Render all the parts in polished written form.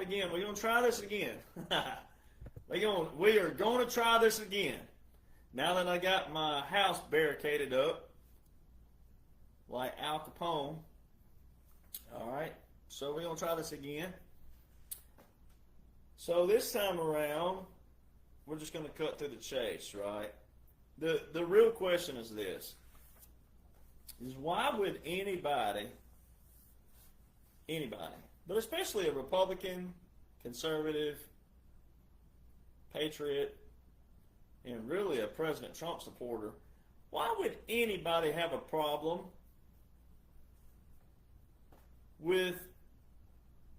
again. We're going to try this again. We are going to try this again. Now that I got my house barricaded up, like Al Capone. All right, so we're going to try this again. So this time around, we're just going to cut through the chase, right? The real question is this, is why would anybody, but especially a Republican, conservative, patriot, and really a President Trump supporter, why would anybody have a problem with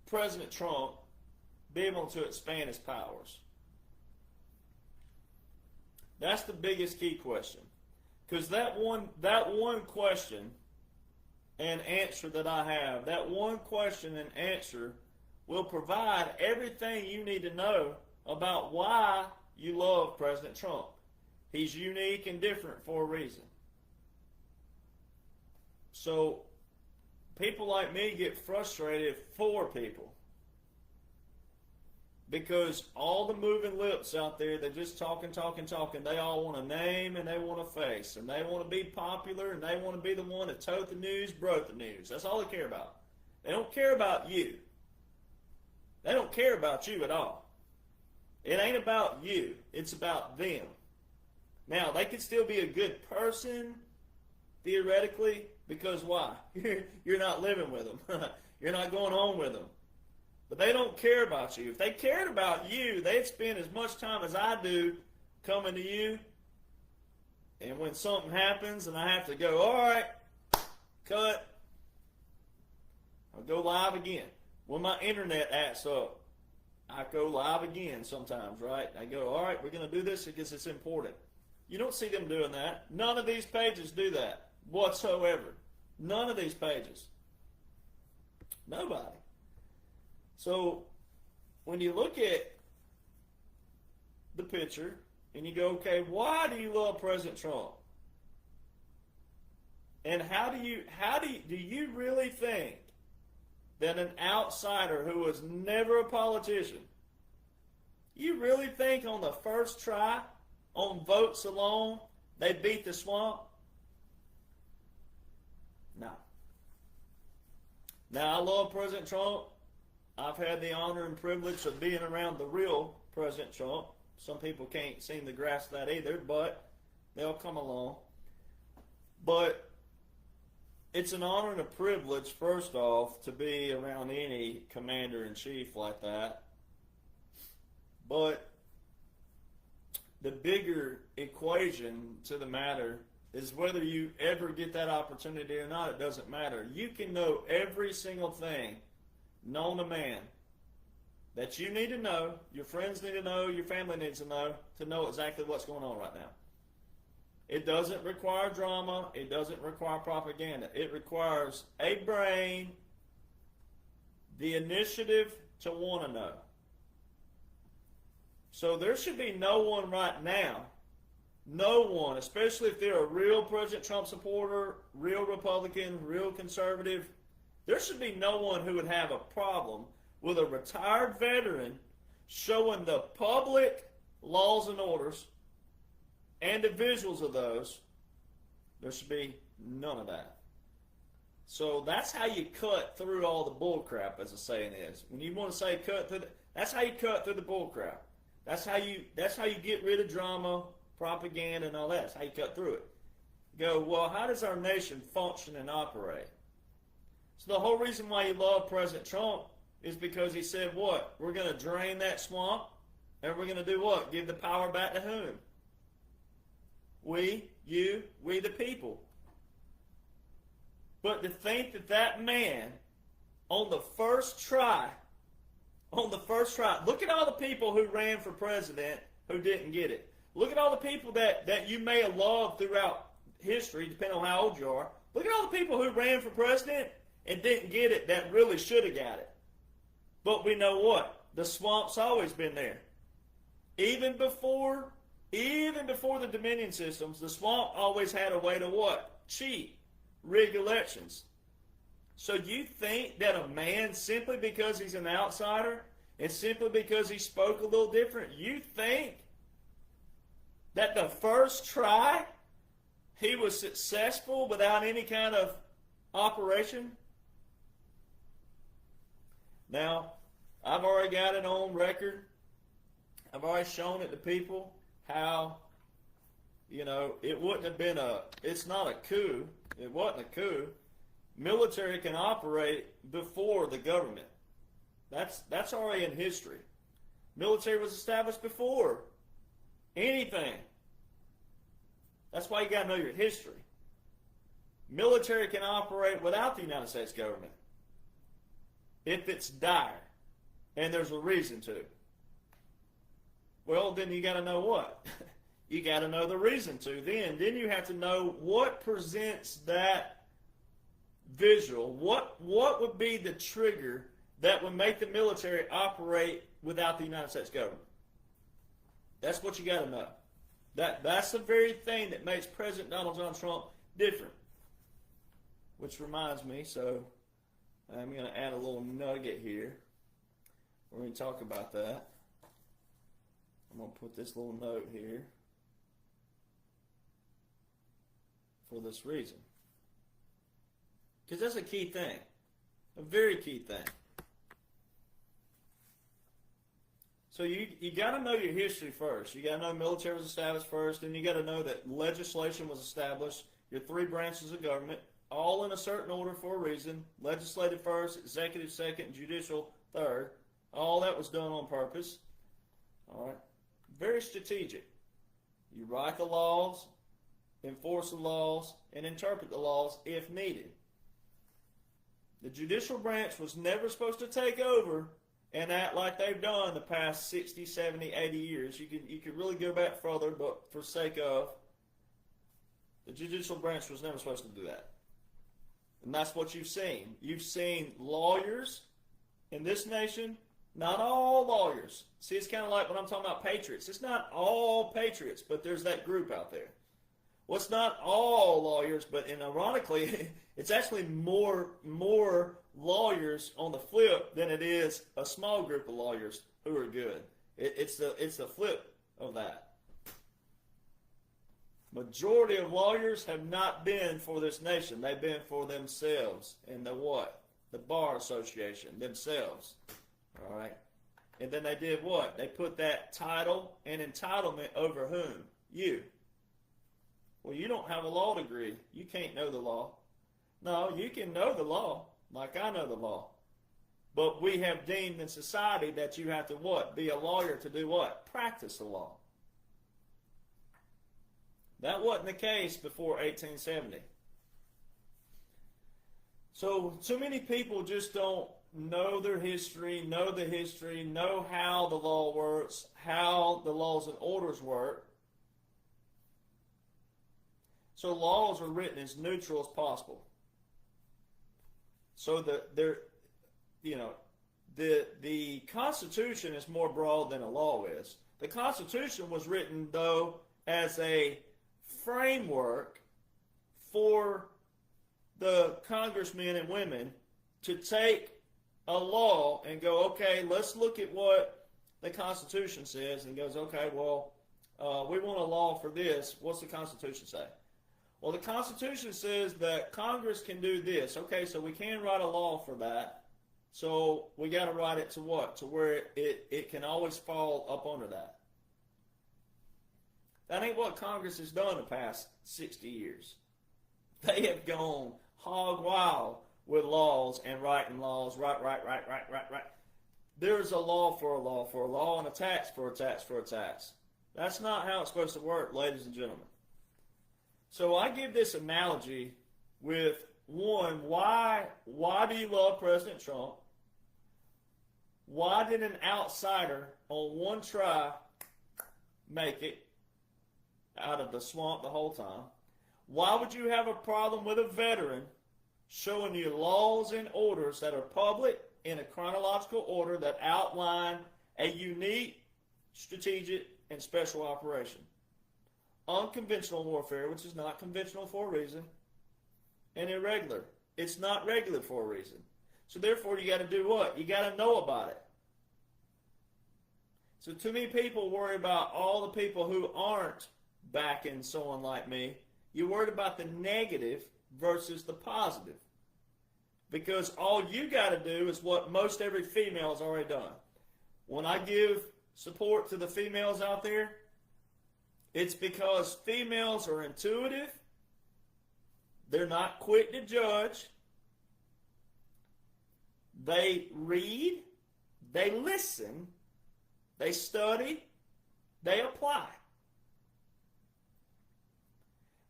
President Trump being able to expand his powers? That's the biggest key question. Because that one question and answer that I have, that one question and answer will provide everything you need to know about why you love President Trump. He's unique and different for a reason. So people like me get frustrated for people, because all the moving lips out there, they're just talking. They all want a name and they want a face, and they want to be popular, and they want to be the one that told the news, broke the news. That's all they care about. They don't care about you. They don't care about you at all. It ain't about you. It's about them. Now, they could still be a good person, theoretically, because why? You're not living with them. You're not going home with them. But they don't care about you. If they cared about you, they'd spend as much time as I do coming to you. And when something happens and I have to go, all right, cut, I'll go live again. When my internet acts up, I go live again sometimes, right? I go, all right, we're going to do this because it's important. You don't see them doing that. None of these pages do that whatsoever. None of these pages. Nobody. So when you look at the picture and you go, okay, why do you love President Trump? And do you really think that an outsider who was never a politician, you really think on the first try, on votes alone, they beat the swamp? No. Now, I love President Trump. I've had the honor and privilege of being around the real President Trump. Some people can't seem to grasp that either, but they'll come along. But it's an honor and a privilege, first off, to be around any commander-in-chief like that. But the bigger equation to the matter is whether you ever get that opportunity or not, it doesn't matter. You can know every single thing known to man that you need to know, your friends need to know, your family needs to know exactly what's going on right now. It doesn't require drama. It doesn't require propaganda. It requires a brain, the initiative to want to know. So there should be no one right now, no one, especially if they're a real President Trump supporter, real Republican, real conservative, there should be no one who would have a problem with a retired veteran showing the public laws and orders and the visuals of those. There should be none of that. So that's how you cut through all the bull crap, as the saying is. When you want to say cut through that's how you cut through the bull crap. That's how you get rid of drama, propaganda, and all that. That's how you cut through it. You go, well, how does our nation function and operate? So the whole reason why you love President Trump is because he said what? We're going to drain that swamp, and we're going to do what? Give the power back to whom? We, you, we the people. But to think that that man, on the first try, look at all the people who ran for president who didn't get it. Look at all the people that you may have loved throughout history, depending on how old you are. Look at all the people who ran for president and didn't get it that really should have got it. But we know what? The swamp's always been there. Even before the Dominion systems, the swamp always had a way to what? Cheat. Rig elections. So you think that a man, simply because he's an outsider, And simply because he spoke a little different, you think that the first try he was successful without any kind of operation? Now, I've already got it on record. I've already shown it to people how, it wouldn't have been it's not a coup. It wasn't a coup. Military can operate before the government. That's already in history. Military was established before anything. That's why you got to know your history. Military can operate without the United States government if it's dire and there's a reason to. Well, then you got to know what? You got to know the reason to. Then you have to know what presents that visual. What would be the trigger that would make the military operate without the United States government? That's what you got to know. That's the very thing that makes President Donald John Trump different. Which reminds me, so I'm going to add a little nugget here. We're going to talk about that. I'm going to put this little note here for this reason. Because that's a key thing. A very key thing. So you got to know your history first. You got to know military was established first, and you got to know that legislation was established. Your three branches of government, all in a certain order for a reason. Legislative first, executive second, judicial third. All that was done on purpose. All right. Very strategic. You write the laws, enforce the laws, and interpret the laws if needed. The judicial branch was never supposed to take over and act like they've done the past 60, 70, 80 years. You could really go back further, but for sake of, the judicial branch was never supposed to do that. And that's what you've seen. You've seen lawyers in this nation, not all lawyers. See, it's kind of like when I'm talking about patriots. It's not all patriots, but there's that group out there. Well, it's not all lawyers, but ironically, it's actually more lawyers on the flip than it is a small group of lawyers who are good. It's the flip of that. Majority of lawyers have not been for this nation. They've been for themselves and the what? The Bar Association, themselves. All right? And then they did what? They put that title and entitlement over whom? You. Well, you don't have a law degree. You can't know the law. No, you can know the law, like I know the law. But we have deemed in society that you have to what? Be a lawyer to do what? Practice the law. That wasn't the case before 1870. So too many people just don't know their history, know how the law works, how the laws and orders work. So laws are written as neutral as possible. So the Constitution is more broad than a law is. The Constitution was written, though, as a framework for the congressmen and women to take a law and go, okay, let's look at what the Constitution says, and goes, okay, well, we want a law for this. What's the Constitution say? Well, the Constitution says that Congress can do this. Okay, so we can write a law for that. So we got to write it to what? To where it can always fall up under that. That ain't what Congress has done the past 60 years. They have gone hog wild with laws and writing laws. Right. There's a law for a law for a law and a tax for a tax for a tax. That's not how it's supposed to work, ladies and gentlemen. So I give this analogy with, one, why do you love President Trump? Why did an outsider on one try make it out of the swamp the whole time? Why would you have a problem with a veteran showing you laws and orders that are public in a chronological order that outline a unique, strategic, and special operation? Unconventional warfare, which is not conventional for a reason, and irregular. It's not regular for a reason. So therefore, you got to do what? You got to know about it. So too many people worry about all the people who aren't backing someone like me. You're worried about the negative versus the positive. Because all you got to do is what most every female has already done. When I give support to the females out there, it's because females are intuitive. They're not quick to judge. They read. They listen. They study. They apply.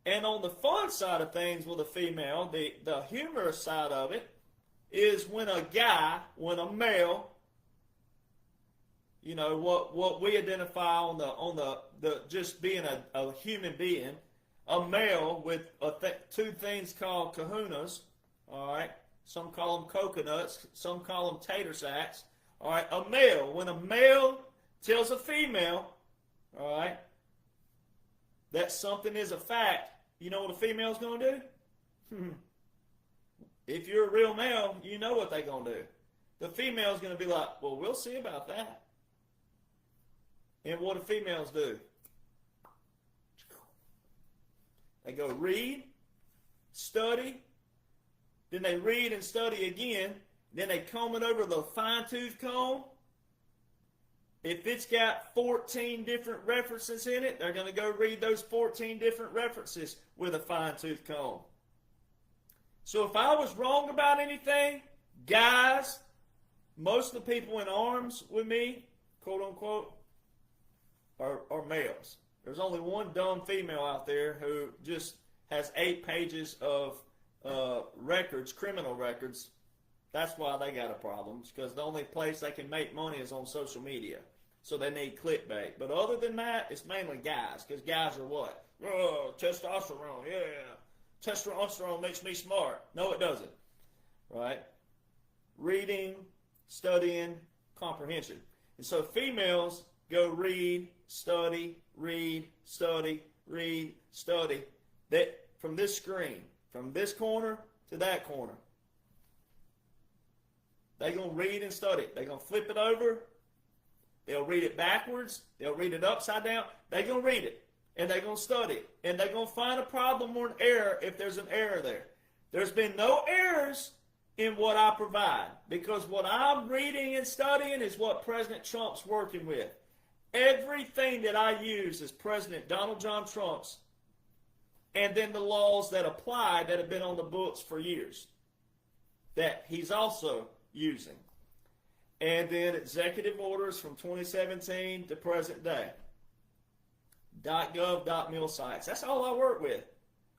And on the fun side of things with a female, the humorous side of it, is when a guy, when a male, you know, what we identify on the just being a human being, a male with two things called kahunas, all right? Some call them coconuts, some call them tater sacks, all right? A male, when a male tells a female, all right, that something is a fact, you know what a female's going to do? If you're a real male, you know what they're going to do. The female's going to be like, well, we'll see about that. And what do females do? They go read, study, then they read and study again, then they comb it over with a fine-tooth comb. If it's got 14 different references in it, they're going to go read those 14 different references with a fine-tooth comb. So if I was wrong about anything, guys, most of the people in arms with me, quote unquote, are males. There's only one dumb female out there who just has 8 pages of records, criminal records. That's why they got a problem, because the only place they can make money is on social media. So they need clickbait. But other than that, it's mainly guys, because guys are what? Oh, testosterone, yeah. Testosterone makes me smart. No, it doesn't. Right? Reading, studying, comprehension. And so females go read, study, that from this screen, from this corner to that corner. They're going to read and study. They're going to flip it over. They'll read it backwards. They'll read it upside down. They're going to read it. And they're going to study it. And they're going to find a problem or an error if there's an error there. There's been no errors in what I provide, because what I'm reading and studying is what President Trump's working with. Everything that I use is President Donald John Trump's, and then the laws that apply that have been on the books for years that he's also using. And then executive orders from 2017 to present day. .gov, .mil sites. That's all I work with.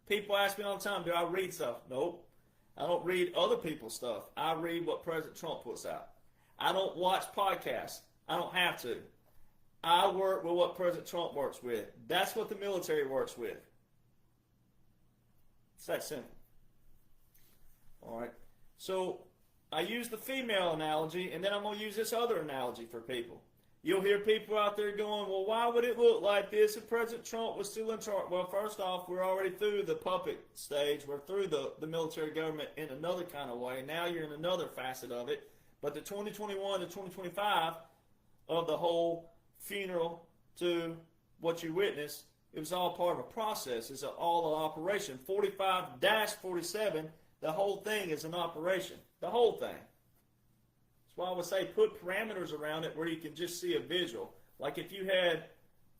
People ask me all the time, do I read stuff? Nope. I don't read other people's stuff. I read what President Trump puts out. I don't watch podcasts. I don't have to. I work with what President Trump works with. That's what the military works with. It's that simple. All right. So I use the female analogy, and then I'm going to use this other analogy for people. You'll hear people out there going, well, why would it look like this if President Trump was still in charge? Well, first off, we're already through the puppet stage. We're through the military government in another kind of way. Now you're in another facet of it. But the 2021 to 2025 of the whole funeral to what you witnessed, it was all part of a process. It's all an operation. 45-47, the whole thing is an operation. The whole thing. That's why I would say put parameters around it where you can just see a visual. Like if you had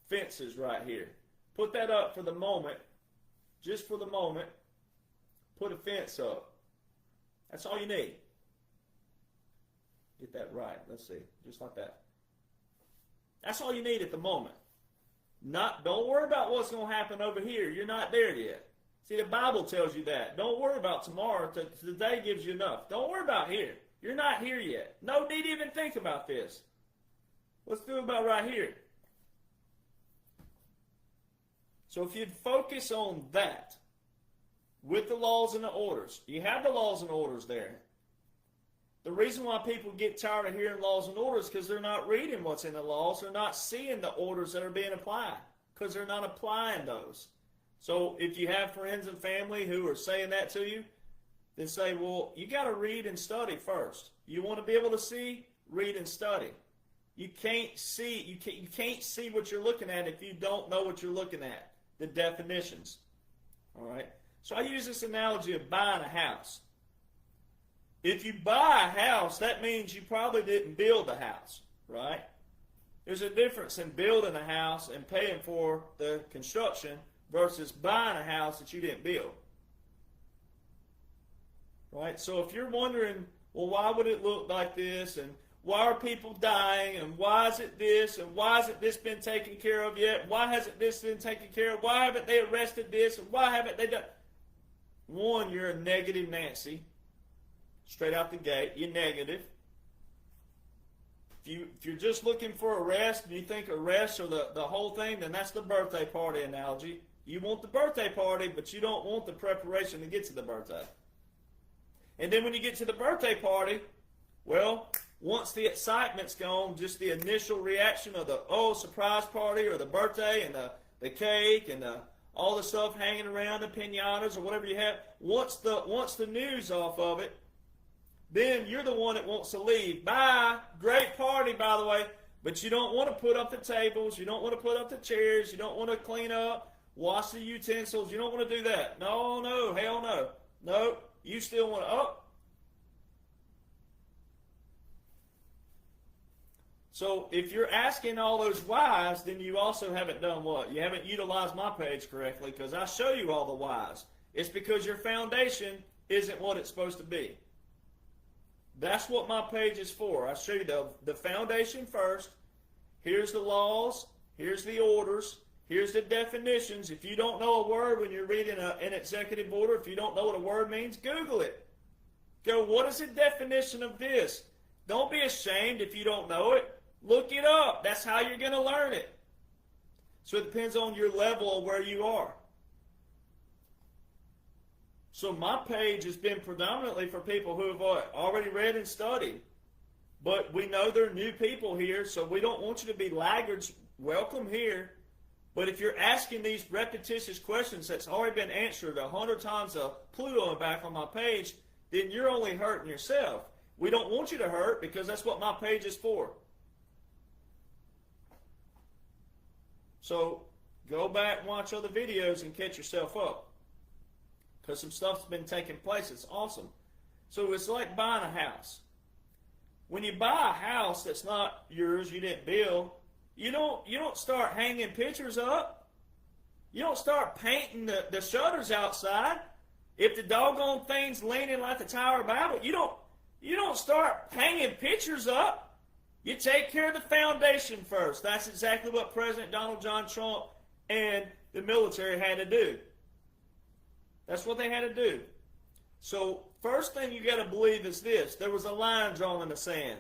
fences right here. Put that up for the moment. Just for the moment. Put a fence up. That's all you need. Get that right. Let's see. Just like that. That's all you need at the moment. Don't worry about what's going to happen over here. You're not there yet. See, the Bible tells you that. Don't worry about tomorrow. Today gives you enough. Don't worry about here. You're not here yet. No need to even think about this. Let's do about right here. So if you'd focus on that with the laws and the orders, you have the laws and orders there. The reason why people get tired of hearing laws and orders is because they're not reading what's in the laws. They're not seeing the orders that are being applied because they're not applying those. So if you have friends and family who are saying that to you, then say, well, you got to read and study first. You want to be able to see? Read and study. You can't see what you're looking at if you don't know what you're looking at. The definitions. All right. So I use this analogy of buying a house. If you buy a house, that means you probably didn't build the house, right? There's a difference in building a house and paying for the construction versus buying a house that you didn't build. Right? So if you're wondering, well, why would it look like this, and why are people dying, and why is it this, and why hasn't this been taken care of yet? Why hasn't this been taken care of? Why haven't they arrested this, and why haven't they done? One, you're a negative Nancy. Straight out the gate, you're negative. If you're just looking for arrest and you think arrests are the whole thing, then that's the birthday party analogy. You want the birthday party, but you don't want the preparation to get to the birthday. And then when you get to the birthday party, well, once the excitement's gone, just the initial reaction of the, surprise party or the birthday and the cake and all the stuff hanging around, the piñatas or whatever you have, once the news off of it, then you're the one that wants to leave. Bye. Great party, by the way. But you don't want to put up the tables. You don't want to put up the chairs. You don't want to clean up, wash the utensils. You don't want to do that. No, hell no. No, you still want to, So if you're asking all those whys, then you also haven't done what? You haven't utilized my page correctly, because I show you all the whys. It's because your foundation isn't what it's supposed to be. That's what my page is for. I show you the foundation first. Here's the laws. Here's the orders. Here's the definitions. If you don't know a word when you're reading an executive order, if you don't know what a word means, Google it. Go, what is the definition of this? Don't be ashamed if you don't know it. Look it up. That's how you're going to learn it. So it depends on your level of where you are. So my page has been predominantly for people who have already read and studied. But we know there are new people here, so we don't want you to be laggards. Welcome here. But if you're asking these repetitious questions that's already been answered 100 times a Pluto back on my page, then you're only hurting yourself. We don't want you to hurt, because that's what my page is for. So go back and watch other videos and catch yourself up, because some stuff's been taking place. It's awesome. So it's like buying a house. When you buy a house that's not yours, you didn't build, you don't start hanging pictures up. You don't start painting the shutters outside. If the doggone thing's leaning like the Tower of Babel, you don't start hanging pictures up. You take care of the foundation first. That's exactly what President Donald John Trump and the military had to do. That's what they had to do. So first thing you got to believe is this. There was a line drawn in the sand.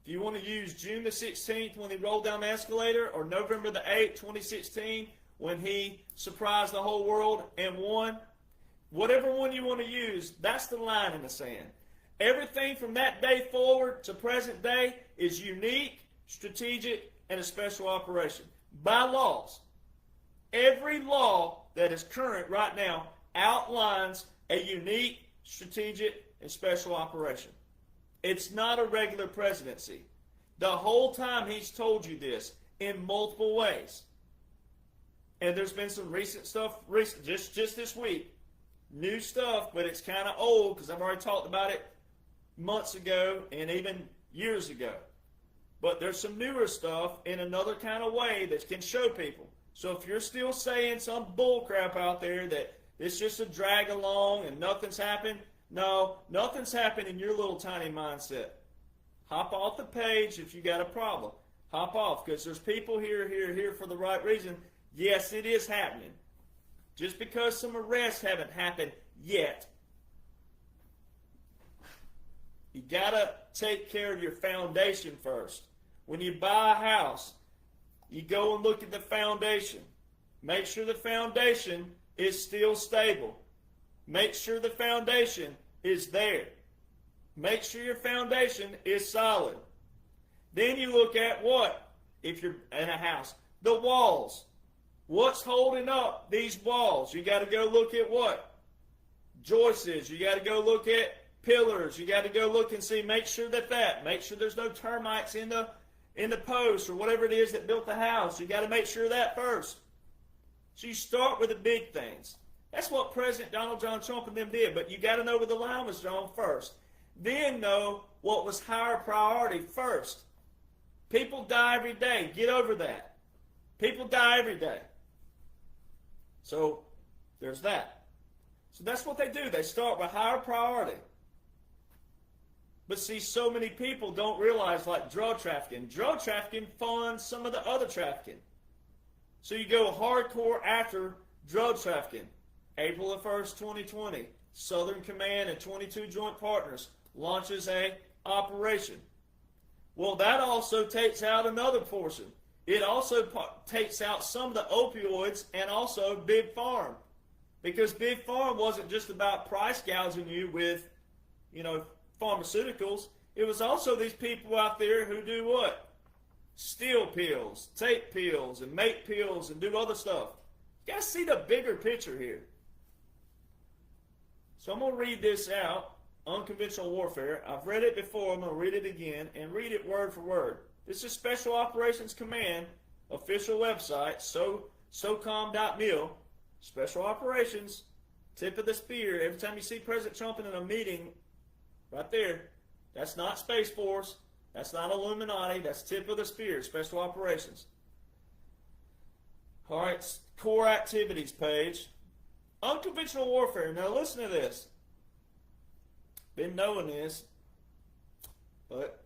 If you want to use June the 16th when he rolled down the escalator, or November the 8th, 2016, when he surprised the whole world and won, whatever one you want to use, that's the line in the sand. Everything from that day forward to present day is unique, strategic, and a special operation. By laws. Every law that is current right now outlines a unique, strategic, and special operation. It's not a regular presidency. The whole time he's told you this in multiple ways. And there's been some recent stuff, just this week. New stuff, but it's kind of old because I've already talked about it months ago and even years ago. But there's some newer stuff in another kind of way that can show people. So if you're still saying some bull crap out there that it's just a drag along and nothing's happened, no, nothing's happened in your little tiny mindset. Hop off the page if you got a problem. Hop off, because there's people here for the right reason. Yes, it is happening. Just because some arrests haven't happened yet. You got to take care of your foundation first. When you buy a house, you go and look at the foundation. Make sure the foundation is still stable. Make sure the foundation is there. Make sure your foundation is solid. Then you look at what? If you're in a house, the walls. What's holding up these walls? You got to go look at what? Joists. You got to go look at pillars. You got to go look and see. Make sure make sure there's no termites in the in the post or whatever it is that built the house. You got to make sure of that first. So you start with the big things. That's what President Donald John Trump and them did. But you got to know where the line was drawn first. Then know what was higher priority first. People die every day. Get over that. People die every day. So there's that. So that's what they do. They start with higher priority. But see, so many people don't realize, like drug trafficking. Drug trafficking funds some of the other trafficking. So you go hardcore after drug trafficking. April 1st, 2020, Southern Command and 22 joint partners launches a operation. Well, that also takes out another portion. It also takes out some of the opioids and also Big Farm. Because Big Farm wasn't just about price gouging you with, pharmaceuticals. It was also these people out there who do what? Steal pills, take pills, and make pills, and do other stuff. You guys see the bigger picture here. So I'm going to read this out, Unconventional Warfare. I've read it before. I'm going to read it again and read it word for word. This is Special Operations Command, official website, SOCOM.mil. Special Operations, tip of the spear. Every time you see President Trump in a meeting, right there, that's not Space Force. That's not Illuminati. That's tip of the spear, Special Operations. All right, core activities page. Unconventional warfare. Now listen to this. Been knowing this, but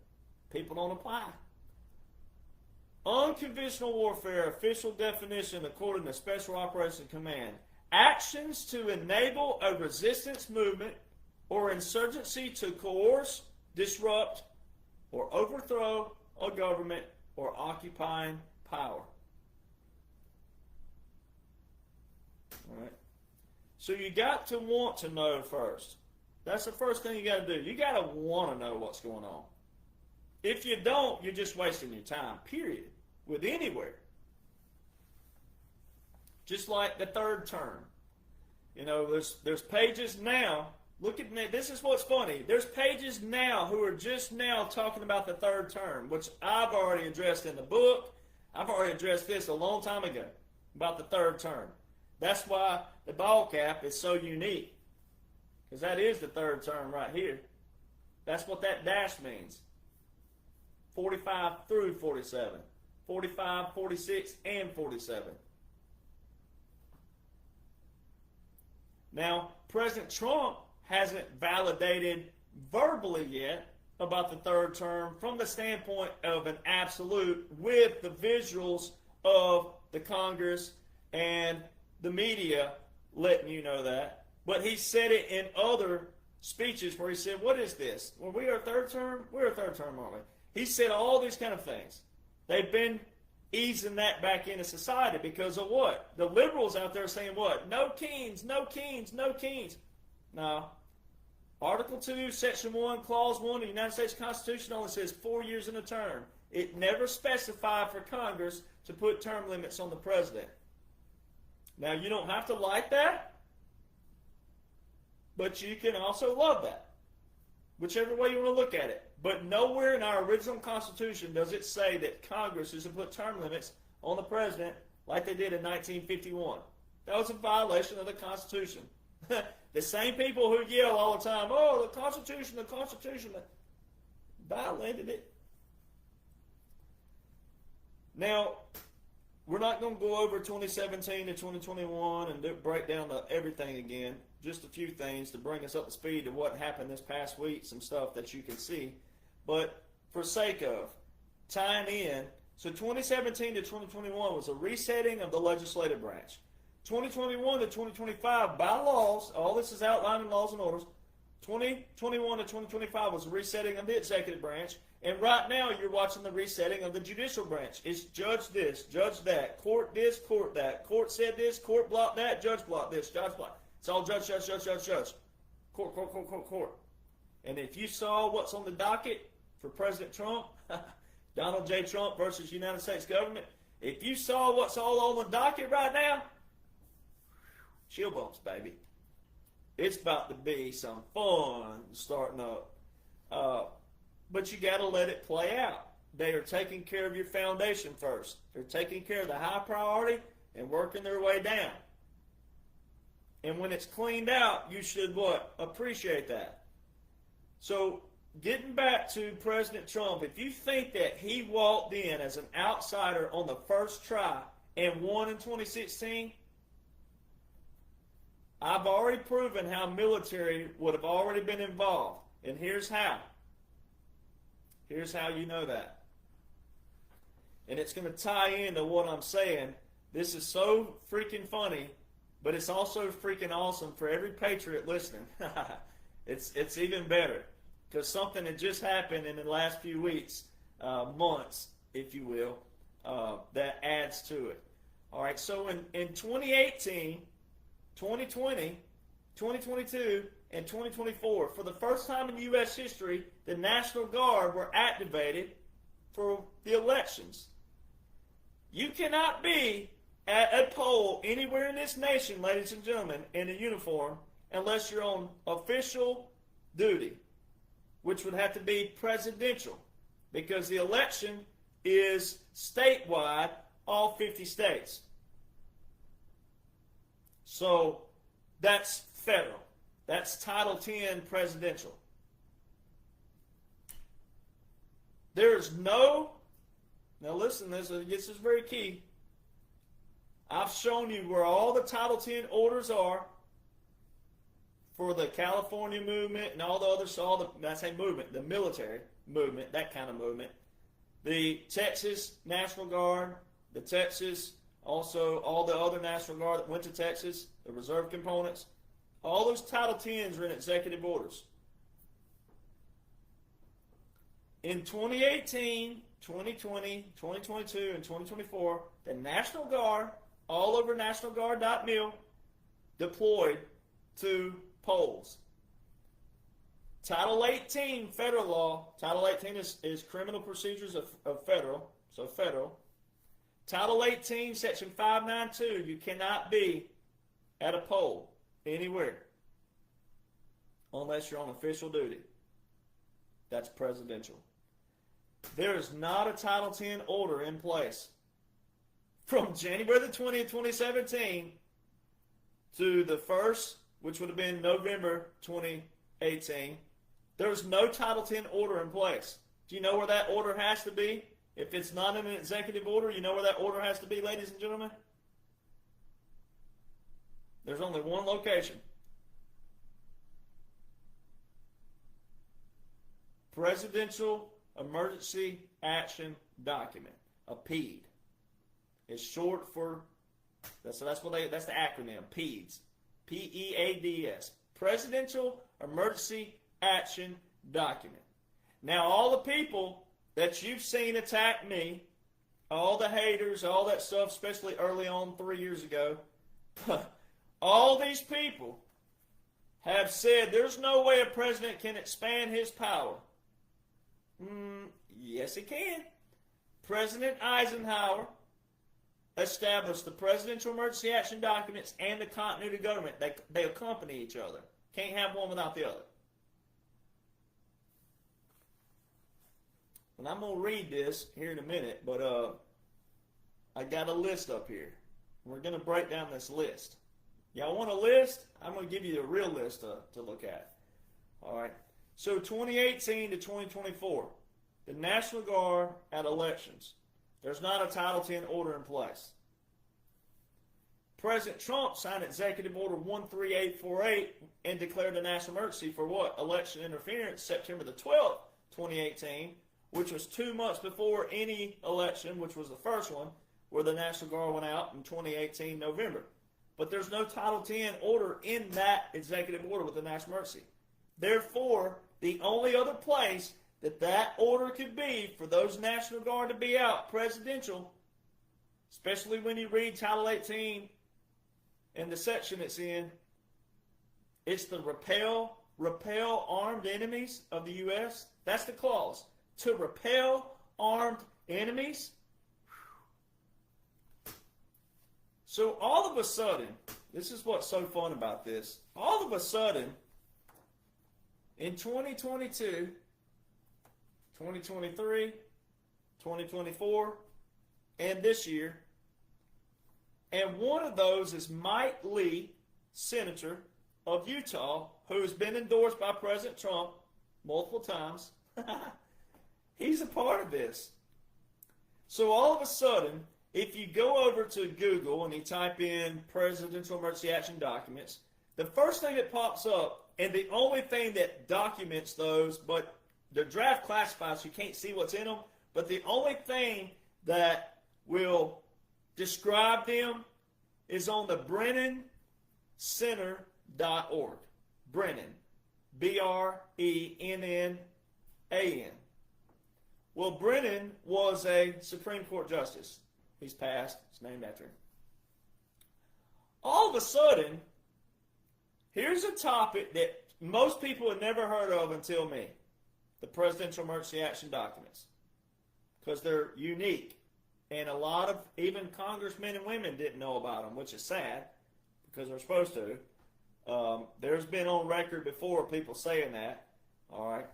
people don't apply. Unconventional warfare, official definition according to Special Operations Command. Actions to enable a resistance movement or insurgency to coerce, disrupt, or overthrow a government or occupying power. All right. So you got to want to know first. That's the first thing you got to do. You got to want to know what's going on. If you don't, you're just wasting your time, period, with anywhere. Just like the third term. There's pages now. Look at me. This is what's funny. There's pages now who are just now talking about the third term, which I've already addressed in the book. I've already addressed this a long time ago about the third term. That's why the ball cap is so unique. Because that is the third term right here. That's what that dash means. 45 through 47. 45, 46, and 47. Now, President Trump hasn't validated verbally yet about the third term from the standpoint of an absolute with the visuals of the Congress and the media letting you know that. But he said it in other speeches where he said, what is this? Well, we are third term? We're a third term, aren't we? He said all these kind of things. They've been easing that back into society because of what? The liberals out there saying what? No Keens, no Keens, no Keens. No. Article 2, Section 1, Clause 1 of the United States Constitution only says 4 years in a term. It never specified for Congress to put term limits on the president. Now, you don't have to like that, but you can also love that, whichever way you want to look at it. But nowhere in our original Constitution does it say that Congress is to put term limits on the president like they did in 1951. That was a violation of the Constitution. The same people who yell all the time, oh, the Constitution, violated it. Now, we're not going to go over 2017 to 2021 and break down everything again. Just a few things to bring us up to speed to what happened this past week, some stuff that you can see. But for sake of tying in, so 2017 to 2021 was a resetting of the legislative branch. 2021 to 2025 by laws, all this is outlined in laws and orders. 2021 to 2025 was a resetting of the executive branch. And right now you're watching the resetting of the judicial branch. It's judge this, judge that, court this, court that, court said this, court blocked that, judge blocked this, judge blocked. It's all judge, judge, judge, judge, judge. Court, court, court, court, court. And if you saw what's on the docket for President Trump, Donald J. Trump versus United States government, if you saw what's all on the docket right now, chill bumps, baby. It's about to be some fun starting up. But you got to let it play out. they are taking care of your foundation first. They're taking care of the high priority and working their way down. And when it's cleaned out, you should what? Appreciate that. So getting back to President Trump, if you think that he walked in as an outsider on the first try and won in 2016, I've already proven how military would have already been involved. And here's how. Here's how you know that. And it's going to tie into what I'm saying. This is so freaking funny, but it's also freaking awesome for every patriot listening. It's even better because something that just happened in the last few weeks, months, if you will, that adds to it. All right, so in 2018, 2020, 2022, and 2024, for the first time in U.S. history, the National Guard were activated for the elections. You cannot be at a poll anywhere in this nation, ladies and gentlemen, in a uniform, unless you're on official duty, which would have to be presidential, because the election is statewide, all 50 states. So that's federal. That's Title 10 presidential. There is no, now listen, this is very key. I've shown you where all the Title 10 orders are for the California movement and all the others, I say movement, the military movement, that kind of movement. The Texas National Guard, the Texas, also all the other National Guard that went to Texas, the reserve components, all those Title 10s are in executive orders. In 2018, 2020, 2022, and 2024, the National Guard, all over nationalguard.mil, deployed to polls. Title 18, federal law. Title 18 is criminal procedures of federal, so federal. Title 18, Section 592, you cannot be at a poll anywhere unless you're on official duty. That's presidential. There is not a Title 10 order in place from January the 20th, 2017 to the 1st, which would have been November 2018. There's no Title 10 order in place. Do you know where that order has to be? If it's not in an executive order, you know where that order has to be, ladies and gentlemen? There's only one location. Presidential Emergency Action Document, a PED. It's short for, that's the acronym, PEDS. P-E-A-D-S. Presidential Emergency Action Document. Now, all the people that you've seen attack me, all the haters, all that stuff, especially early on 3 years ago, all these people have said there's no way a president can expand his power. Yes, he can. President Eisenhower established the Presidential Emergency Action Documents and the Continuity of Government. They accompany each other. Can't have one without the other. And I'm going to read this here in a minute, but I got a list up here. We're going to break down this list. Y'all want a list? I'm going to give you a real list to look at. All right. So 2018 to 2024, the National Guard at elections. There's not a Title 10 order in place. President Trump signed Executive Order 13848 and declared a national emergency for what? Election interference, September the 12th, 2018, which was 2 months before any election, which was the first one, where the National Guard went out in 2018 November. But there's no Title 10 order in that executive order with the national emergency. Therefore, the only other place that order could be for those National Guard to be out, presidential, especially when you read Title 18 and the section it's in, it's the repel armed enemies of the U.S. That's the clause. To repel armed enemies. So all of a sudden, this is what's so fun about this. All of a sudden, in 2022, 2023, 2024, and this year. And one of those is Mike Lee, senator of Utah, who has been endorsed by President Trump multiple times. He's a part of this. So all of a sudden, if you go over to Google and you type in Presidential Emergency Action Documents, the first thing that pops up, and the only thing that documents those, but the draft classified so you can't see what's in them, but the only thing that will describe them is on the BrennanCenter.org. Brennan. Brennan. Well, Brennan was a Supreme Court justice. He's passed. It's named after him. All of a sudden, here's a topic that most people had never heard of until me. The Presidential Emergency Action Documents. Because they're unique. And a lot of even congressmen and women didn't know about them, which is sad. Because they're supposed to. There's been on record before people saying that. All right.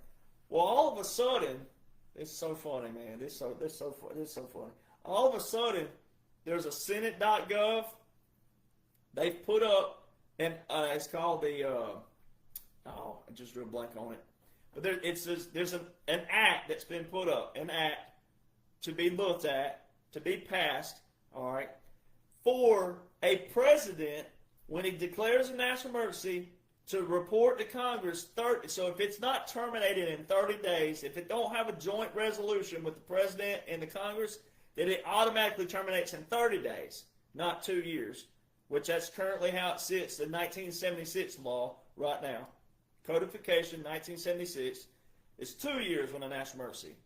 Well, all of a sudden, it's so funny, man. This is so funny. All of a sudden, there's a Senate.gov. They've put up, and it's called the, I just drew a blank on it. But there's an act that's been put up, an act to be looked at, to be passed, all right, for a president, when he declares a national emergency, to report to Congress 30. So if it's not terminated in 30 days, if it don't have a joint resolution with the president and the Congress, then it automatically terminates in 30 days, not 2 years, which that's currently how it sits, the 1976 law right now. Codification 1976 is 2 years when a national emergency.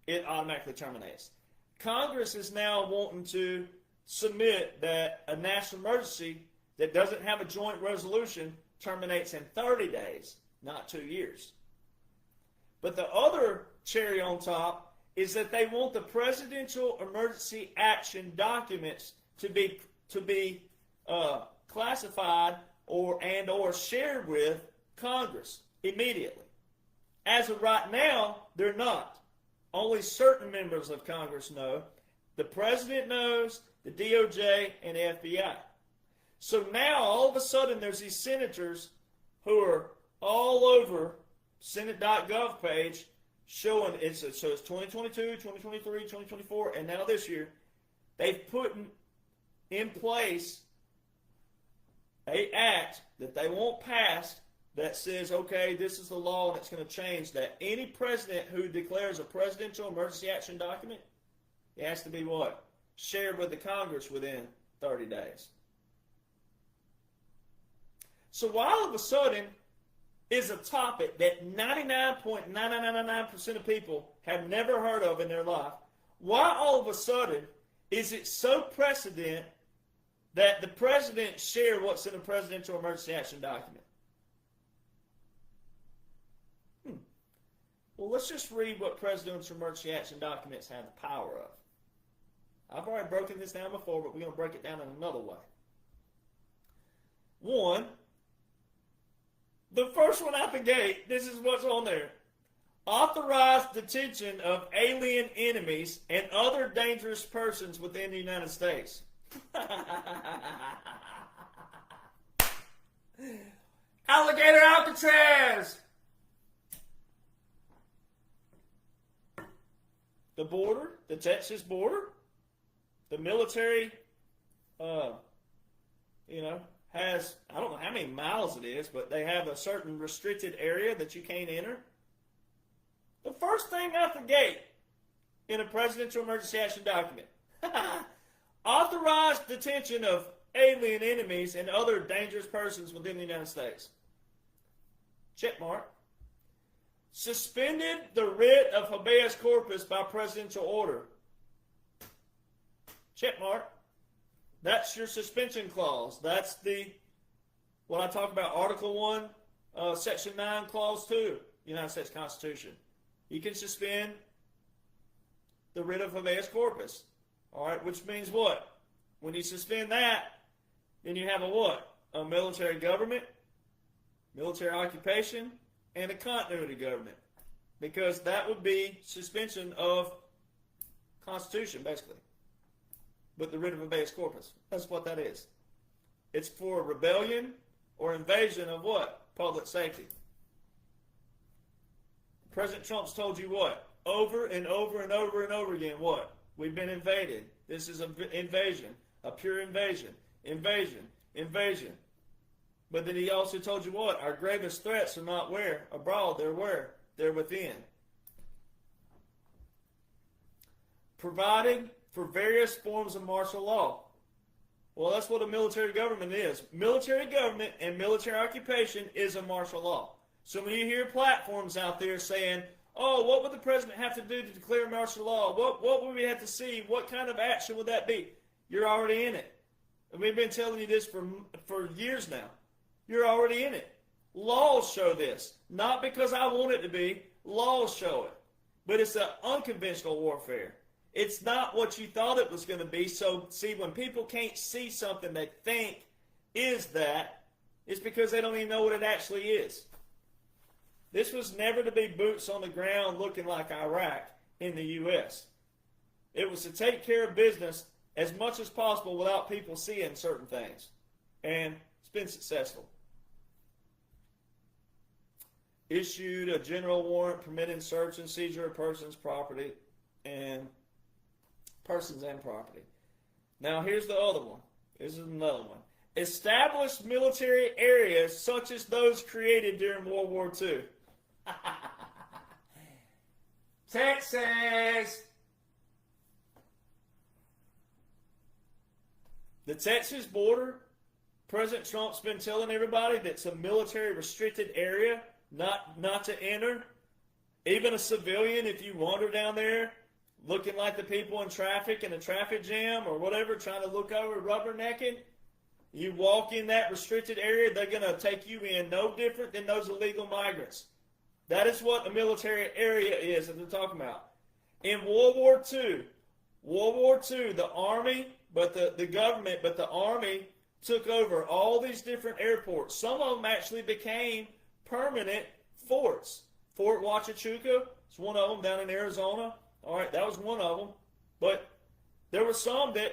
It automatically terminates. Congress is now wanting to submit that a national emergency that doesn't have a joint resolution terminates in 30 days, not 2 years. But the other cherry on top is that they want the presidential emergency action documents to be classified or shared with Congress immediately. As of right now, they're not. Only certain members of Congress know. The president knows, the DOJ, and the FBI. So now, all of a sudden, there's these senators who are all over Senate.gov page showing, so it's 2022, 2023, 2024, and now this year, they've put in place an act that they want passed that says, okay, this is the law and it's going to change that. Any president who declares a presidential emergency action document, it has to be what? Shared with the Congress within 30 days. So why all of a sudden is a topic that 99.9999% of people have never heard of in their life, why all of a sudden is it so precedent that the president share what's in a presidential emergency action document? Well, let's just read what presidential emergency action documents have the power of. I've already broken this down before, but we're going to break it down in another way. One, the first one out the gate, this is what's on there. Authorized detention of alien enemies and other dangerous persons within the United States. Alligator Alcatraz! The border, the Texas border, the military, has, I don't know how many miles it is, but they have a certain restricted area that you can't enter. The first thing out the gate in a presidential emergency action document, authorized detention of alien enemies and other dangerous persons within the United States. Check mark. Suspended the writ of habeas corpus by presidential order. Check mark. That's your suspension clause. That's what I talk about, Article 1, Section 9, Clause 2, United States Constitution. You can suspend the writ of habeas corpus. All right, which means what? When you suspend that, then you have a what? A military government, military occupation, and a continuity government. Because that would be suspension of Constitution, basically. With the writ of habeas corpus. That's what that is. It's for rebellion or invasion of what? Public safety. President Trump's told you what? Over and over and over and over again, what? We've been invaded. This is an invasion. A pure invasion. Invasion. Invasion. But then he also told you what? Our gravest threats are not where? Abroad. They're where? They're within. Providing for various forms of martial law. Well, that's what a military government is. Military government and military occupation is a martial law. So when you hear platforms out there saying, oh, what would the president have to do to declare martial law? What would we have to see? What kind of action would that be? You're already in it. And we've been telling you this for years now. You're already in it. Laws show this. Not because I want it to be. Laws show it. But it's an unconventional warfare. It's not what you thought it was going to be. So, see, when people can't see something they think is that, it's because they don't even know what it actually is. This was never to be boots on the ground looking like Iraq in the U.S. It was to take care of business as much as possible without people seeing certain things. And it's been successful. Issued a general warrant permitting search and seizure of persons and property. Now here's the other one. This is another one. Established military areas such as those created during World War II. Texas! The Texas border, President Trump's been telling everybody that's a military restricted area, not to enter. Even a civilian, if you wander down there, looking like the people in traffic in a traffic jam or whatever, trying to look over rubbernecking, you walk in that restricted area, they're going to take you in no different than those illegal migrants. That is what a military area is that they're talking about. In World War II, the Army, the Army took over all these different airports. Some of them actually became permanent forts. Fort Huachuca is one of them down in Arizona. All right, that was one of them. But there were some that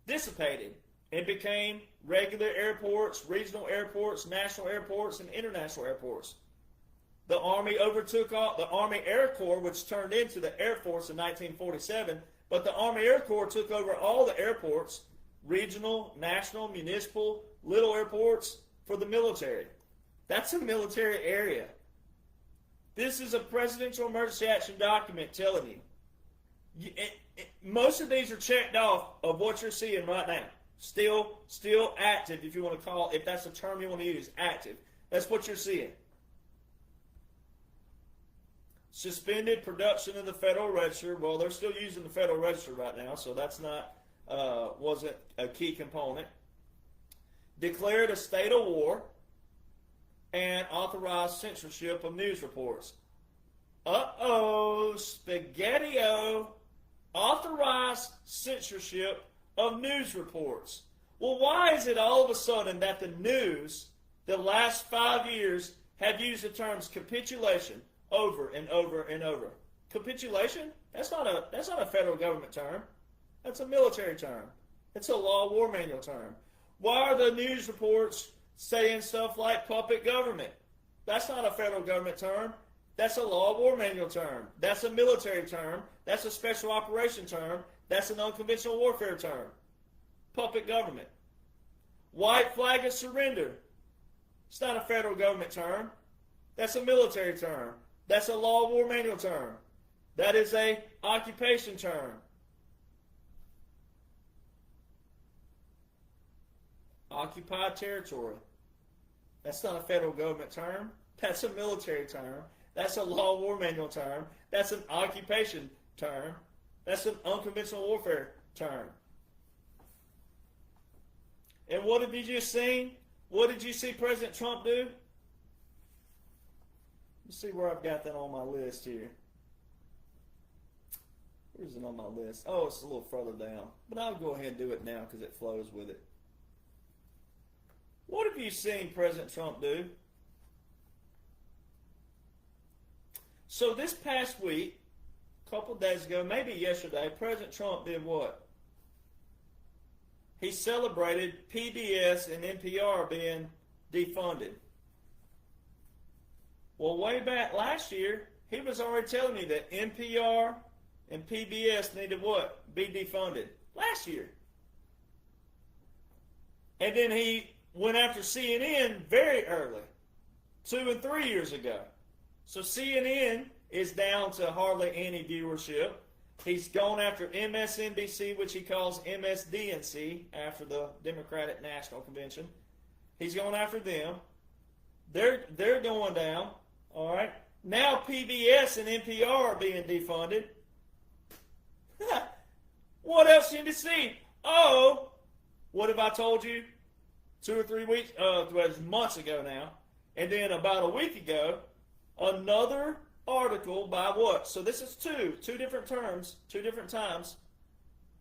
dissipated and became regular airports, regional airports, national airports, and international airports. The Army overtook the Army Air Corps, which turned into the Air Force in 1947. But the Army Air Corps took over all the airports, regional, national, municipal, little airports for the military. That's a military area. This is a presidential emergency action document telling you. Most of these are checked off of what you're seeing right now. Still active, if you want to call it, if that's the term you want to use, active. That's what you're seeing. Suspended production of the Federal Register. Well, they're still using the Federal Register right now, so that's not, wasn't a key component. Declared a state of war and authorized censorship of news reports. Spaghetti-o. Authorized censorship of news reports. Well, why is it all of a sudden that the news, the last 5 years, have used the terms capitulation over and over and over? Capitulation? That's not a federal government term. That's a military term. It's a law war manual term. Why are the news reports saying stuff like puppet government? That's not a federal government term. That's a law war manual term. That's a military term. That's a special operation term. That's an unconventional warfare term. Puppet government. White flag of surrender. It's not a federal government term. That's a military term. That's a law war manual term. That is a occupation term. Occupied territory. That's not a federal government term. That's a military term. That's a law war manual term. That's an occupation term. That's an unconventional warfare term. And what have you just seen? What did you see President Trump do? Let's see where I've got that on my list here. Where's it on my list? Oh, it's a little further down. But I'll go ahead and do it now because it flows with it. What have you seen President Trump do? So this past week, a couple days ago, maybe yesterday, President Trump did what? He celebrated PBS and NPR being defunded. Well, way back last year, he was already telling me that NPR and PBS needed what? Be defunded. Last year. And then he went after CNN very early, 2 and 3 years ago. So CNN is down to hardly any viewership. He's gone after MSNBC, which he calls MSDNC, after the Democratic National Convention. He's going after them. They're going down. All right. Now PBS and NPR are being defunded. What else can you see? Oh, what have I told you? 2 or 3 weeks, months ago now. And then about a week ago, another article by what? So this is two different terms, 2 different times,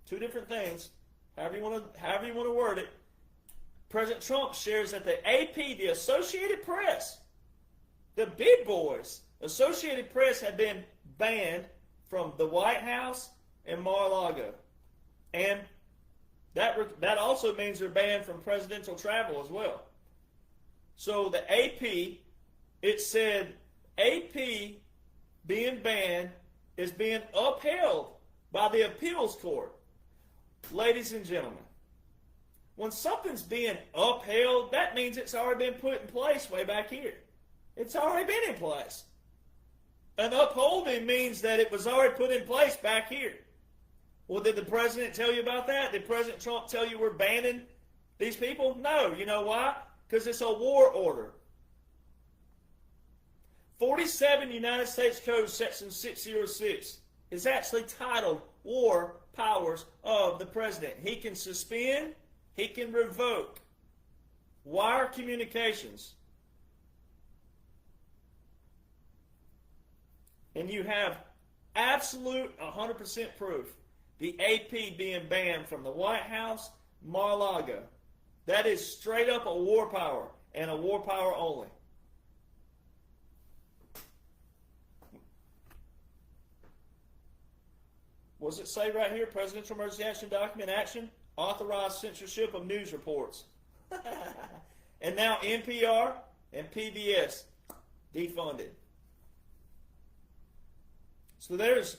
2 different things, however you want to word it. President Trump shares that the AP, the Associated Press, the big boys, Associated Press had been banned from the White House and Mar-a-Lago. And that also means they're banned from presidential travel as well. So the AP, it said AP being banned is being upheld by the appeals court. Ladies and gentlemen, when something's being upheld, that means it's already been put in place way back here. It's already been in place. An upholding means that it was already put in place back here. Well, did the president tell you about that? Did President Trump tell you we're banning these people? No. You know why? Because it's a war order. 47 United States Code Section 606 is actually titled War Powers of the President. He can suspend, he can revoke wire communications. And you have absolute 100% proof. The AP being banned from the White House, Mar-a-Lago. That is straight up a war power, and a war power only. What does it say right here? Presidential Emergency Action Document Action. Authorized censorship of news reports. And now NPR and PBS defunded. So there's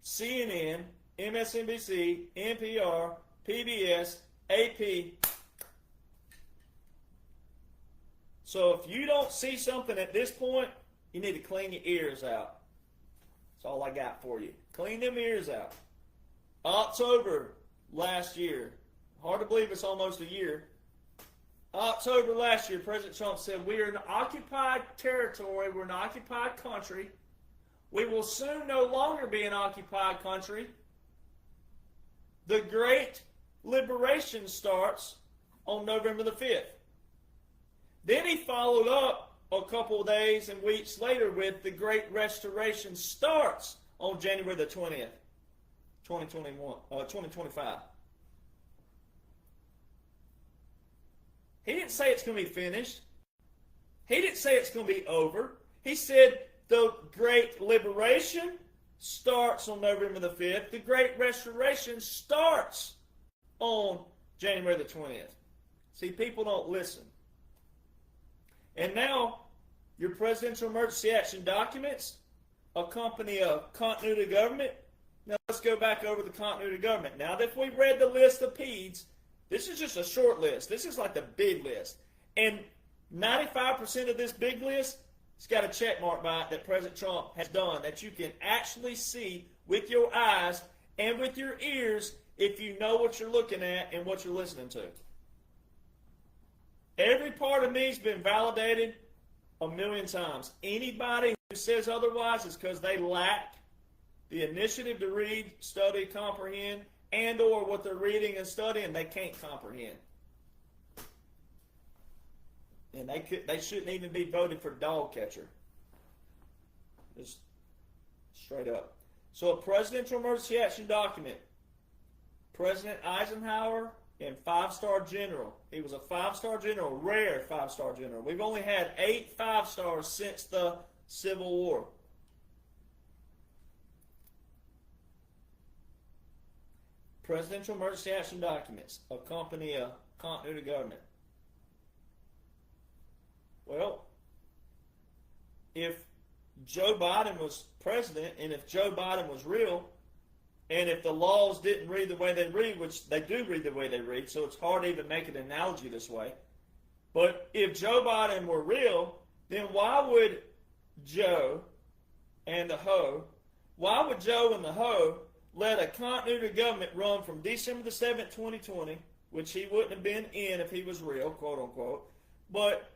CNN, MSNBC, NPR, PBS, AP. So if you don't see something at this point, you need to clean your ears out. That's all I got for you. Clean them ears out. October last year. Hard to believe it's almost a year. October last year, President Trump said, we are an occupied territory. We're an occupied country. We will soon no longer be an occupied country. The Great Liberation starts on November the 5th. Then he followed up a couple of days and weeks later with the Great Restoration starts on January the 20th, 2025. He didn't say it's going to be finished. He didn't say it's going to be over. He said the Great Liberation starts on November the 5th. The Great Restoration starts on January the 20th. See, people don't listen. And now, your presidential emergency action documents accompany a continuity of government. Now, let's go back over the continuity of government. Now that we read the list of PEDs, this is just a short list. This is like the big list. And 95% of this big list, it's got a check mark by it that President Trump has done that you can actually see with your eyes and with your ears if you know what you're looking at and what you're listening to. Every part of me has been validated a million times. Anybody who says otherwise is because they lack the initiative to read, study, comprehend, and or what they're reading and studying, they can't comprehend. And they shouldn't even be voted for dog catcher. Just straight up. So a presidential emergency action document. President Eisenhower and 5-star general. He was a 5-star general, rare 5-star general. We've only had 8 5-stars since the Civil War. Presidential emergency action documents accompany a continuity government. Well, if Joe Biden was president, and if Joe Biden was real, and if the laws didn't read the way they read, which they do read the way they read, so it's hard to even make an analogy this way. But if Joe Biden were real, then why would Joe and the Ho let a continuity government run from December the 7th, 2020, which he wouldn't have been in if he was real, quote unquote, but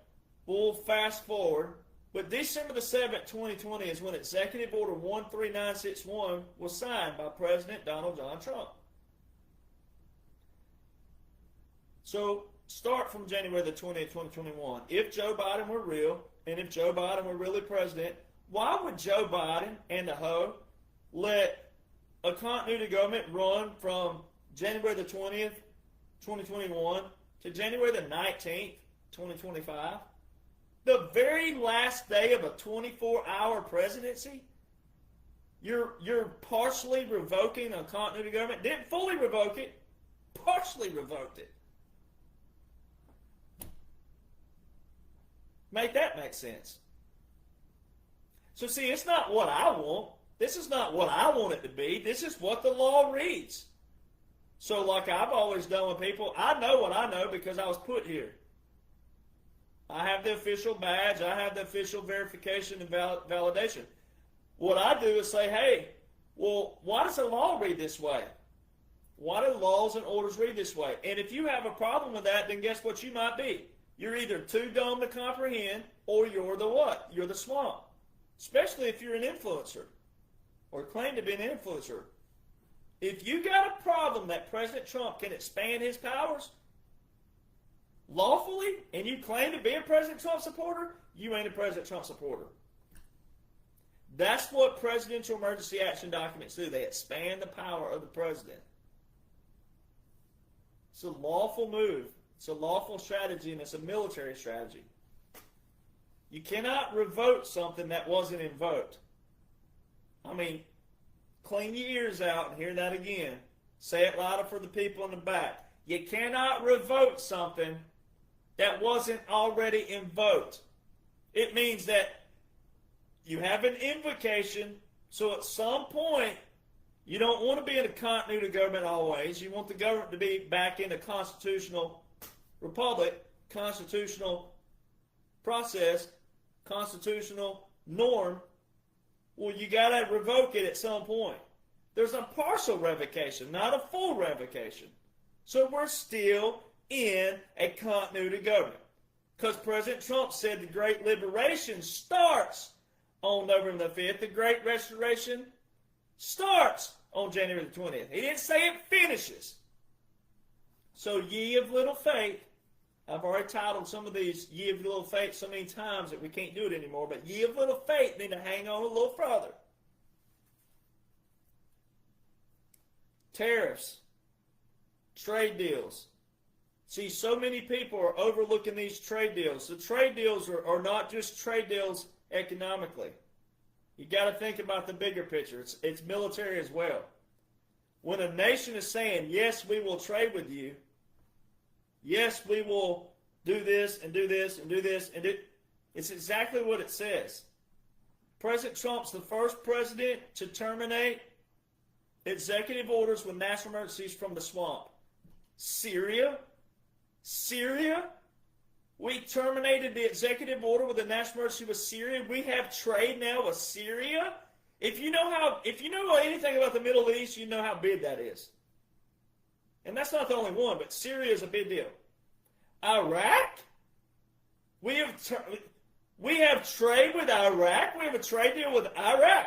we'll fast forward. But December the 7th, 2020 is when Executive Order 13961 was signed by President Donald John Trump. So start from January the 20th, 2021. If Joe Biden were real, and if Joe Biden were really president, why would Joe Biden and the Ho let a continuity government run from January the 20th, 2021 to January the 19th, 2025? The very last day of a 24-hour presidency? You're partially revoking a continuity government. Didn't fully revoke it, partially revoked it. Make that make sense. So see, it's not what I want. This is not what I want it to be. This is what the law reads. So like I've always done with people, I know what I know because I was put here. I have the official badge. I have the official verification and validation. What I do is say, hey, well, why does the law read this way? Why do laws and orders read this way? And if you have a problem with that, then guess what you might be? You're either too dumb to comprehend, or you're the what? You're the swamp. Especially if you're an influencer, or claim to be an influencer. If you got a problem that President Trump can expand his powers lawfully, and you claim to be a President Trump supporter, you ain't a President Trump supporter. That's what presidential emergency action documents do. They expand the power of the president. It's a lawful move. It's a lawful strategy, and it's a military strategy. You cannot revoke something that wasn't invoked. I mean, clean your ears out and hear that again. Say it louder for the people in the back. You cannot revoke something that wasn't already invoked. It means that you have an invocation, so at some point, you don't want to be in a continuity government always. You want the government to be back in a constitutional republic, constitutional process, constitutional norm. Well, you got to revoke it at some point. There's a partial revocation, not a full revocation. So we're still in a continuity government. Because President Trump said the Great Liberation starts on November the 5th. The Great Restoration starts on January the 20th. He didn't say it finishes. So ye of little faith, I've already titled some of these ye of little faith so many times that we can't do it anymore, but ye of little faith need to hang on a little further. Tariffs, trade deals. See, so many people are overlooking these trade deals. The trade deals are not just trade deals economically. You got to think about the bigger picture. It's military as well. When a nation is saying, yes, we will trade with you, yes, we will do this and do this and do this, and it's exactly what it says. President Trump's the first president to terminate executive orders with national emergencies from the swamp. Syria, we terminated the executive order with the national emergency with Syria. We have trade now with Syria. If you know anything about the Middle East, you know how big that is. And that's not the only one, but Syria is a big deal. Iraq, we have trade with Iraq. We have a trade deal with Iraq.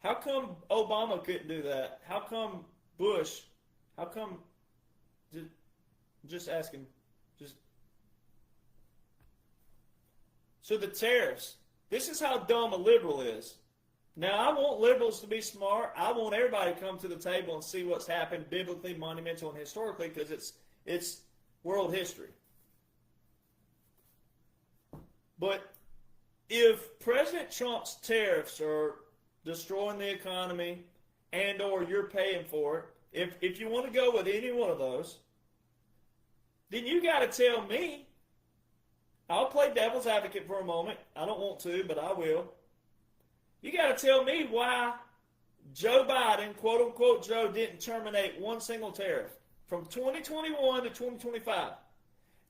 How come Obama couldn't do that? How come Bush? How come? Just asking. So the tariffs. This is how dumb a liberal is. Now, I want liberals to be smart. I want everybody to come to the table and see what's happened biblically, monumental, and historically, because it's world history. But if President Trump's tariffs are destroying the economy, and or you're paying for it, if you want to go with any one of those, then you got to tell me. I'll play devil's advocate for a moment. I don't want to, but I will. You got to tell me why Joe Biden, quote unquote Joe, didn't terminate one single tariff from 2021 to 2025.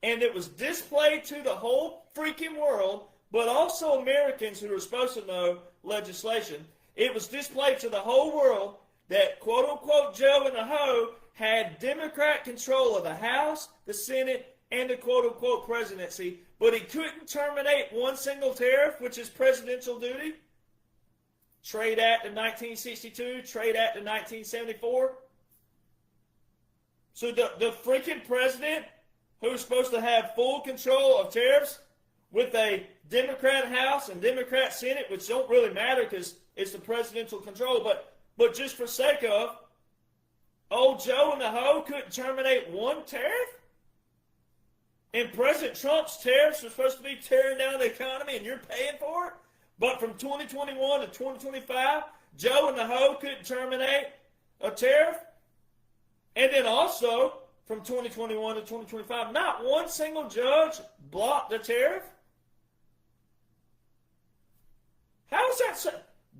And it was displayed to the whole freaking world, but also Americans who are supposed to know legislation. It was displayed to the whole world that quote unquote Joe and the Ho had Democrat control of the House, the Senate, and the quote unquote presidency, but he couldn't terminate one single tariff, which is presidential duty. Trade Act of 1962, Trade Act of 1974. So the freaking president, who's supposed to have full control of tariffs, with a Democrat House and Democrat Senate, which don't really matter because it's the presidential control, but just for sake of, old Joe and the Ho couldn't terminate one tariff? And President Trump's tariffs are supposed to be tearing down the economy and you're paying for it? But from 2021 to 2025, Joe and the Ho couldn't terminate a tariff? And then also, from 2021 to 2025, not one single judge blocked the tariff? How is that so?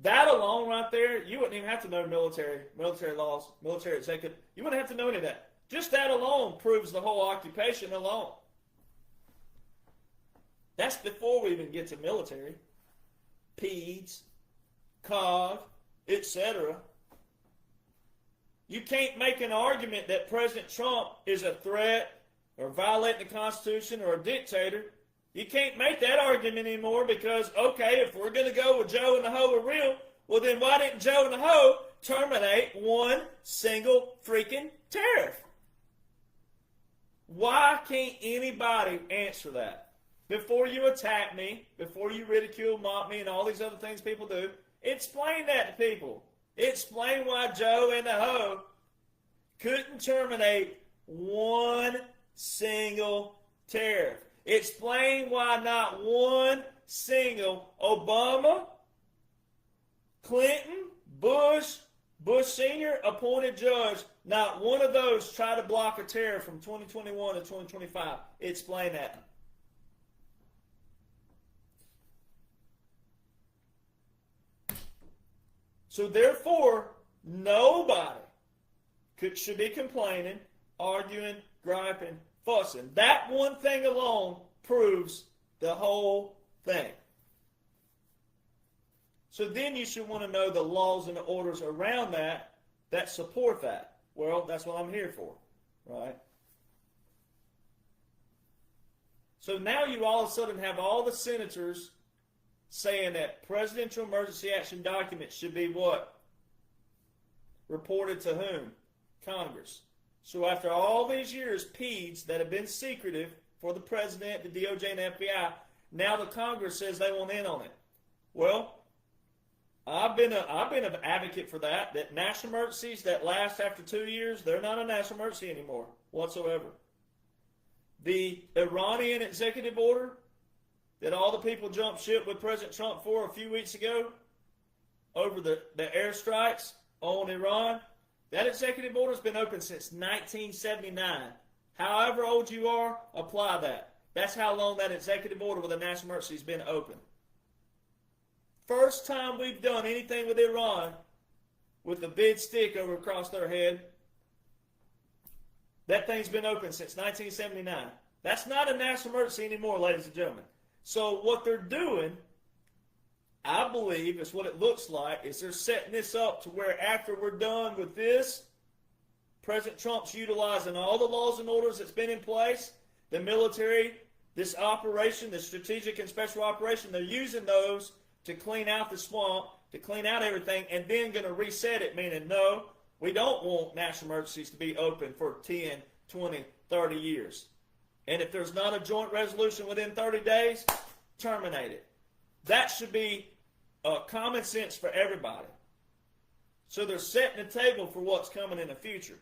That alone right there, you wouldn't even have to know military laws, military executive. You wouldn't have to know any of that. Just that alone proves the whole occupation alone. That's before we even get to military, PEDS, COG, etc. You can't make an argument that President Trump is a threat or violating the Constitution or a dictator. You can't make that argument anymore because, okay, if we're going to go with Joe and the Ho are real, well then why didn't Joe and the Ho terminate one single freaking tariff? Why can't anybody answer that? Before you attack me, before you ridicule, mock me, and all these other things people do, explain that to people. Explain why Joe and the Ho couldn't terminate one single tariff. Explain why not one single Obama, Clinton, Bush Sr. appointed judge, not one of those tried to block a tariff from 2021 to 2025. Explain that. So therefore, nobody should be complaining, arguing, griping, fussing. That one thing alone proves the whole thing. So then you should want to know the laws and the orders around that support that. Well, that's what I'm here for, right? So now you all of a sudden have all the senators saying that presidential emergency action documents should be what? Reported to whom? Congress. So after all these years, PEDS that have been secretive for the president, the DOJ, and the FBI, now the Congress says they want in on it. Well, I've been an advocate for that national emergencies that last after 2 years, they're not a national emergency anymore whatsoever. The Iranian executive order that all the people jumped ship with President Trump for a few weeks ago over the airstrikes on Iran, that executive order has been open since 1979. However old you are, apply that. That's how long that executive order with a national emergency has been open. First time we've done anything with Iran with a big stick over across their head, that thing's been open since 1979. That's not a national emergency anymore, ladies and gentlemen. So what they're doing, I believe, is what it looks like, is they're setting this up to where after we're done with this, President Trump's utilizing all the laws and orders that's been in place, the military, this operation, this strategic and special operation, they're using those to clean out the swamp, to clean out everything, and then going to reset it, meaning, no, we don't want national emergencies to be open for 10, 20, 30 years. And if there's not a joint resolution within 30 days, terminate it. That should be common sense for everybody. So they're setting the table for what's coming in the future.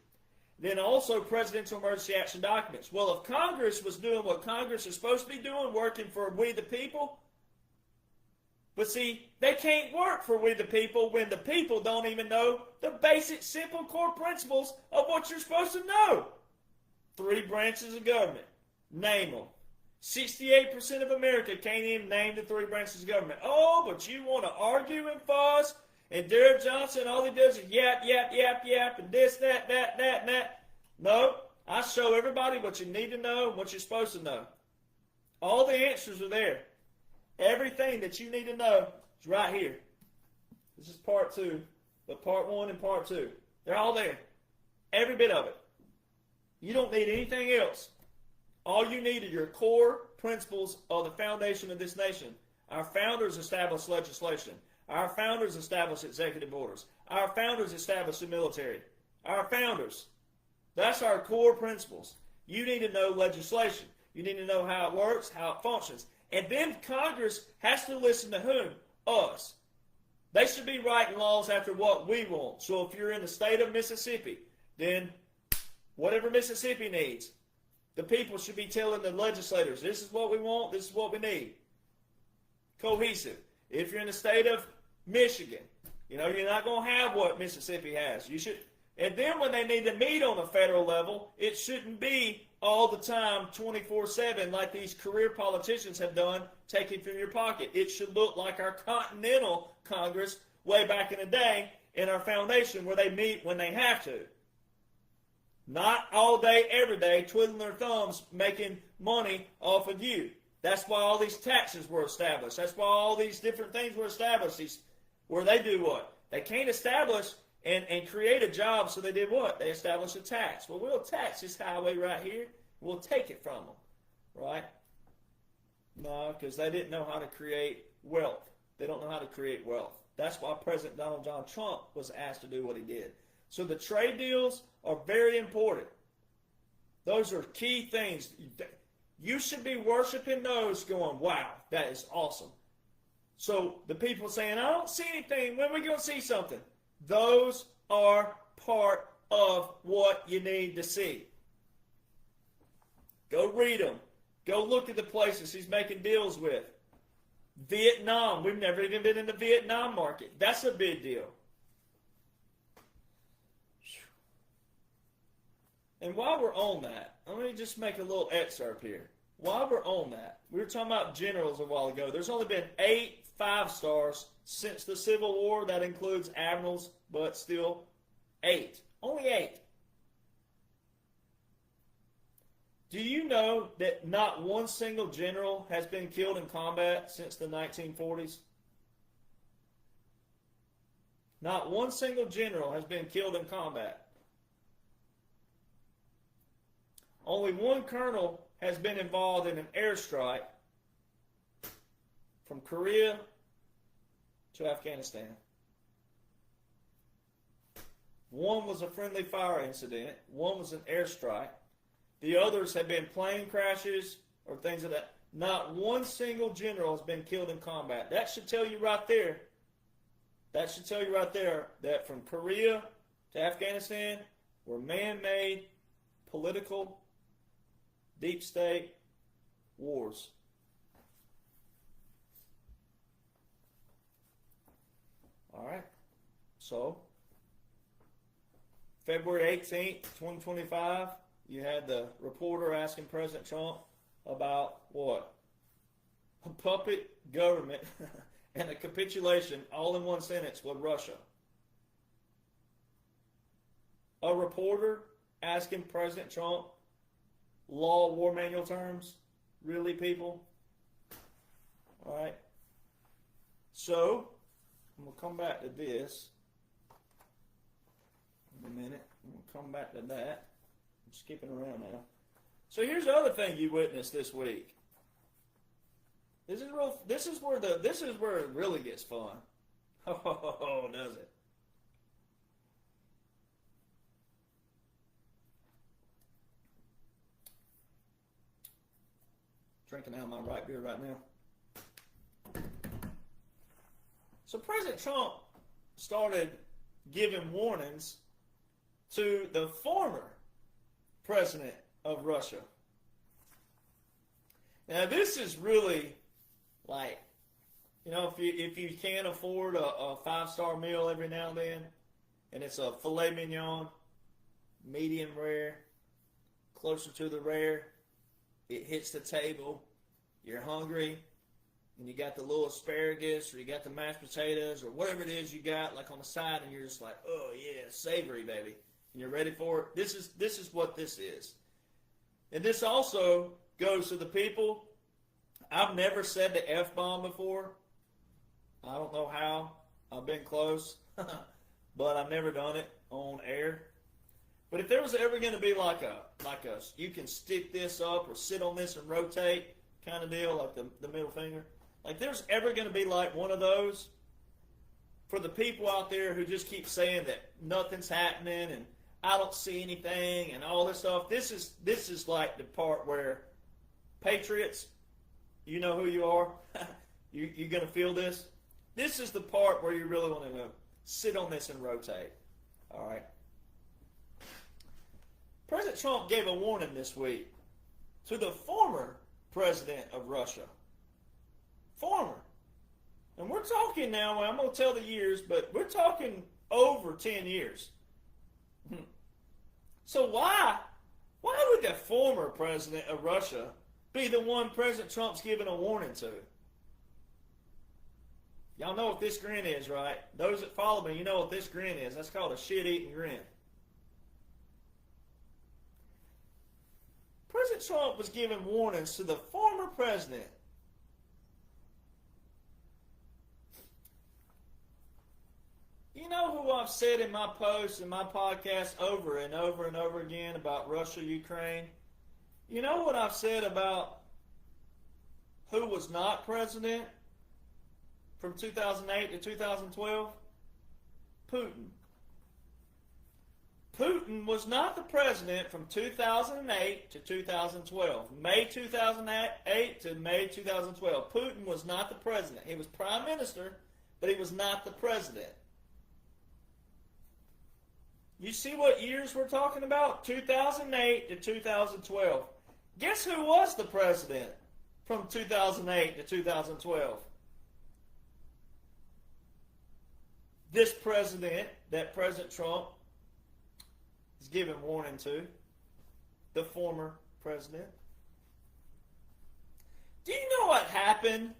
Then also presidential emergency action documents. Well, if Congress was doing what Congress is supposed to be doing, working for we the people, But see, they can't work for we the people when the people don't even know the basic, simple core principles of what you're supposed to know. 3 branches of government. Name them. 68% of America can't even name the 3 branches of government. Oh, but you want to argue and fuss, and Derek Jonhson, all he does is yap, yap, yap, yap, and this, that, and that. No, I show everybody what you need to know and what you're supposed to know. All the answers are there. Everything that you need to know is right here. This is part 2, but part 1 and part 2. They're all there. Every bit of it. You don't need anything else. All you need are your core principles of the foundation of this nation. Our founders established legislation. Our founders established executive orders. Our founders established the military. Our founders. That's our core principles. You need to know legislation. You need to know how it works, how it functions. And then Congress has to listen to whom? Us. They should be writing laws after what we want. So if you're in the state of Mississippi, then whatever Mississippi needs, the people should be telling the legislators, this is what we want, this is what we need. Cohesive. If you're in the state of Michigan, you're not going to have what Mississippi has. You should, and then when they need to meet on a federal level, it shouldn't be all the time 24/7 like these career politicians have done, taking from your pocket. It should look like our Continental Congress way back in the day in our foundation where they meet when they have to. Not all day, every day, twiddling their thumbs, making money off of you. That's why all these taxes were established. That's why all these different things were established. Where they do what? They can't establish and create a job, so they did what? They established a tax. Well, we'll tax this highway right here. We'll take it from them, right? No, because they didn't know how to create wealth. They don't know how to create wealth. That's why President Donald John Trump was asked to do what he did. So the trade deals are very important. Those are key things. You should be worshiping those going, wow, that is awesome. So the people saying, I don't see anything. When are we going to see something? Those are part of what you need to see. Go read them. Go look at the places he's making deals with. Vietnam. We've never even been in the Vietnam market. That's a big deal. And while we're on that, let me just make a little excerpt here. While we're on that, we were talking about generals a while ago. There's only been 8 5-stars since the Civil War. That includes admirals, but still 8. Only 8. Do you know that not one single general has been killed in combat since the 1940s? Not one single general has been killed in combat. Only one colonel has been involved in an airstrike from Korea to Afghanistan. One was a friendly fire incident. One was an airstrike. The others have been plane crashes or things of that. Not one single general has been killed in combat. That should tell you right there. That should tell you right there that from Korea to Afghanistan were man-made, political, deep state wars. All right. So, February 18th, 2025, you had the reporter asking President Trump about what? A puppet government and a capitulation all in one sentence with Russia. A reporter asking President Trump law war manual terms? Really, people? All right. So, I'm going to come back to this in a minute. I'm going to come back to that. I'm skipping around now. So here's the other thing you witnessed this week. This is where it really gets fun. Oh, does it? Drinking out of my right beer right now. So President Trump started giving warnings to the former president of Russia. Now this is really like You know, if you can't afford a 5-star meal every now and then, and it's a filet mignon, medium rare, closer to the rare, it hits the table, you're hungry, and you got the little asparagus, or you got the mashed potatoes, or whatever it is you got, like on the side, and you're just like, oh yeah, savory, baby, and you're ready for it. This is what this is. And this also goes to the people. I've never said the F-bomb before. I don't know how. I've been close, but I've never done it on air. But if there was ever going to be like a you can stick this up or sit on this and rotate kind of deal, like the middle finger, like there's ever going to be like one of those for the people out there who just keep saying that nothing's happening and I don't see anything and all this stuff. This is like the part where patriots, you know who you are. You're going to feel this. This is the part where you really want to sit on this and rotate. All right. President Trump gave a warning this week to the former president of Russia. Former. And we're talking now, I'm going to tell the years, but we're talking over 10 years. So why would the former president of Russia be the one President Trump's giving a warning to? Y'all know what this grin is, right? Those that follow me, you know what this grin is. That's called a shit-eating grin. President Trump was giving warnings to the former president. You know who I've said in my posts and my podcasts over and over and over again about Russia, Ukraine? You know what I've said about who was not president from 2008 to 2012? Putin. Putin was not the president from 2008 to 2012. May 2008 to May 2012. Putin was not the president. He was prime minister, but he was not the president. You see what years we're talking about? 2008 to 2012. Guess who was the president from 2008 to 2012? This president that President Trump is giving warning to, the former president. Do you know what happened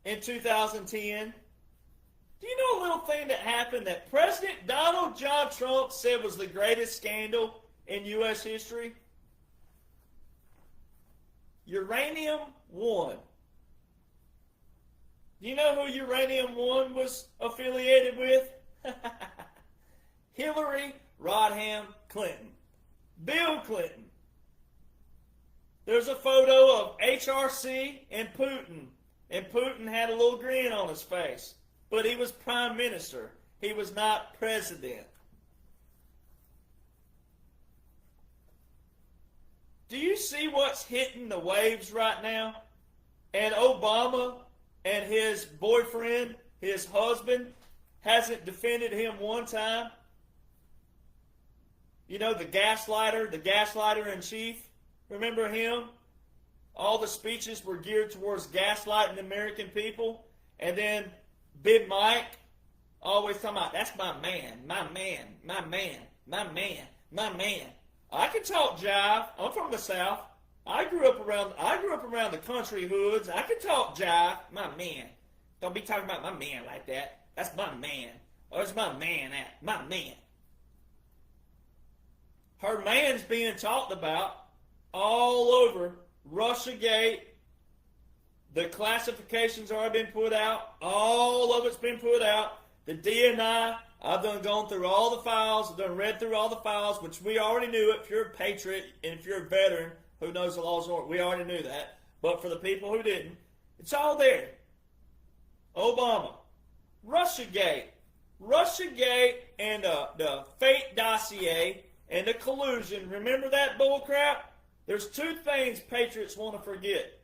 in 2010? Do you know a little thing that happened that President Donald John Trump said was the greatest scandal in U.S. history? Uranium One. Do you know who Uranium One was affiliated with? Hillary Rodham Clinton. Bill Clinton. There's a photo of HRC and Putin had a little grin on his face. But he was prime minister. He was not president. Do you see what's hitting the waves right now? And Obama and his boyfriend, his husband, hasn't defended him one time. You know, the gaslighter in chief. Remember him? All the speeches were geared towards gaslighting the American people. And then Big Mike always talking about, that's my man, my man, my man, my man, my man. I can talk jive. I'm from the South. I grew up around the country hoods. I can talk jive. My man. Don't be talking about my man like that. That's my man. Where's my man at? My man. Her man's being talked about all over. Russiagate. The classifications already been put out. All of it's been put out. The DNI, I've gone through all the files. I've done read through all the files, which we already knew it. If you're a patriot and if you're a veteran who knows the laws, we already knew that. But for the people who didn't, it's all there. Obama, Russiagate and the fake dossier and the collusion. Remember that bullcrap? There's two things patriots want to forget.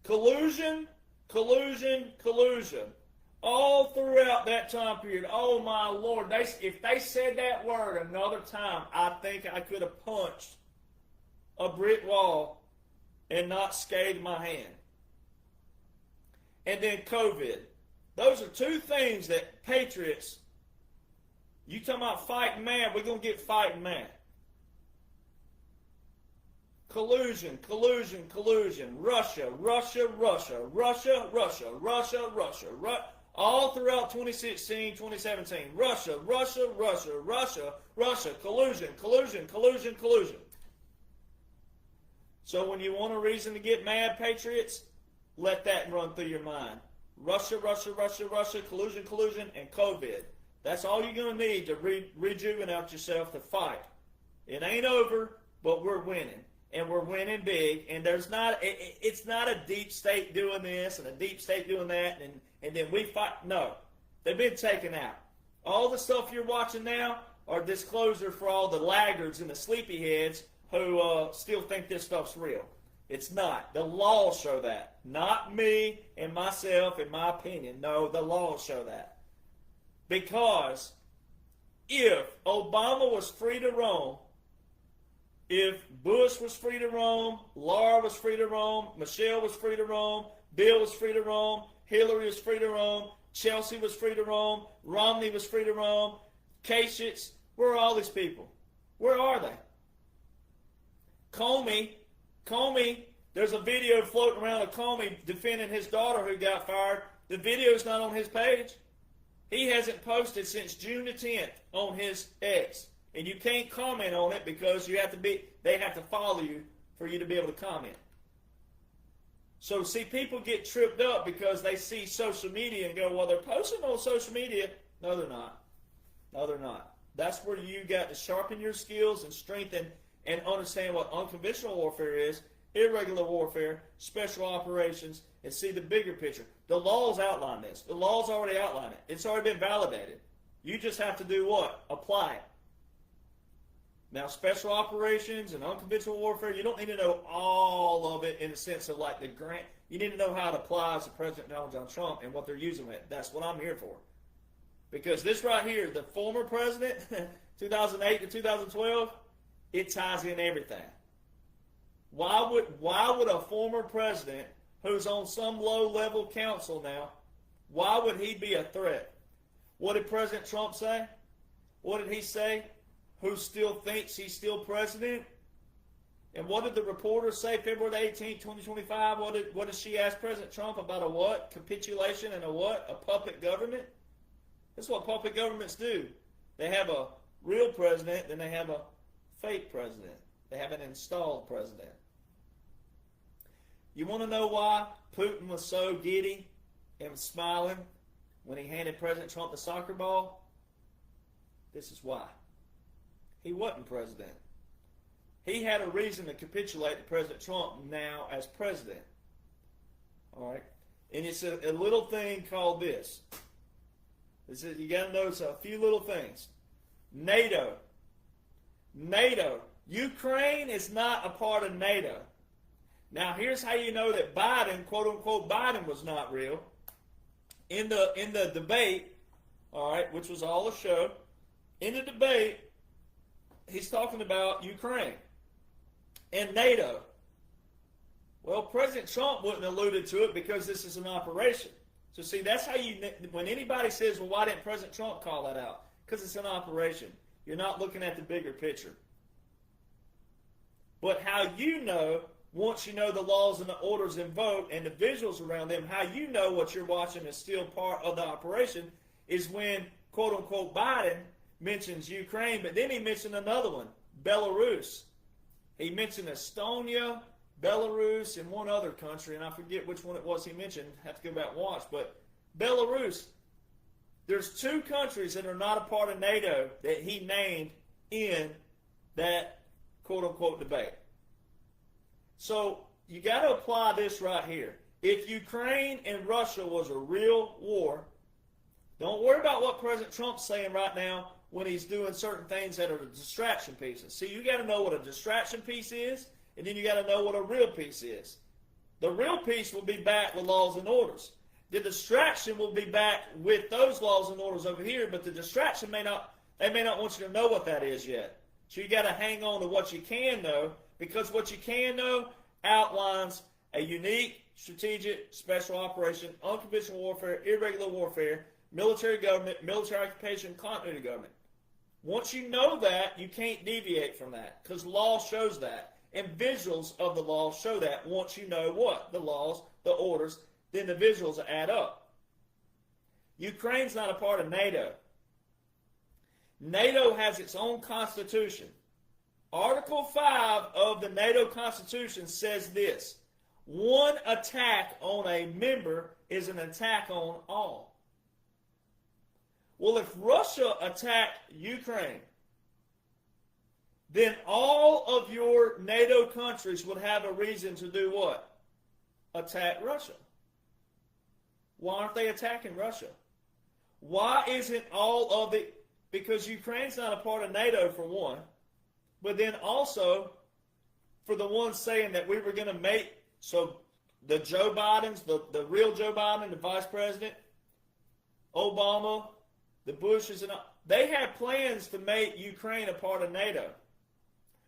Collusion, collusion, collusion. All throughout that time period. Oh my Lord. If they said that word another time, I think I could have punched a brick wall and not scathed my hand. and then COVID. Those are two things that patriots, you talking about fighting mad, we're going to get fighting mad. Collusion, collusion, collusion. Russia, Russia, Russia, Russia, Russia, Russia, Russia, all throughout 2016, 2017. Russia, Russia, Russia, Russia, Russia. Collusion, collusion, collusion, collusion. So when you want a reason to get mad, patriots, let that run through your mind. Russia, Russia, Russia, Russia, collusion, collusion, and COVID. That's all you're going to need to rejuvenate yourself to fight. It ain't over, but we're winning. And we're winning big. And it's not a deep state doing this and a deep state doing that, and then we fight. No. They've been taken out. All the stuff you're watching now are disclosure for all the laggards and the sleepyheads who still think this stuff's real. It's not. The laws show that. Not me and myself and my opinion. No, the laws show that. Because if Obama was free to roam, if Bush was free to roam, Laura was free to roam, Michelle was free to roam, Bill was free to roam, Hillary was free to roam, Chelsea was free to roam, Romney was free to roam, Kasich, where are all these people? Where are they? Comey, there's a video floating around of Comey defending his daughter who got fired. The video's not on his page. He hasn't posted since June the 10th on his X. And you can't comment on it because they have to follow you for you to be able to comment. So see, people get tripped up because they see social media and go, well, they're posting on social media. No, they're not. No, they're not. That's where you got to sharpen your skills and strengthen and understand what unconventional warfare is, irregular warfare, special operations, and see the bigger picture. The laws outline this. The laws already outline it. It's already been validated. You just have to do what? Apply it. Now, special operations and unconventional warfare, you don't need to know all of it in the sense of like the grant. You need to know how it applies to President Donald John Trump and what they're using it. That's what I'm here for. Because this right here, the former president, 2008 to 2012, it ties in everything. Why would a former president who's on some low-level council now, why would he be a threat? What did President Trump say? What did he say? Who still thinks he's still president? And what did the reporter say February 18, 2025? What did she ask President Trump about a what? Capitulation and a what? A puppet government? That's what puppet governments do. They have a real president, then they have a fake president. They have an installed president. You want to know why Putin was so giddy and smiling when he handed President Trump the soccer ball? This is why. He wasn't president. He had a reason to capitulate to President Trump now as president. All right? And it's a little thing called this. You got to notice a few little things. NATO. Ukraine is not a part of NATO. Now, here's how you know that Biden, quote unquote, Biden was not real. In the debate, all right, which was all a show, in the debate, he's talking about Ukraine and NATO. Well, President Trump wouldn't have alluded to it because this is an operation. So see, that's how when anybody says, well, why didn't President Trump call that out? Because it's an operation. You're not looking at the bigger picture. But how you know, once you know the laws and the orders and vote and the visuals around them, how you know what you're watching is still part of the operation is when, quote unquote, Biden mentions Ukraine, but then he mentioned another one, Belarus. He mentioned Estonia, Belarus, and one other country, and I forget which one it was he mentioned. I have to go back and watch. But Belarus, there's two countries that are not a part of NATO that he named in that quote-unquote debate. So you got to apply this right here. If Ukraine and Russia was a real war, don't worry about what President Trump's saying right now when he's doing certain things that are distraction pieces. See, you got to know what a distraction piece is, and then you got to know what a real piece is. The real piece will be back with laws and orders. The distraction will be back with those laws and orders over here, but the distraction they may not want you to know what that is yet. So you got to hang on to what you can know, because what you can know outlines a unique, strategic, special operation, unconventional warfare, irregular warfare, military government, military occupation, continuity government. Once you know that, you can't deviate from that because law shows that. And visuals of the law show that once you know what? The laws, the orders, then the visuals add up. Ukraine's not a part of NATO. NATO has its own constitution. Article 5 of the NATO Constitution says this: one attack on a member is an attack on all. Well, if Russia attacked Ukraine, then all of your NATO countries would have a reason to do what? Attack Russia. Why aren't they attacking Russia? Why isn't all of the... Because Ukraine's not a part of NATO, for one, but then also for the ones saying that we were going to make... So the Joe Bidens, the real Joe Biden, the vice president, Obama, the Bushes, and all, they have plans to make Ukraine a part of NATO.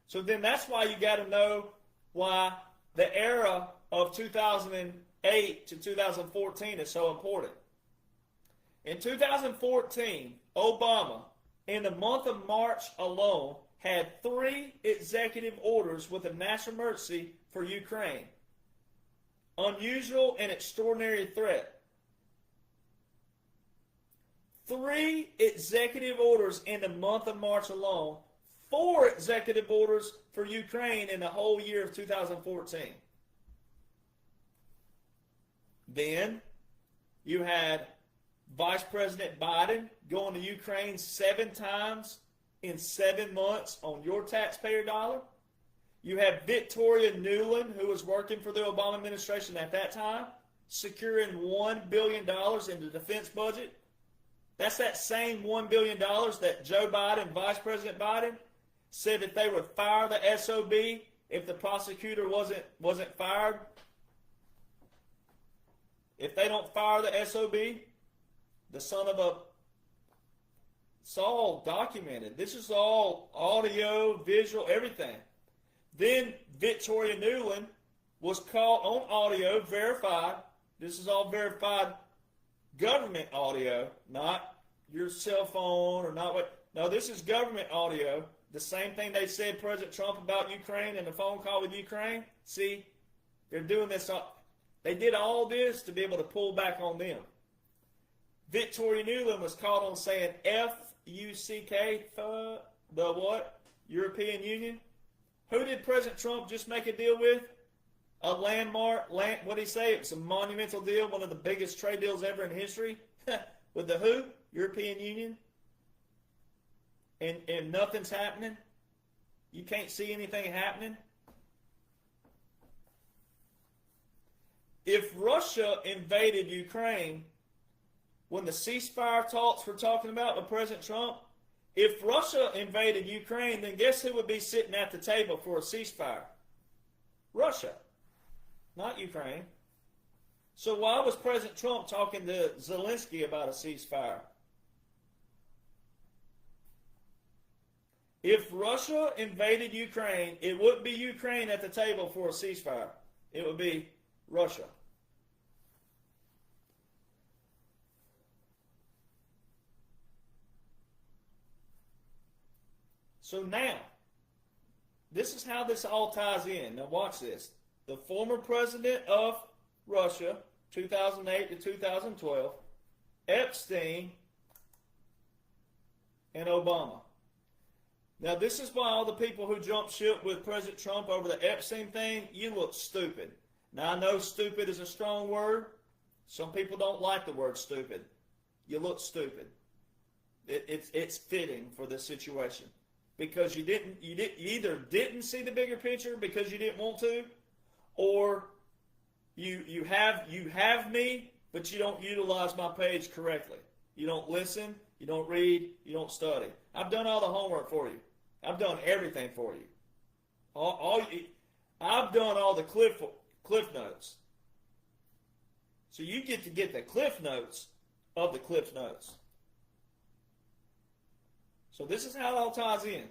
So then that's why you got to know why the era of 2008 to 2014 is so important. In 2014, Obama, in the month of March alone, had 3 executive orders with a national emergency for Ukraine. Unusual and extraordinary threat. 3 executive orders in the month of March alone. 4 executive orders for Ukraine in the whole year of 2014. Then you had Vice President Biden going to Ukraine 7 times in 7 months on your taxpayer dollar. You have Victoria Nuland, who was working for the Obama administration at that time, securing $1 billion in the defense budget. That's that same $1 billion that Joe Biden, Vice President Biden, said that they would fire the SOB if the prosecutor wasn't fired. If they don't fire the SOB, the son of a... It's all documented. This is all audio, visual, everything. Then Victoria Nuland was caught on audio, verified. This is all verified government audio, not your cell phone or not what. No, this is government audio. The same thing they said President Trump about Ukraine and the phone call with Ukraine. See, they're doing this. They did all this to be able to pull back on them. Victoria Nuland was caught on saying F-U-C-K, the what? European Union. Who did President Trump just make a deal with? A landmark, what did he say? It's a monumental deal, one of the biggest trade deals ever in history. With the who? European Union. And nothing's happening. You can't see anything happening. If Russia invaded Ukraine, when the ceasefire talks we're talking about with President Trump, if Russia invaded Ukraine, then guess who would be sitting at the table for a ceasefire? Russia, not Ukraine. So why was President Trump talking to Zelensky about a ceasefire? If Russia invaded Ukraine, it wouldn't be Ukraine at the table for a ceasefire. It would be Russia. So now, this is how this all ties in. Now watch this. The former president of Russia, 2008 to 2012, Epstein, and Obama. Now this is why all the people who jumped ship with President Trump over the Epstein thing, you look stupid. Now I know stupid is a strong word. Some people don't like the word stupid. You look stupid. It's fitting for this situation. Because you either didn't see the bigger picture because you didn't want to, or you have me, but you don't utilize my page correctly. You don't listen, you don't read, you don't study. I've done all the homework for you. I've done everything for you. I've done all the cliff notes. So you get to get the cliff notes of the cliff notes. So this is how it all ties in.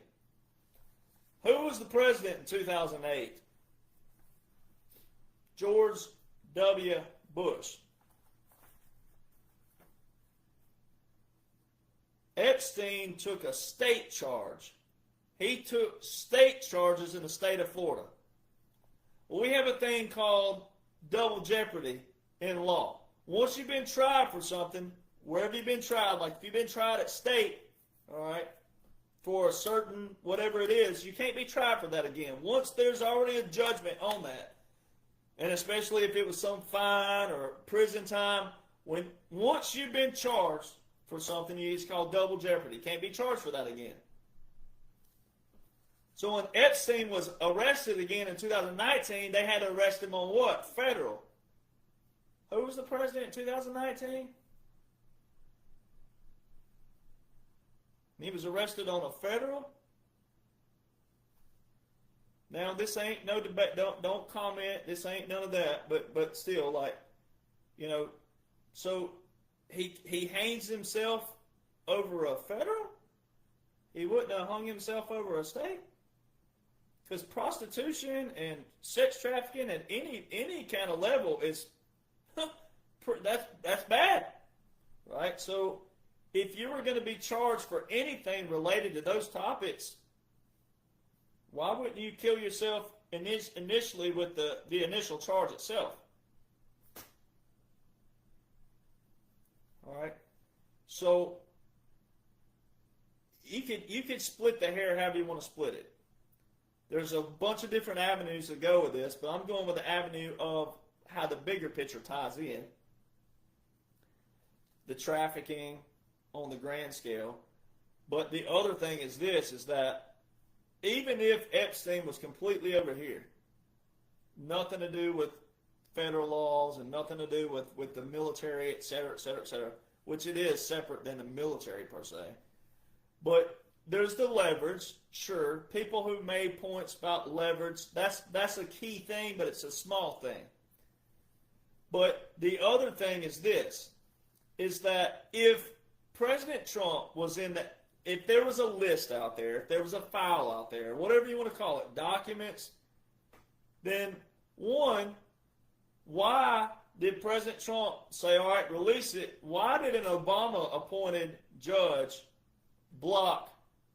Who was the president in 2008? George W. Bush. Epstein took a state charge. He took state charges in the state of Florida. Well, we have a thing called double jeopardy in law. Once you've been tried for something, wherever you've been tried, like if you've been tried at state, all right, for a certain whatever it is, you can't be tried for that again. Once there's already a judgment on that, and especially if it was some fine or prison time, once you've been charged for something, it's called double jeopardy. You can't be charged for that again. So when Epstein was arrested again in 2019, they had to arrest him on what? Federal. Who was the president in 2019? He was arrested on a federal. Now this ain't no debate. Don't comment. This ain't none of that. But still, like, you know, so he hangs himself over a federal. He wouldn't have hung himself over a state. Because prostitution and sex trafficking at any kind of level is that's bad, right? So if you were going to be charged for anything related to those topics, why wouldn't you kill yourself initially with the initial charge itself? All right. So you could split the hair however you want to split it. There's a bunch of different avenues to go with this, but I'm going with the avenue of how the bigger picture ties in. The trafficking on the grand scale. But the other thing is this, is that even if Epstein was completely over here, nothing to do with federal laws and nothing to do with the military, et cetera, et cetera, et cetera, which it is separate than the military per se. But there's the leverage, sure. People who made points about leverage, that's a key thing, but it's a small thing. But the other thing is this, is that if President Trump was if there was a list out there, if there was a file out there, whatever you want to call it, documents, then one, why did President Trump say, all right, release it? Why did an Obama-appointed judge block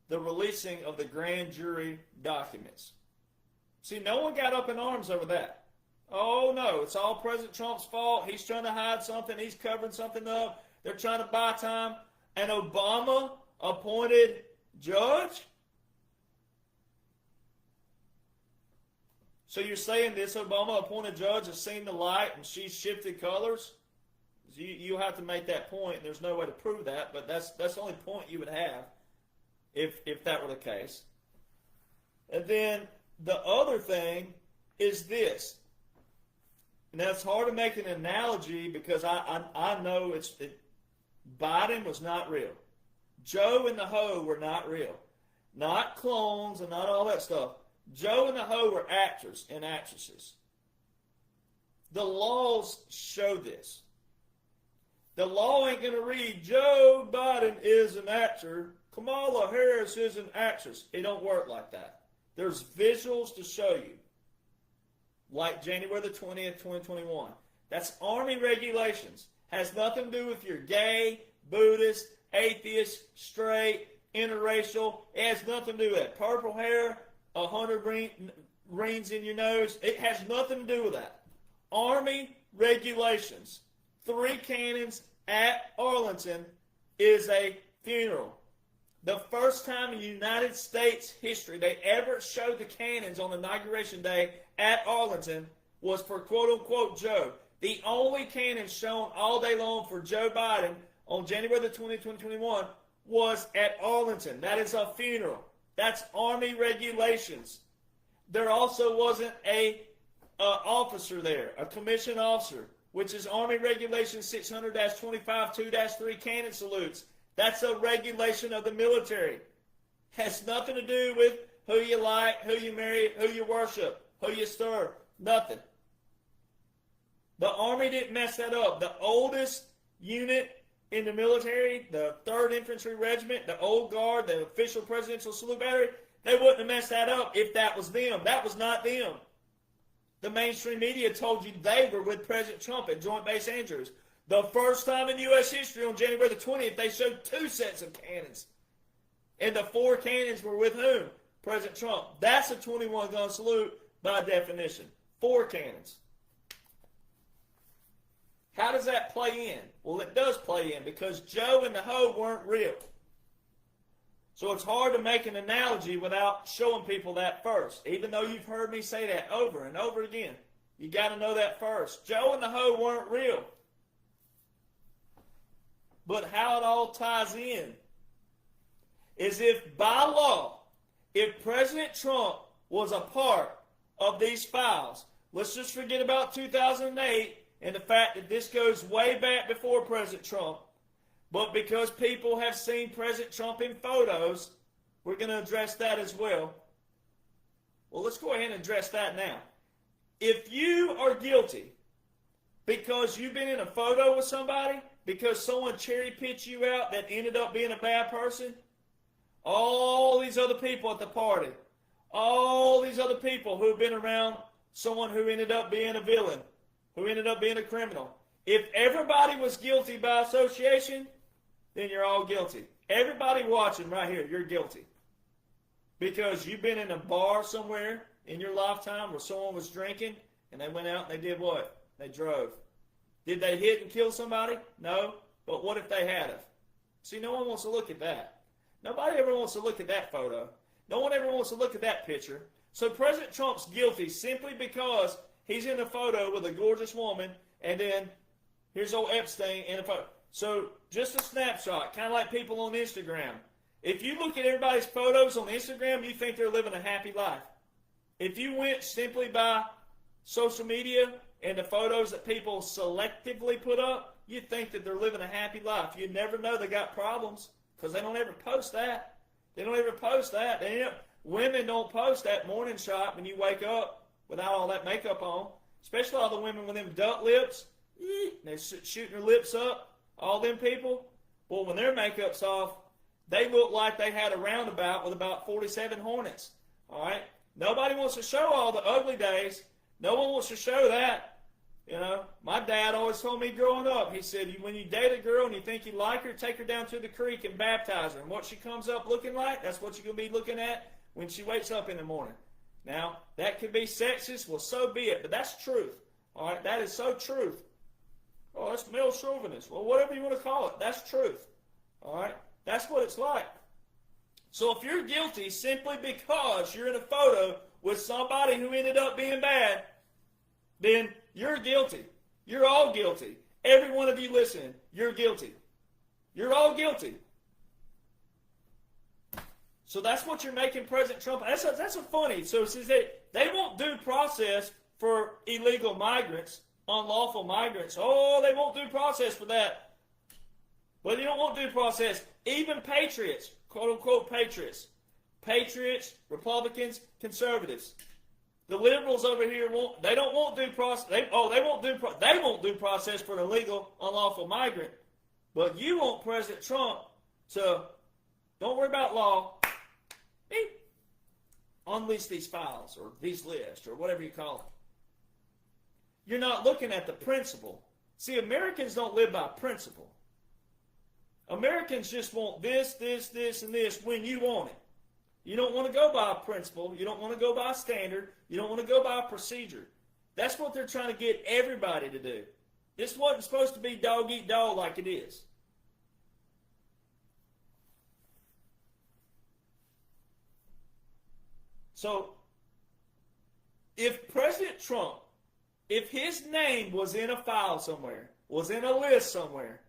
the releasing of the grand jury documents? See, no one got up in arms over that. Oh, no, it's all President Trump's fault. He's trying to hide something. He's covering something up. They're trying to buy time. An Obama-appointed judge? So you're saying this Obama-appointed judge has seen the light and she's shifted colors? You have to make that point, and there's no way to prove that, but that's the only point you would have if that were the case. And then the other thing is this. Now, it's hard to make an analogy because I know Biden was not real. Joe and the Ho were not real. Not clones and not all that stuff. Joe and the Ho were actors and actresses. The laws show this. The law ain't going to read, Joe Biden is an actor, Kamala Harris is an actress. It don't work like that. There's visuals to show you. Like January the 20th, 2021. That's Army regulations. Has nothing to do with your gay, Buddhist, atheist, straight, interracial. It has nothing to do with that. Purple hair, 100 rings in your nose. It has nothing to do with that. Army regulations. 3 cannons at Arlington is a funeral. The first time in United States history they ever showed the cannons on Inauguration Day at Arlington was for quote-unquote Joe. The only cannon shown all day long for Joe Biden on January the 20th, 2021 was at Arlington. That is a funeral. That's Army regulations. There also wasn't a officer there, a commissioned officer, which is Army Regulation 600-25 2-3 cannon salutes. That's a regulation of the military. Has nothing to do with who you like, who you marry, who you worship, who you serve. Nothing. The Army didn't mess that up. The oldest unit in the military, the 3rd Infantry Regiment, the Old Guard, the official presidential salute battery, they wouldn't have messed that up if that was them. That was not them. the mainstream media told you they were with President Trump at Joint Base Andrews. The first time in U.S. history on January the 20th, they showed 2 sets of cannons. And the 4 cannons were with whom? President Trump. That's a 21-gun salute by definition. 4 cannons. How does that play in? Well, it does play in because Joe and the hoe weren't real. So it's hard to make an analogy without showing people that first, even though you've heard me say that over and over again. You got to know that first. Joe and the hoe weren't real. But how it all ties in is if by law, if President Trump was a part of these files, let's just forget about 2008 and the fact that this goes way back before President Trump, but because people have seen President Trump in photos, we're going to address that as well. Well, let's go ahead and address that now. If you are guilty because you've been in a photo with somebody, because someone cherry-picked you out that ended up being a bad person, all these other people at the party, all these other people who have been around someone who ended up being a villain, who ended up being a criminal, if everybody was guilty by association, then you're all guilty. Everybody watching right here, you're guilty. Because you've been in a bar somewhere in your lifetime where someone was drinking and they went out and they did what? They drove. Did they hit and kill somebody? No. But what if they had have? See, no one wants to look at that. Nobody ever wants to look at that photo. No one ever wants to look at that picture. So President Trump's guilty simply because he's in a photo with a gorgeous woman, and then here's old Epstein in a photo. So just a snapshot, kind of like people on Instagram. If you look at everybody's photos on Instagram, you think they're living a happy life. If you went simply by social media and the photos that people selectively put up, you'd think that they're living a happy life. You'd never know they got problems because they don't ever post that. They don't ever post that. Women don't post that morning shot when you wake up without all that makeup on, especially all the women with them duck lips. They're shooting their lips up. All them people, well, when their makeup's off, they look like they had a roundabout with about 47 Hornets. All right? Nobody wants to show all the ugly days. No one wants to show that. You know, my dad always told me growing up, he said, when you date a girl and you think you like her, take her down to the creek and baptize her. And what she comes up looking like, that's what you're going to be looking at when she wakes up in the morning. Now, that could be sexist. Well, so be it. But that's truth. All right? That is so truth. Oh, that's male chauvinist. Well, whatever you want to call it, that's truth. All right? That's what it's like. So if you're guilty simply because you're in a photo with somebody who ended up being bad, then you're guilty. You're all guilty. Every one of you listening, you're guilty. You're all guilty. So that's what you're making President Trump. That's a funny. So it says they won't due process for illegal migrants, unlawful migrants. Oh, they won't due process for that. But they don't want due process. Even patriots, quote-unquote patriots. Patriots, Republicans, conservatives. The liberals over here they don't want due process. They won't due process for an illegal, unlawful migrant. But you want President Trump to, don't worry about law, unleash these files or these lists or whatever you call it. You're not looking at the principle. See, Americans don't live by principle. Americans just want this, this, this, and this when you want it. You don't want to go by a principle. You don't want to go by a standard. You don't want to go by a procedure. That's what they're trying to get everybody to do. This wasn't supposed to be dog eat dog like it is. So, if President Trump, if his name was in a file somewhere, was in a list somewhere,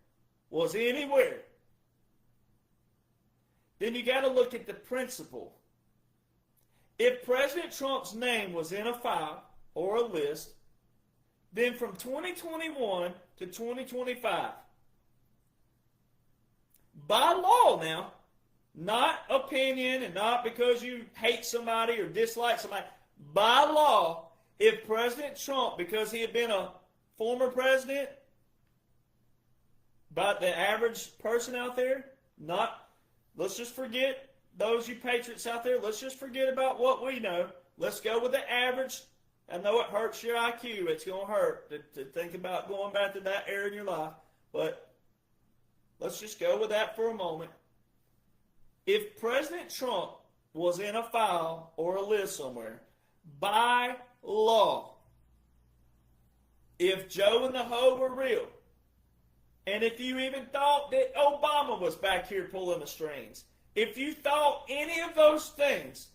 was anywhere, then you got to look at the principle. If President Trump's name was in a file or a list, then from 2021 to 2025, by law now, not opinion and not because you hate somebody or dislike somebody, by law, if President Trump, because he had been a former president, but the average person out there, let's just forget those you patriots out there, let's just forget about what we know. Let's go with the average I know it hurts your IQ. It's going to hurt to think about going back to that era in your life. But let's just go with that for a moment. If President Trump was in a file or a list somewhere, by law, if Joe and the Ho were real, and if you even thought that Obama was back here pulling the strings, if you thought any of those things,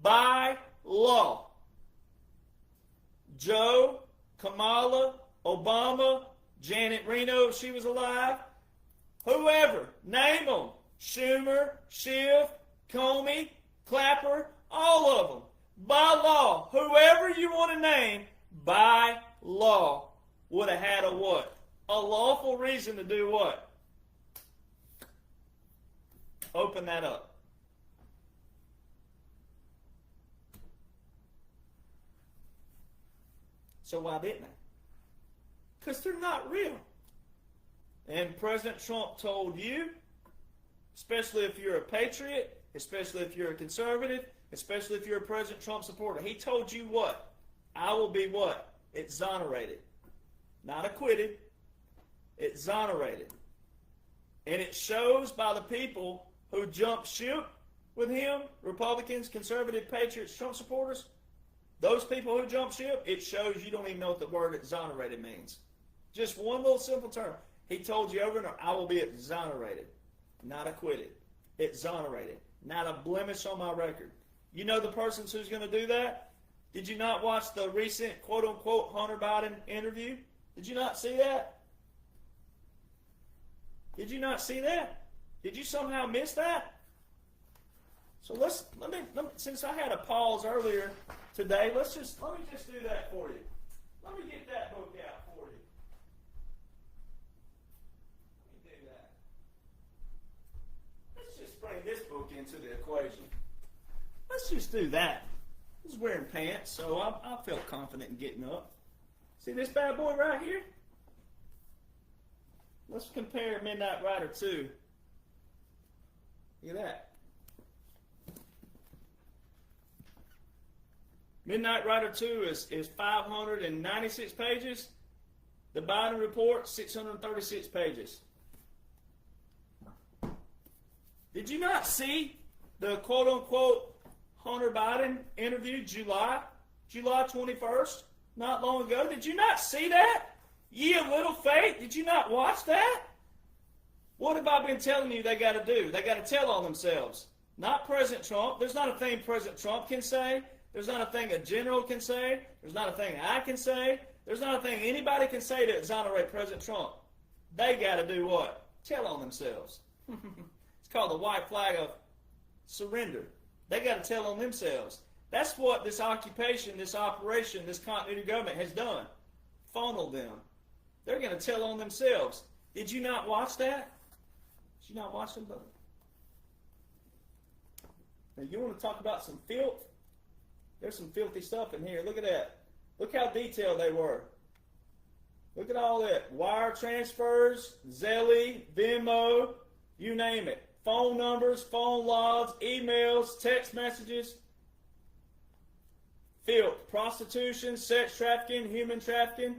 by law, Joe, Kamala, Obama, Janet Reno if she was alive, whoever, name them, Schumer, Schiff, Comey, Clapper, all of them, by law, whoever you want to name, by law, would have had a what? A lawful reason to do what? Open that up. So why didn't they? Because they're not real. And President Trump told you, especially if you're a patriot, especially if you're a conservative, especially if you're a President Trump supporter, he told you what? I will be what? Exonerated. Not acquitted. Exonerated. And it shows by the people who jumped ship with him, Republicans, conservative, patriots, Trump supporters, those people who jump ship, it shows you don't even know what the word exonerated means. Just one little simple term. He told you over and over, I will be exonerated, not acquitted. Exonerated. Not a blemish on my record. You know the person who's going to do that? Did you not watch the recent quote-unquote Hunter Biden interview? Did you not see that? Did you not see that? Did you somehow miss that? So let me since I had a pause earlier today, let me just do that for you. Let me get that book out for you. Let me do that. Let's just bring this book into the equation. Let's just do that. I was wearing pants, so I felt confident in getting up. See this bad boy right here? Let's compare Midnight Rider 2. Look at that. Midnight Rider 2 is 596 pages. The Biden report, 636 pages. Did you not see the quote-unquote Hunter Biden interview July 21st, not long ago? Did you not see that? Ye of little faith, did you not watch that? What have I been telling you they got to do? They got to tell on themselves. Not President Trump. There's not a thing President Trump can say. There's not a thing a general can say. There's not a thing I can say. There's not a thing anybody can say to exonerate President Trump. They got to do what? Tell on themselves. It's called the white flag of surrender. They got to tell on themselves. That's what this occupation, this operation, this continuity government has done. Funneled them. They're going to tell on themselves. Did you not watch that? Did you not watch them, brother? Now, you want to talk about some filth? There's some filthy stuff in here. Look at that. Look how detailed they were. Look at all that. Wire transfers, Zelle, Venmo, you name it. Phone numbers, phone logs, emails, text messages. Filth. Prostitution, sex trafficking, human trafficking.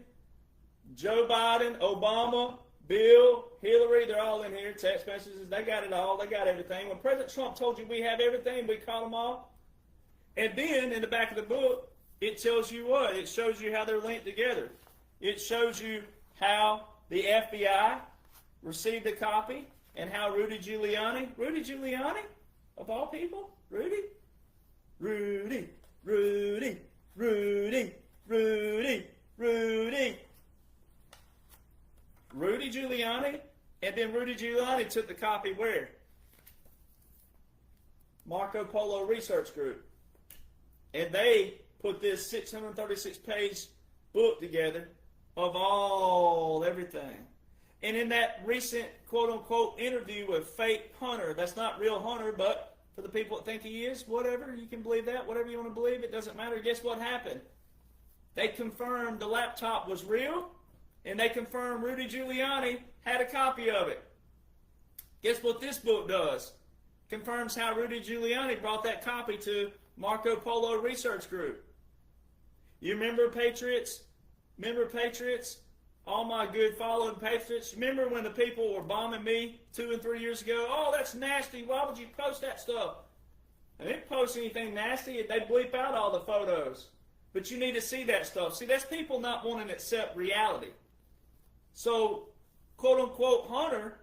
Joe Biden, Obama, Bill, Hillary, they're all in here. Text messages, they got it all. They got everything. When President Trump told you we have everything, we caught them all. And then in the back of the book, it tells you what? It shows you how they're linked together. It shows you how the FBI received a copy and how Rudy Giuliani, of all people, Rudy Giuliani, and then Rudy Giuliani took the copy where? Marco Polo Research Group. And they put this 636-page book together of everything. And in that recent quote-unquote interview with fake Hunter, that's not real Hunter, but for the people that think he is, whatever, you can believe that, whatever you want to believe, it doesn't matter. Guess what happened? They confirmed the laptop was real, and they confirmed Rudy Giuliani had a copy of it. Guess what this book does? Confirms how Rudy Giuliani brought that copy to Marco Polo Research Group. You remember, Patriots? Remember, Patriots? All my good following Patriots. Remember when the people were bombing me 2 and 3 years ago? Oh, that's nasty. Why would you post that stuff? I didn't post anything nasty. They bleep out all the photos. But you need to see that stuff. See, that's people not wanting to accept reality. So, quote-unquote Hunter,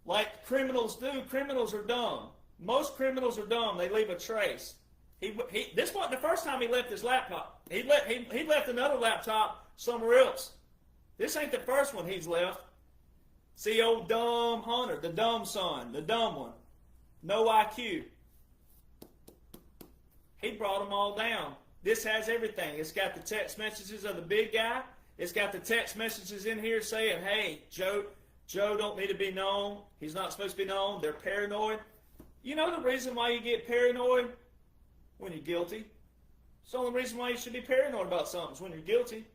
like criminals do, criminals are dumb. Most criminals are dumb. They leave a trace. This wasn't the first time he left his laptop. He left another laptop somewhere else. This ain't the first one he's left. See, old dumb Hunter, the dumb son, the dumb one. No IQ. He brought them all down. This has everything. It's got the text messages of the big guy. It's got the text messages in here saying, hey, Joe don't need to be known. He's not supposed to be known. They're paranoid. You know the reason why you get paranoid? When you're guilty. It's the only reason why you should be paranoid about something is when you're guilty.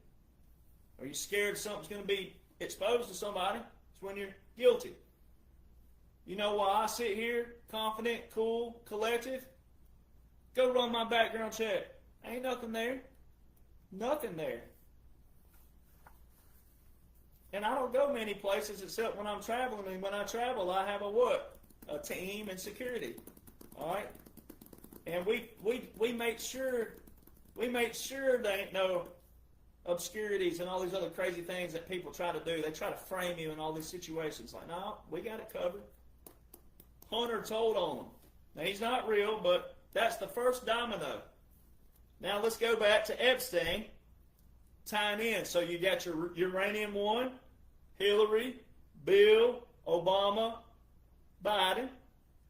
Or you're scared something's going to be exposed to somebody. It's when you're guilty. You know why I sit here, confident, cool, collective? Go run my background check. Ain't nothing there. Nothing there. And I don't go many places except when I'm traveling. And when I travel, I have a what? A team and security. All right? And we make sure there ain't no obscurities and all these other crazy things that people try to do. They try to frame you in all these situations. Like, no, we got it covered. Hunter told on them. Now, he's not real, but that's the first domino. Now, let's go back to Epstein, tying in. So you got your Uranium One, Hillary, Bill, Obama, Biden.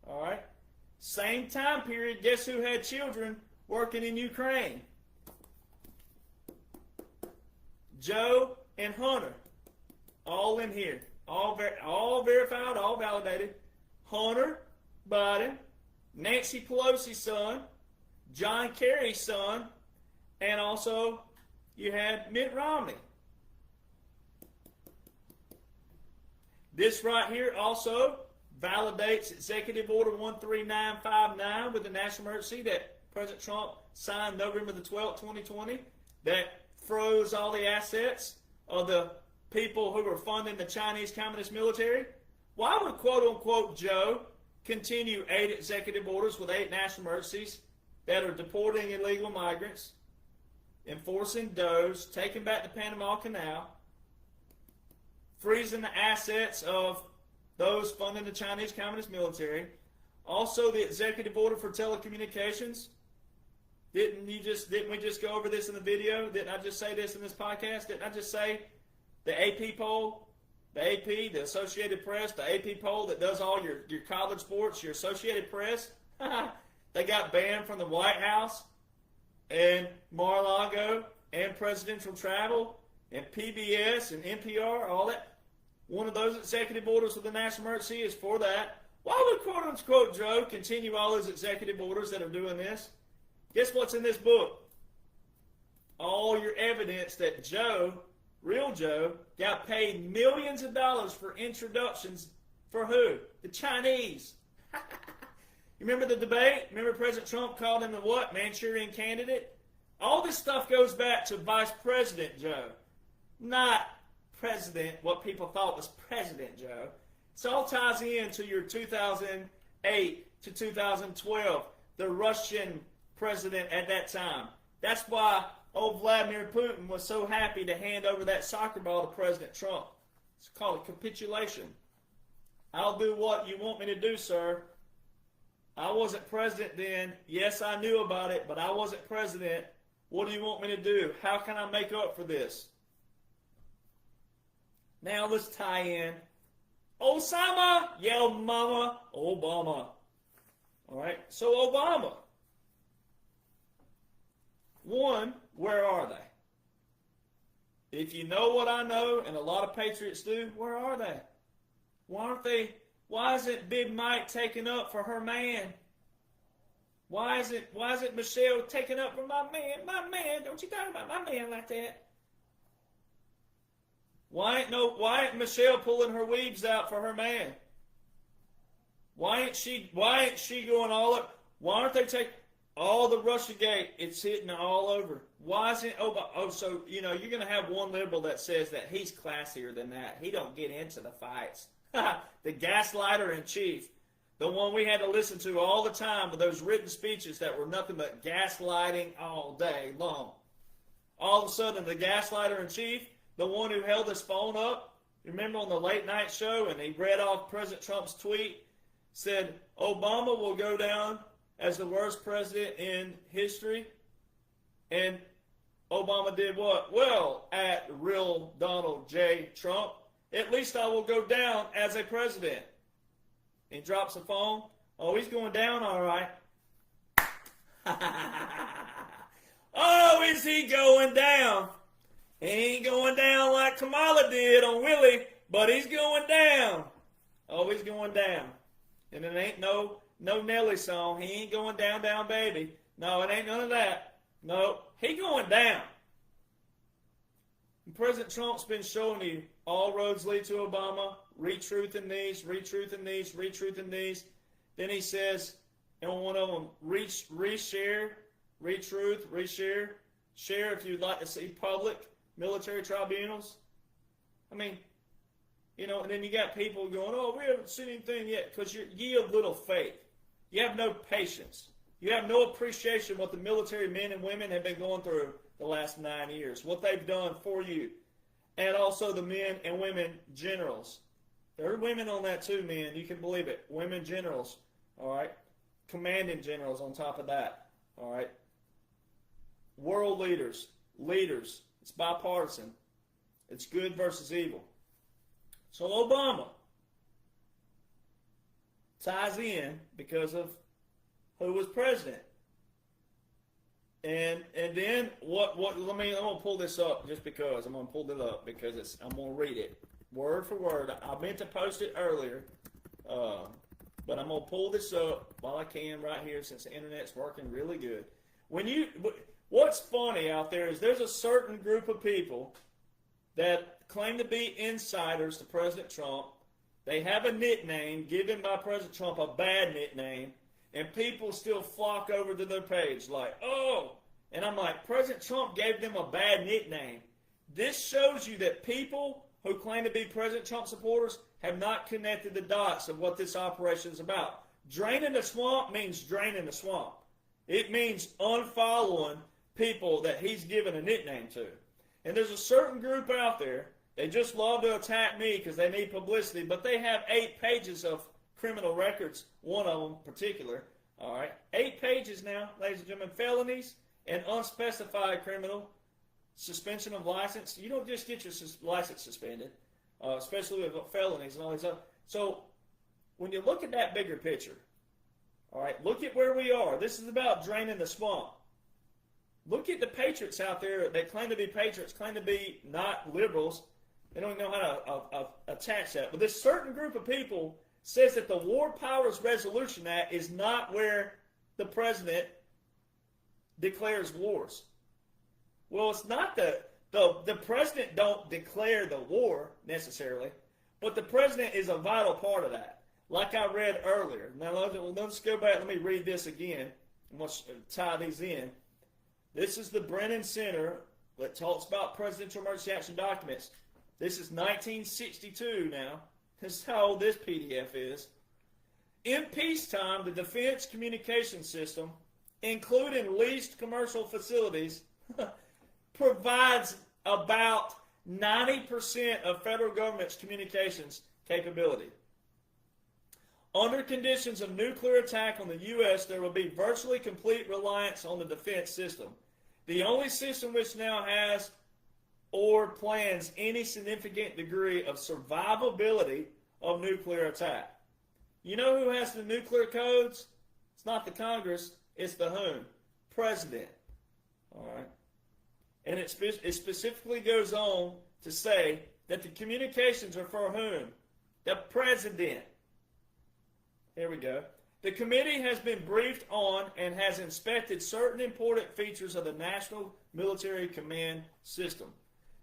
All right? Same time period, guess who had children working in Ukraine? Joe and Hunter. All in here. All verified, all validated. Hunter, Biden, Nancy Pelosi's son, John Kerry's son, and also you had Mitt Romney. This right here also validates Executive Order 13959 with the national emergency that President Trump signed November the 12th, 2020, that froze all the assets of the people who were funding the Chinese Communist military. Why would quote-unquote Joe continue 8 executive orders with 8 national emergencies that are deporting illegal migrants, enforcing DOEs, taking back the Panama Canal, freezing the assets of those funding the Chinese Communist military, also the executive order for telecommunications? Didn't we just go over this in the video? Didn't I just say this in this podcast? Didn't I just say the AP poll, the AP, the Associated Press, the AP poll that does all your college sports, your Associated Press, they got banned from the White House and Mar-a-Lago and presidential travel and PBS and NPR, all that. One of those executive orders of the national emergency is for that. Why would quote-unquote Joe continue all his executive orders that are doing this? Guess what's in this book? All your evidence that Joe, real Joe, got paid millions of dollars for introductions for who? The Chinese. You remember the debate? Remember President Trump called him the what? Manchurian candidate? All this stuff goes back to Vice President Joe, not President, what people thought was President Joe. It all ties into your 2008 to 2012, the Russian president at that time. That's why old Vladimir Putin was so happy to hand over that soccer ball to President Trump. It's called a capitulation. I'll do what you want me to do, sir. I wasn't president then. Yes, I knew about it, but I wasn't president. What do you want me to do? How can I make up for this? Now let's tie in Osama, yell mama, Obama. All right, so Obama. One, where are they? If you know what I know, and a lot of patriots do, where are they? Why aren't they? Why isn't Big Mike taking up for her man? Why isn't Michelle taking up for my man? My man, don't you talk about my man like that? Why ain't Michelle pulling her weaves out for her man? Why ain't she going all up? Why aren't they taking? all the Russiagate, it's hitting all over. Why isn't so you're going to have one liberal that says that he's classier than that. He don't get into the fights. The gaslighter in chief, the one we had to listen to all the time with those written speeches that were nothing but gaslighting all day long. All of a sudden, the gaslighter in chief, the one who held his phone up, remember on the late night show, and he read off President Trump's tweet, said Obama will go down as the worst president in history. And Obama did what? Well, at real Donald J. Trump, at least I will go down as a president. He drops the phone. Oh, he's going down all right. Oh, is he going down? He ain't going down like Kamala did on Willie, but he's going down. Oh, he's going down. And it ain't no Nelly song. He ain't going down, down, baby. No, it ain't none of that. No, he going down. And President Trump's been showing you all roads lead to Obama. Retruth in these, retruth in these, retruth in these. Then he says, and one of them, reshare, retruth, reshare. Share if you'd like to see public military tribunals. I mean, and then you got people going, oh, we haven't seen anything yet, because ye of little faith. You have no patience. You have no appreciation of what the military men and women have been going through the last 9 years, what they've done for you. And also the men and women generals. There are women on that too, men. You can believe it. Women generals, all right? Commanding generals on top of that, all right? World leaders. It's bipartisan. It's good versus evil. So Obama ties in because of who was president. And then what I'm gonna pull this up just because I'm gonna pull it up because I'm gonna read it word for word. I meant to post it earlier, but I'm gonna pull this up while I can right here since the internet's working really good. What's funny out there is there's a certain group of people that claim to be insiders to President Trump. They have a nickname given by President Trump, a bad nickname, and people still flock over to their page like, oh, and I'm like, President Trump gave them a bad nickname. This shows you that people who claim to be President Trump supporters have not connected the dots of what this operation is about. Draining the swamp means draining the swamp. It means unfollowing people that he's given a nickname to. And there's a certain group out there, they just love to attack me because they need publicity, but they have 8 pages of criminal records, one of them in particular. All right, 8 pages now, ladies and gentlemen, felonies and unspecified criminal, suspension of license. You don't just get your license suspended, especially with felonies and all these other. So when you look at that bigger picture, all right, look at where we are. This is about draining the swamp. Look at the patriots out there that claim to be patriots, claim to be not liberals. They don't know how to attach that. But this certain group of people says that the War Powers Resolution Act is not where the president declares wars. Well, it's not the president don't declare the war necessarily, but the president is a vital part of that. Like I read earlier. Now let's go back. Let me read this again. I'm going to tie these in. This is the Brennan Center that talks about presidential emergency action documents. This is 1962 now. This is how old this PDF is. In peacetime, the Defense Communication System, including leased commercial facilities, provides about 90% of federal government's communications capability. Under conditions of nuclear attack on the U.S., there will be virtually complete reliance on the defense system. The only system which now has or plans any significant degree of survivability of nuclear attack. You know who has the nuclear codes? It's not the Congress, it's the whom? President. All right. And it specifically goes on to say that the communications are for whom? The president. Here we go. The committee has been briefed on and has inspected certain important features of the National Military Command System.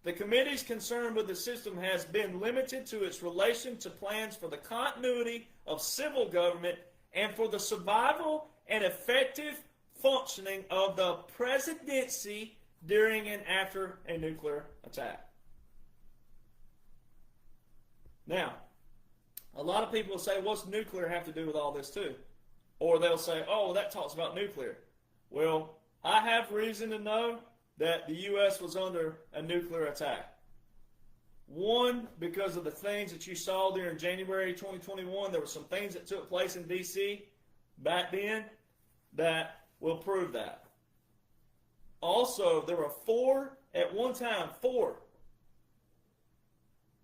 The committee's concern with the system has been limited to its relation to plans for the continuity of civil government and for the survival and effective functioning of the presidency during and after a nuclear attack. Now, a lot of people say, what's nuclear have to do with all this too? Or they'll say, oh, that talks about nuclear. Well, I have reason to know that the U.S. was under a nuclear attack. One, because of the things that you saw during January 2021, there were some things that took place in D.C. back then that will prove that. Also, there were four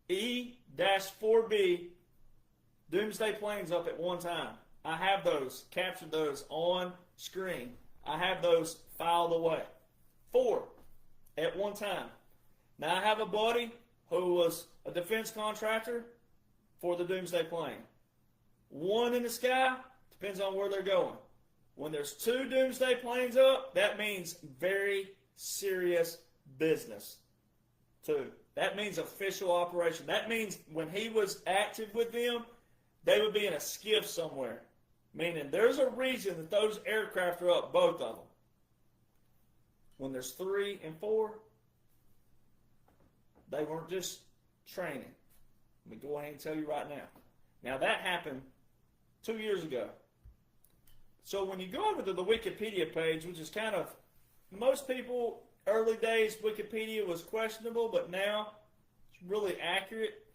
E-4B doomsday planes up at one time. I have those, captured those on screen. I have those filed away. 4 at one time. Now I have a buddy who was a defense contractor for the doomsday plane. One in the sky, depends on where they're going. When there's 2 doomsday planes up, that means very serious business. 2. That means official operation. That means when he was active with them, they would be in a skiff somewhere. Meaning there's a reason that those aircraft are up, both of them. When there's 3 and 4, they weren't just training. Let me go ahead and tell you right now. Now that happened 2 years ago. So when you go over to the Wikipedia page, which is kind of, most people, early days Wikipedia was questionable, but now it's really accurate.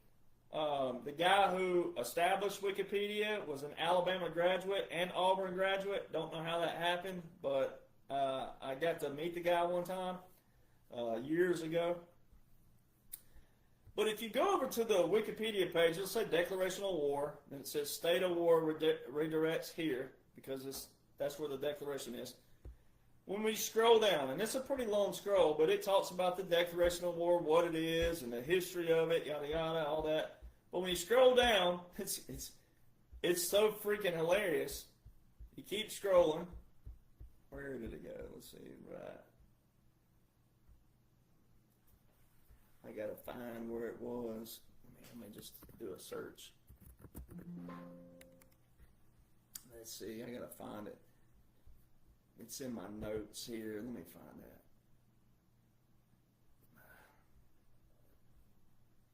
The guy who established Wikipedia was an Alabama graduate and Auburn graduate. Don't know how that happened, but I got to meet the guy one time years ago. But if you go over to the Wikipedia page, it'll say Declaration of War, and it says State of War redirects here, because that's where the declaration is. When we scroll down, and it's a pretty long scroll, but it talks about the Declaration of War, what it is, and the history of it, yada yada, all that. But when you scroll down, it's so freaking hilarious. You keep scrolling. Where did it go? Let's see. Right. I gotta find where it was. Let me just do a search. Let's see. I gotta find it. It's in my notes here. Let me find that.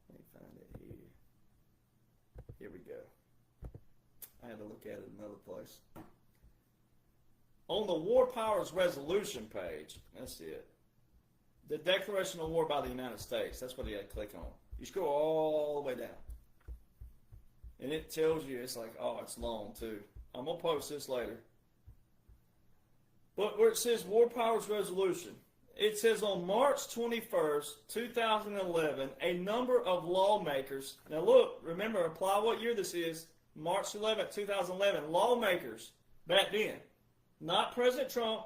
Let me find it here. Here we go. I had to look at it another place. On the War Powers Resolution page, that's it. The Declaration of War by the United States, that's what you had to click on. You scroll all the way down. And it tells you, it's like, oh, it's long too. I'm going to post this later. But where it says War Powers Resolution, it says on March 21st, 2011, a number of lawmakers, now look, remember, apply what year this is, March 11th, 2011, lawmakers back then, not President Trump,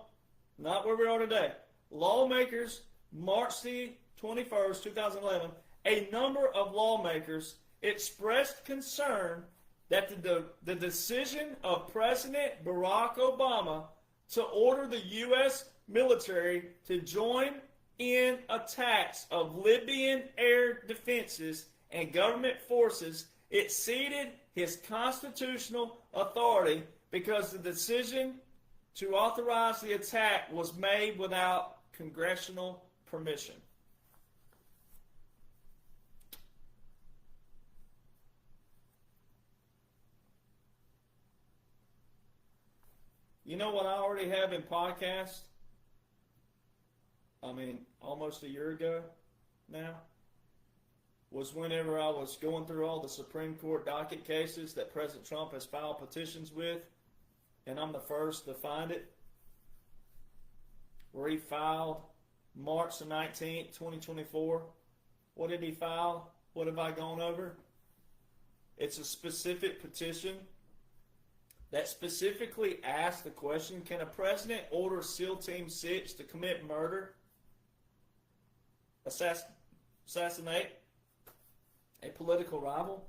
not where we are today, lawmakers, March the 21st, 2011, a number of lawmakers expressed concern that the decision of President Barack Obama to order the U.S. military to join in attacks of Libyan air defenses and government forces exceeded his constitutional authority because the decision to authorize the attack was made without congressional permission. You know what I already have in podcast? I mean, almost a year ago now, was whenever I was going through all the Supreme Court docket cases that President Trump has filed petitions with, and I'm the first to find it, where he filed March the 19th, 2024. What did he file? What have I gone over? It's a specific petition that specifically asks the question, can a president order SEAL Team 6 to commit murder, assassinate a political rival?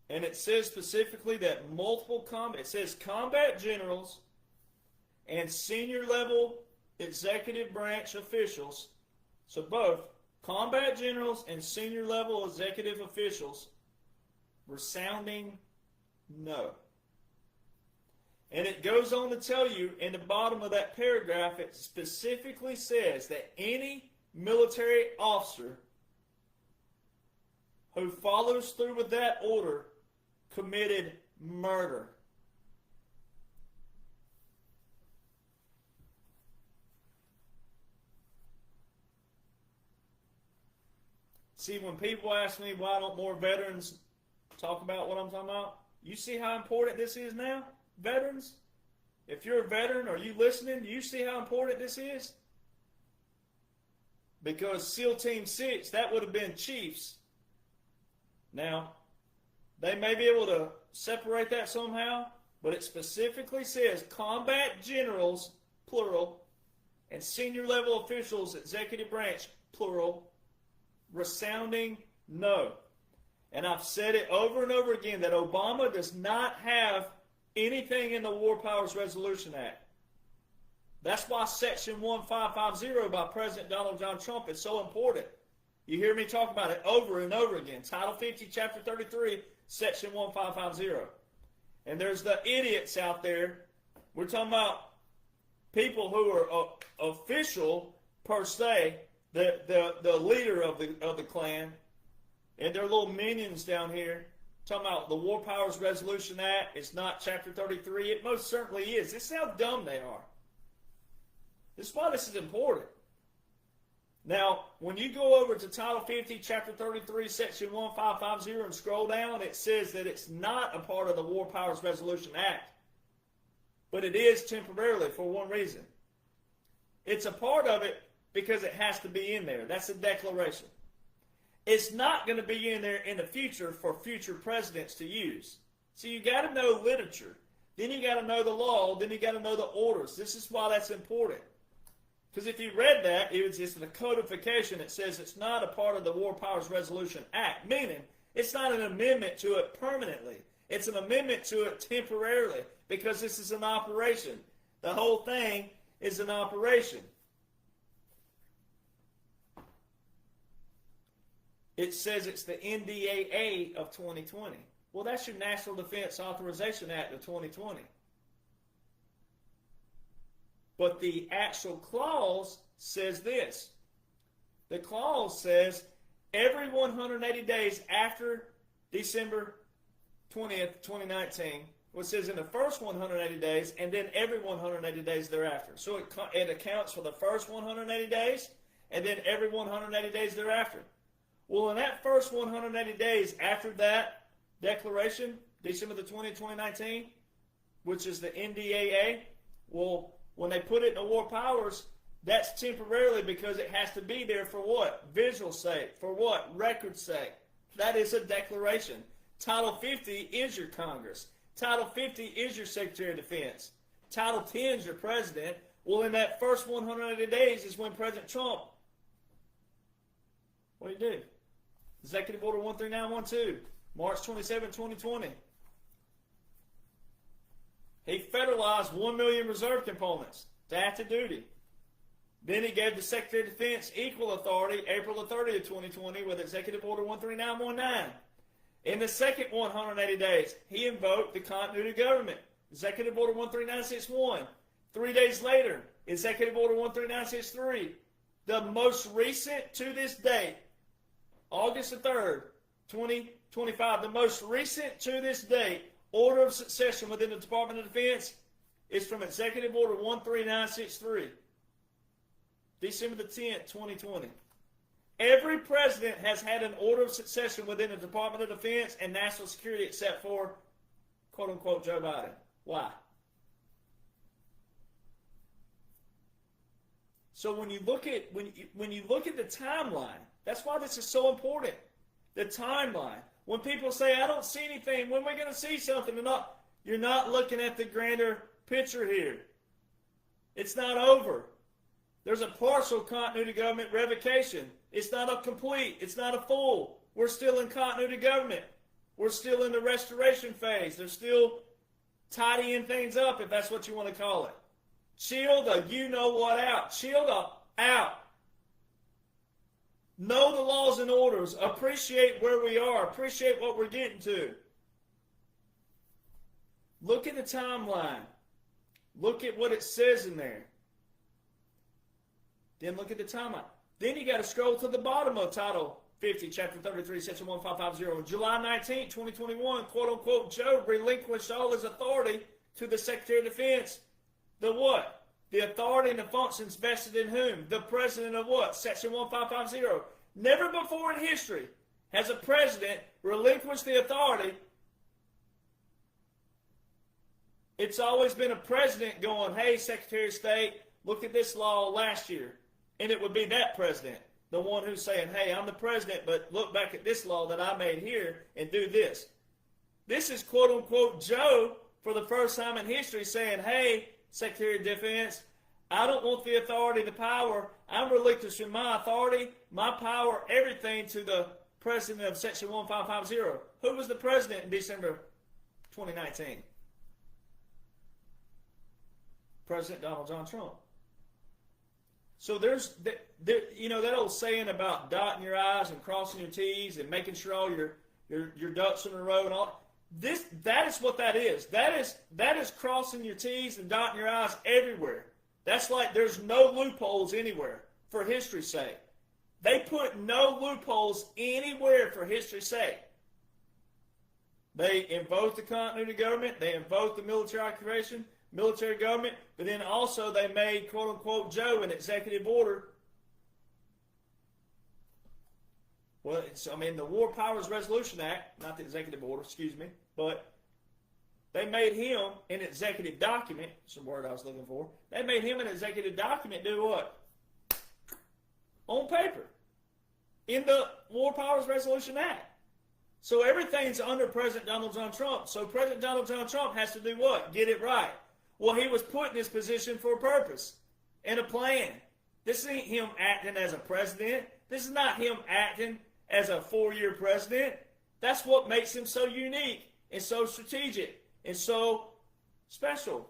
And it says specifically that it says combat generals and senior level executive branch officials, so both combat generals and senior level executive officials, resounding no. And it goes on to tell you in the bottom of that paragraph, it specifically says that any military officer who follows through with that order committed murder. See, when people ask me why don't more veterans talk about what I'm talking about, you see how important this is now? Veterans, if you're a veteran, are you listening? Do you see how important this is? Because SEAL Team 6, that would have been chiefs. Now, they may be able to separate that somehow, but it specifically says combat generals, plural, and senior level officials, executive branch, plural, resounding no. And I've said it over and over again that Obama does not have anything in the War Powers Resolution Act. That's why Section 1550 by President Donald John Trump is so important. You hear me talk about it over and over again. Title 50, Chapter 33, Section 1550. And there's the idiots out there. We're talking about people who are official per se, the leader of the Klan, and their little minions down here. Talking about the War Powers Resolution Act. It's not Chapter 33. It most certainly is. This is how dumb they are. This is why this is important. Now, when you go over to Title 50, Chapter 33, Section 1550, and scroll down, it says that it's not a part of the War Powers Resolution Act. But it is temporarily for one reason. It's a part of it because it has to be in there. That's a declaration. It's not going to be in there in the future for future presidents to use. So you got to know literature. Then you got to know the law. Then you got to know the orders. This is why that's important. Because if you read that, it was just a codification. It says it's not a part of the War Powers Resolution Act, meaning it's not an amendment to it permanently. It's an amendment to it temporarily because this is an operation. The whole thing is an operation. It says it's the NDAA of 2020. Well, that's your National Defense Authorization Act of 2020. But the actual clause says this. The clause says every 180 days after December 20th, 2019, well, it says in the first 180 days and then every 180 days thereafter. So it accounts for the first 180 days and then every 180 days thereafter. Well, in that first 180 days after that declaration, December the 20th, 2019, which is the NDAA, well, when they put it in the War Powers, that's temporarily because it has to be there for what? Visual sake. For what? Record sake. That is a declaration. Title 50 is your Congress. Title 50 is your Secretary of Defense. Title 10 is your President. Well, in that first 180 days is when President Trump, what do you do? Executive Order 13912, March 27, 2020. He federalized 1 million reserve components to active duty. Then he gave the Secretary of Defense equal authority April the 30th, 2020 with Executive Order 13919. In the second 180 days, he invoked the continuity of government, Executive Order 13961. 3 days later, Executive Order 13963. The most recent to this date, August the 3rd, 2025, the most recent to this date, order of succession within the Department of Defense is from Executive Order 13963, December the 10th, 2020. Every president has had an order of succession within the Department of Defense and national security except for, quote-unquote, Joe Biden. Why? So when you look at the timeline, that's why this is so important. The timeline. When people say, I don't see anything, when we're going to see something, you're not looking at the grander picture here. It's not over. There's a partial continuity government revocation. It's not a complete. It's not a full. We're still in continuity government. We're still in the restoration phase. They're still tidying things up, if that's what you want to call it. Chill the you-know-what out. Chill the out. Know the laws and orders. Appreciate where we are. Appreciate what we're getting to. Look at the timeline. Look at what it says in there. Then look at the timeline. Then you got to scroll to the bottom of Title 50, Chapter 33, Section 1550. On July 19, 2021, quote-unquote, Joe relinquished all his authority to the Secretary of Defense. The what? The authority and the functions vested in whom? The President of what? Section 1550. Never before in history has a president relinquished the authority. It's always been a president going, hey, Secretary of State, look at this law last year. And it would be that president, the one who's saying, hey, I'm the president, but look back at this law that I made here and do this. This is, quote-unquote, Joe, for the first time in history, saying, hey, Secretary of Defense, I don't want the authority, the power. I'm relinquishing my authority, my power, everything to the president of Section 1550. Who was the president in December 2019? President Donald John Trump. So there's, you know, that old saying about dotting your I's and crossing your T's and making sure all your ducks in a row and all. That is what that is. That is crossing your T's and dotting your I's everywhere. That's like there's no loopholes anywhere for history's sake. They put no loopholes anywhere for history's sake. They invoked the continuity of government. They invoked the military occupation, military government, but then also they made, quote-unquote, Joe an executive order. Well, I mean, the War Powers Resolution Act, not the executive order, excuse me, but they made him an executive document, that's the word I was looking for. They made him an executive document do what? On paper. In the War Powers Resolution Act. So everything's under President Donald John Trump. So President Donald John Trump has to do what? Get it right. Well, he was put in this position for a purpose and a plan. This ain't him acting as a president. This is not him acting as a 4-year president. That's what makes him so unique and so strategic and so special.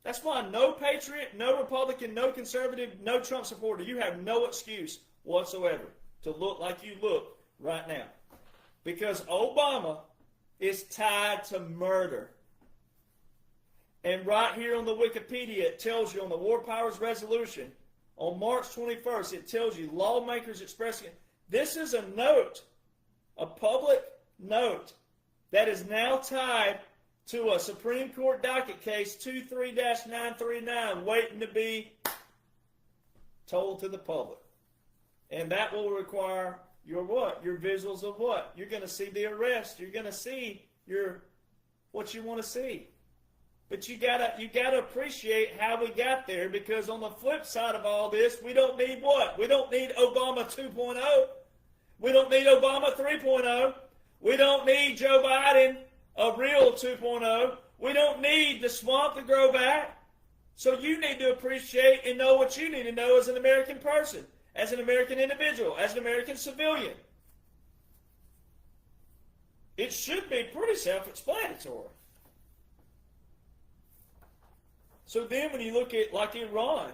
That's why no patriot, no Republican, no conservative, no Trump supporter, you have no excuse whatsoever to look like you look right now. Because Obama is tied to murder. And right here on the Wikipedia, it tells you on the War Powers Resolution, on March 21st, it tells you lawmakers expressing, this is a note, a public note, that is now tied to a Supreme Court docket case 23-939 waiting to be told to the public. And that will require your what? Your visuals of what? You're going to see the arrest. You're going to see what you want to see. But you gotta appreciate how we got there, because on the flip side of all this, we don't need what? We don't need Obama 2.0. We don't need Obama 3.0. We don't need Joe Biden, a real 2.0. We don't need the swamp to grow back. So you need to appreciate and know what you need to know as an American person, as an American individual, as an American civilian. It should be pretty self-explanatory. So then when you look at like Iran,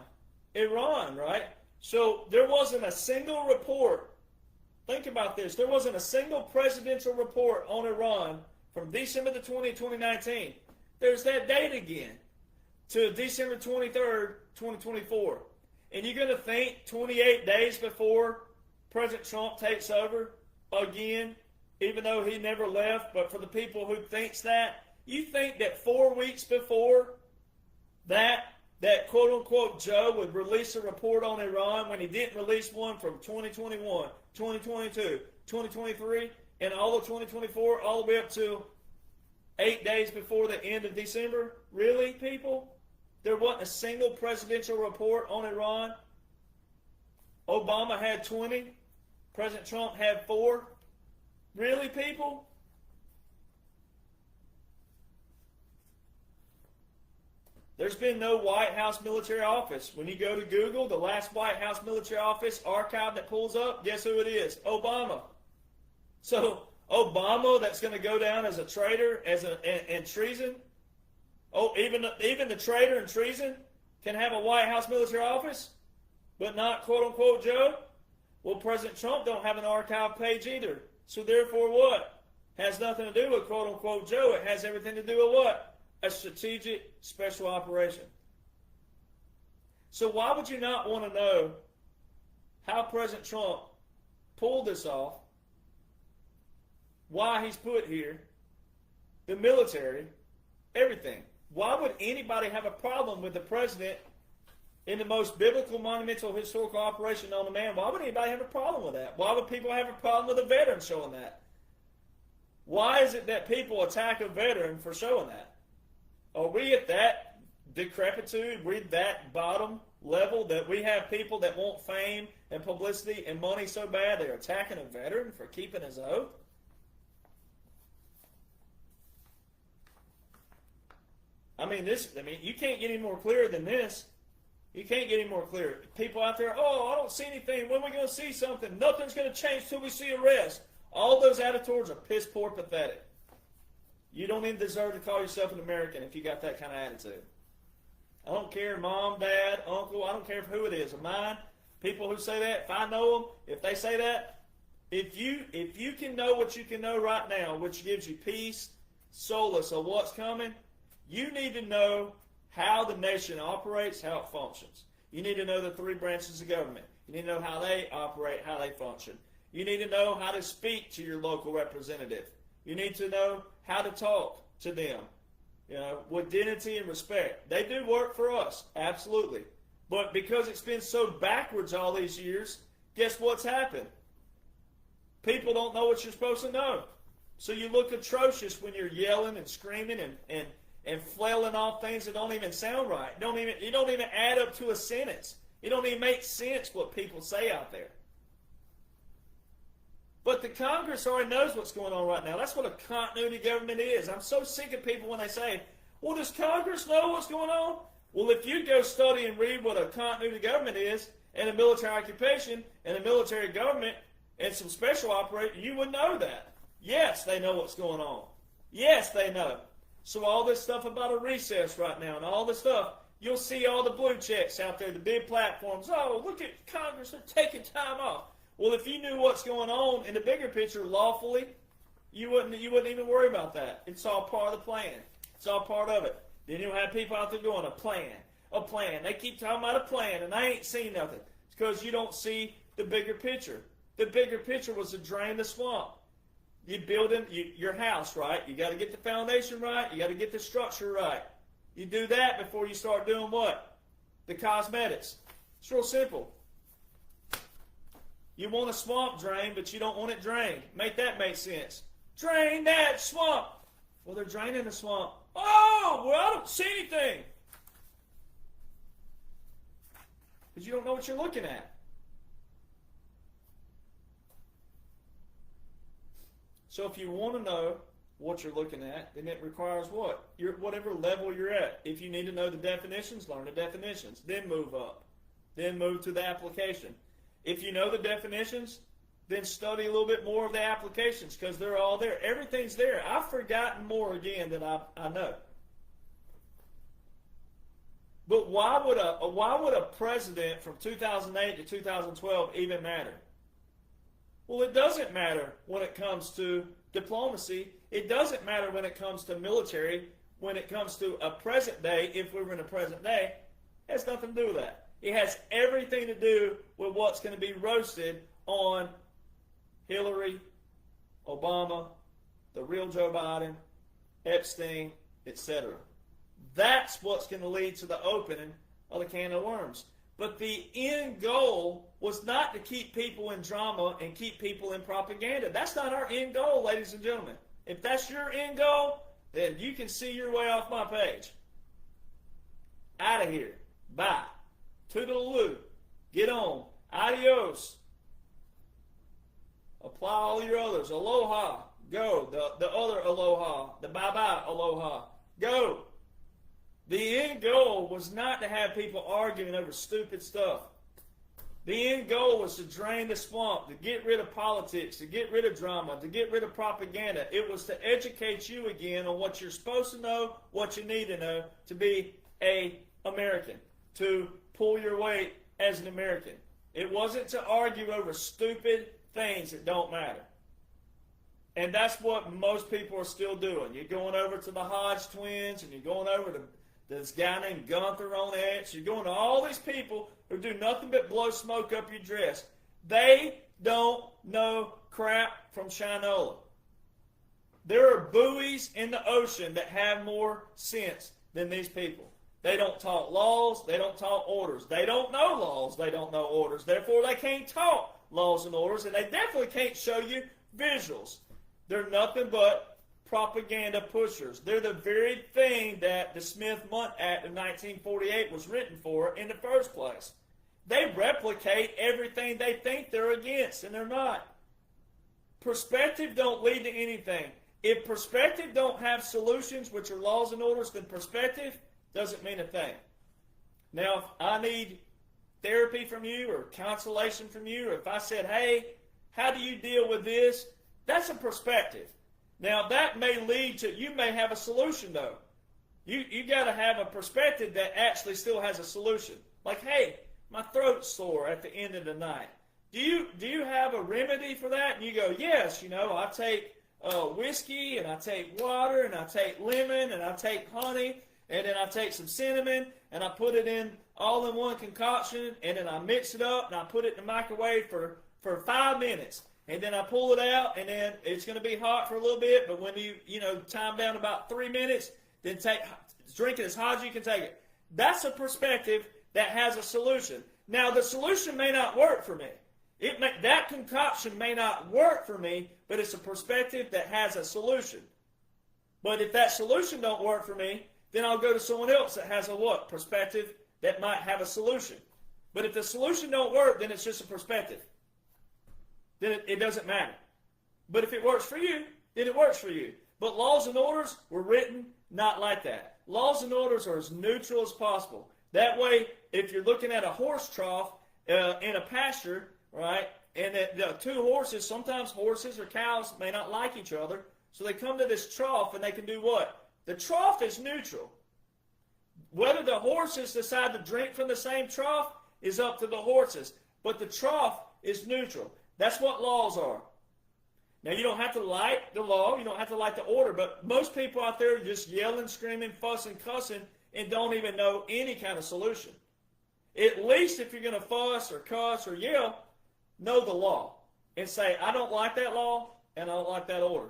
right? So there wasn't a single report. Think about this. There wasn't a single presidential report on Iran from December the 20th, 2019. There's that date again to December 23rd, 2024. And you're going to think 28 days before President Trump takes over again, even though he never left, but for the people who thinks that, you think that 4 weeks before that quote-unquote Joe would release a report on Iran when he didn't release one from 2021, 2022, 2023, and all of 2024, all the way up to 8 days before the end of December? Really, people? There wasn't a single presidential report on Iran. Obama had 20. President Trump had 4. Really, people? There's been no White House military office. When you go to Google, the last White House military office archive that pulls up, guess who it is? Obama. So Obama, that's going to go down as a traitor, and treason. Oh, even the traitor and treason can have a White House military office, but not quote unquote Joe. Well, President Trump don't have an archive page either. So therefore, what? Has nothing to do with quote unquote Joe. It has everything to do with what? a strategic special operation. So why would you not want to know how President Trump pulled this off, why he's put here, the military, everything? Why would anybody have a problem with the president in the most biblical, monumental, historical operation known to man? Why would anybody have a problem with that? Why would people have a problem with a veteran showing that? Why is it that people attack a veteran for showing that? Are we at that decrepitude? We're that bottom level that we have people that want fame and publicity and money so bad they're attacking a veteran for keeping his oath? I mean, you can't get any more clear than this. You can't get any more clear. People out there, oh, I don't see anything. When are we going to see something? Nothing's going to change till we see arrest. All those attitudes are piss poor pathetic. You don't even deserve to call yourself an American if you got that kind of attitude. I don't care, mom, dad, uncle, I don't care who it is of mine. People who say that, if I know them, if they say that, if you can know what you can know right now, which gives you peace, solace of what's coming, you need to know how the nation operates, how it functions. You need to know the three branches of government. You need to know how they operate, how they function. You need to know how to speak to your local representative. You need to know how to talk to them, with dignity and respect. They do work for us, absolutely. But because it's been so backwards all these years, guess what's happened? People don't know what you're supposed to know. So you look atrocious when you're yelling and screaming and flailing off things that don't even sound right. You don't even add up to a sentence. It don't even make sense what people say out there. But the Congress already knows what's going on right now. That's what a continuity government is. I'm so sick of people when they say, well, does Congress know what's going on? Well, if you go study and read what a continuity government is, and a military occupation, and a military government, and some special operation, you would know that. Yes, they know what's going on. Yes, they know. So all this stuff about a recess right now, and all this stuff, you'll see all the blue checks out there, the big platforms. Oh, look at Congress, they're taking time off. Well, if you knew what's going on in the bigger picture lawfully, you wouldn't even worry about that. It's all part of the plan. It's all part of it. Then you'll have people out there going, a plan. They keep talking about a plan, and I ain't seen nothing. It's because you don't see the bigger picture. The bigger picture was to drain the swamp. You build your house, right? You got to get the foundation right. You got to get the structure right. You do that before you start doing what? The cosmetics. It's real simple. You want a swamp drained, but you don't want it drained. Make that make sense. Drain that swamp. Well, they're draining the swamp. Oh, well, I don't see anything. Because you don't know what you're looking at. So if you want to know what you're looking at, then it requires what? Whatever level you're at. If you need to know the definitions, learn the definitions. Then move up. Then move to the application. If you know the definitions, then study a little bit more of the applications because they're all there. Everything's there. I've forgotten more again than I know. But why would a president from 2008 to 2012 even matter? Well, it doesn't matter when it comes to diplomacy. It doesn't matter when it comes to military. When it comes to a present day, if we were in a present day, it has nothing to do with that. It has everything to do with what's going to be roasted on Hillary, Obama, the real Joe Biden, Epstein, etc. That's what's going to lead to the opening of the can of worms. But the end goal was not to keep people in drama and keep people in propaganda. That's not our end goal, ladies and gentlemen. If that's your end goal, then you can see your way off my page. Out of here. Bye. Toodaloo. Get on. Adios. Apply all your others. Aloha. Go. The other aloha. The bye-bye aloha. Go. The end goal was not to have people arguing over stupid stuff. The end goal was to drain the swamp, to get rid of politics, to get rid of drama, to get rid of propaganda. It was to educate you again on what you're supposed to know, what you need to know to be an American, to pull your weight as an American. It wasn't to argue over stupid things that don't matter. And that's what most people are still doing. You're going over to the Hodge twins, and you're going over to this guy named Gunther on X. You're going to all these people who do nothing but blow smoke up your dress. They don't know crap from Shinola. There are buoys in the ocean that have more sense than these people. They don't talk laws. They don't talk orders. They don't know laws. They don't know orders. Therefore, they can't talk laws and orders, and they definitely can't show you visuals. They're nothing but propaganda pushers. They're the very thing that the Smith-Mundt Act of 1948 was written for in the first place. They replicate everything they think they're against, and they're not. Perspective don't lead to anything. If perspective don't have solutions, which are laws and orders, then perspective doesn't mean a thing. Now, if I need therapy from you or consolation from you, or if I said, hey, how do you deal with this? That's a perspective. Now, that may lead to, you may have a solution, though. You got to have a perspective that actually still has a solution. Like, hey, my throat's sore at the end of the night. Do you have a remedy for that? And you go, yes, I take whiskey, and I take water, and I take lemon, and I take honey, and then I take some cinnamon, and I put it in all in one concoction, and then I mix it up, and I put it in the microwave for 5 minutes. And then I pull it out, and then it's going to be hot for a little bit, but when you time down about 3 minutes, then drink it as hot as you can take it. That's a perspective that has a solution. Now, the solution may not work for me. That concoction may not work for me, but it's a perspective that has a solution. But if that solution don't work for me, then I'll go to someone else that has a what? Perspective that might have a solution. But if the solution don't work, then it's just a perspective. Then it doesn't matter. But if it works for you, then it works for you. But laws and orders were written not like that. Laws and orders are as neutral as possible. That way, if you're looking at a horse trough in a pasture, right, and the two horses, sometimes horses or cows may not like each other, so they come to this trough and they can do what? The trough is neutral. Whether the horses decide to drink from the same trough is up to the horses, but the trough is neutral. That's what laws are. Now, you don't have to like the law, you don't have to like the order, but most people out there are just yelling, screaming, fussing, cussing, and don't even know any kind of solution. At least if you're going to fuss or cuss or yell, know the law and say, I don't like that law and I don't like that order.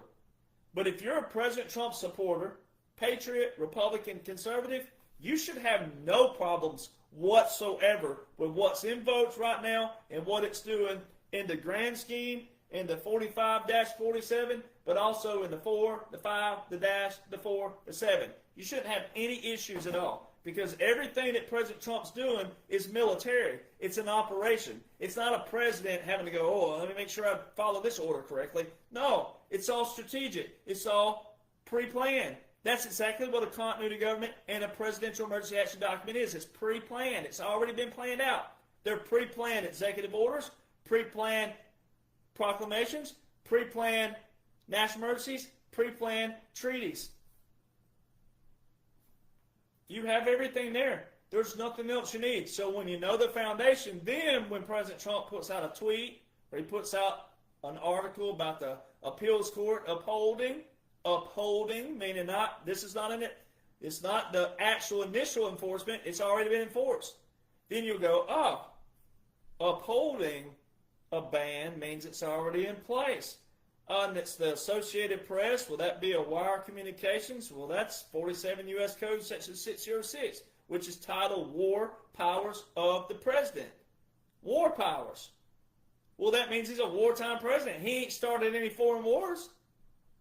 But if you're a President Trump supporter, patriot, Republican, conservative, you should have no problems whatsoever with what's in votes right now and what it's doing in the grand scheme, in the 45-47, but also in the 4, the 5, the dash, the 4, the 7. You shouldn't have any issues at all because everything that President Trump's doing is military. It's an operation. It's not a president having to go, oh, let me make sure I follow this order correctly. No, it's all strategic. It's all pre-planned. That's exactly what a continuity government and a presidential emergency action document is. It's pre-planned. It's already been planned out. They're pre-planned executive orders, pre-planned proclamations, pre-planned national emergencies, pre-planned treaties. You have everything there. There's nothing else you need. So when you know the foundation, then when President Trump puts out a tweet or he puts out an article about the appeals court upholding, meaning it's not the actual initial enforcement, it's already been enforced. Then you'll go, oh, upholding a ban means it's already in place. And it's the Associated Press. Will that be a wire communications? Well, that's 47 U.S. Code Section 606, which is titled War Powers of the President. War powers. Well, that means he's a wartime president. He ain't started any foreign wars.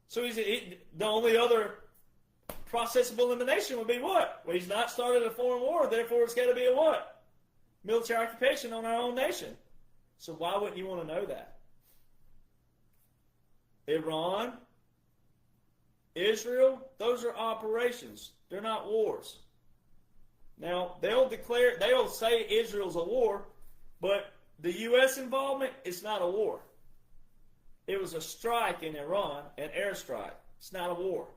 So the only other process of elimination would be what? Well, he's not started a foreign war, therefore it's got to be a what? Military occupation on our own nation. So why wouldn't you want to know that? Iran, Israel, those are operations. They're not wars. Now, they'll say Israel's a war, but the U.S. involvement is not a war. It was a strike in Iran, an airstrike. It's not a war.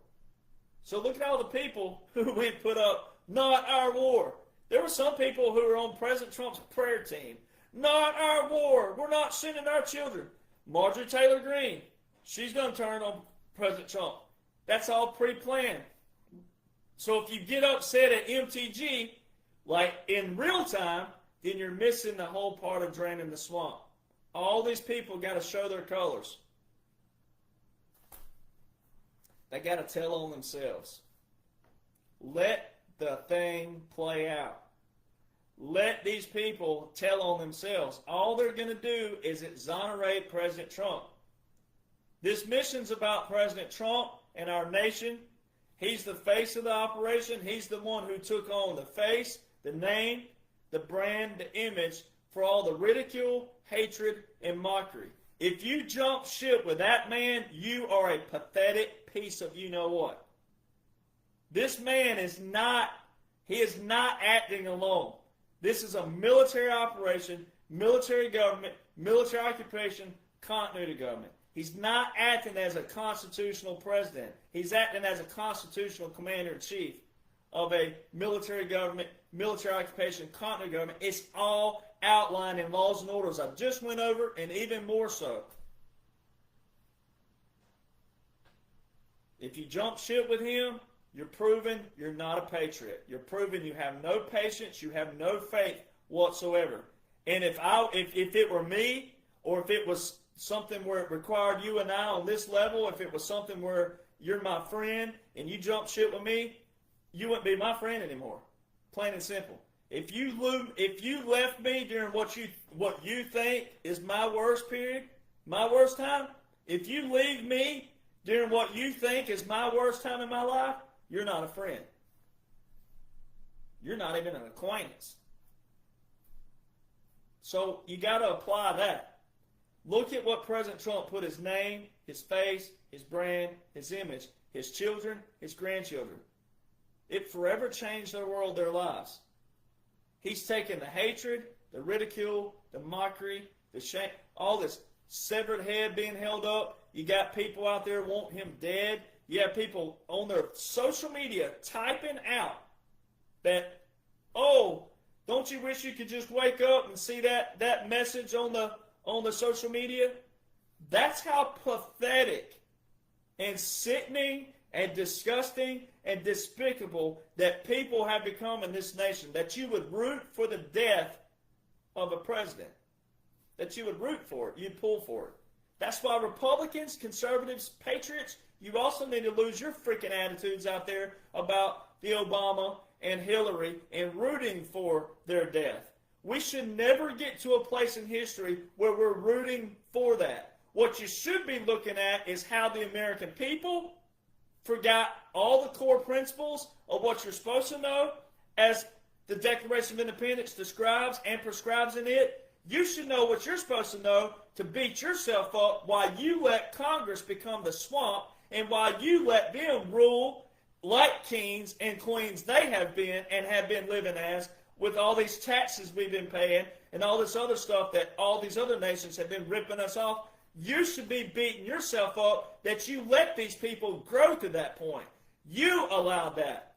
So look at all the people who went and put up, not our war. There were some people who were on President Trump's prayer team. Not our war. We're not sending our children. Marjorie Taylor Greene. she's going to turn on President Trump. That's all pre-planned. So if you get upset at MTG, like in real time, then you're missing the whole part of draining the swamp. All these people got to show their colors. They got to tell on themselves. Let the thing play out. Let these people tell on themselves. All they're going to do is exonerate President Trump. This mission's about President Trump and our nation. He's the face of the operation. He's the one who took on the face, the name, the brand, the image for all the ridicule, hatred, and mockery. If you jump ship with that man, you are a pathetic piece of you-know-what. This man is not acting alone. This is a military operation, military government, military occupation, continuity government. He's not acting as a constitutional president. He's acting as a constitutional commander-in-chief of a military government, military occupation, continuity government. It's all outlined in laws and orders I just went over, and even more so. If you jump ship with him, you're proving you're not a patriot. You're proving you have no patience, you have no faith whatsoever. And if it were me, or if it was something where it required you and I on this level, if it was something where you're my friend and you jump ship with me, you wouldn't be my friend anymore. Plain and simple. If you left me during what you think is my worst period, my worst time, if you leave me during what you think is my worst time in my life, you're not a friend. You're not even an acquaintance. So you got to apply that. Look at what President Trump put his name, his face, his brand, his image, his children, his grandchildren. It forever changed their world, their lives. He's taken the hatred, the ridicule, the mockery, the shame, all this severed head being held up. You got people out there wanting him dead. You have people on their social media typing out that, oh, don't you wish you could just wake up and see that message on the social media? That's how pathetic and sickening and disgusting and despicable that people have become in this nation, that you would root for the death of a president, that you would root for it, you'd pull for it. That's why Republicans, conservatives, patriots, you also need to lose your freaking attitudes out there about the Obama and Hillary and rooting for their death. We should never get to a place in history where we're rooting for that. What you should be looking at is how the American people forgot all the core principles of what you're supposed to know, as the Declaration of Independence describes and prescribes in it. You should know what you're supposed to know to beat yourself up while you let Congress become the swamp and while you let them rule like kings and queens they have been and have been living as, with all these taxes we've been paying and all this other stuff that all these other nations have been ripping us off. You should be beating yourself up that you let these people grow to that point. You allowed that.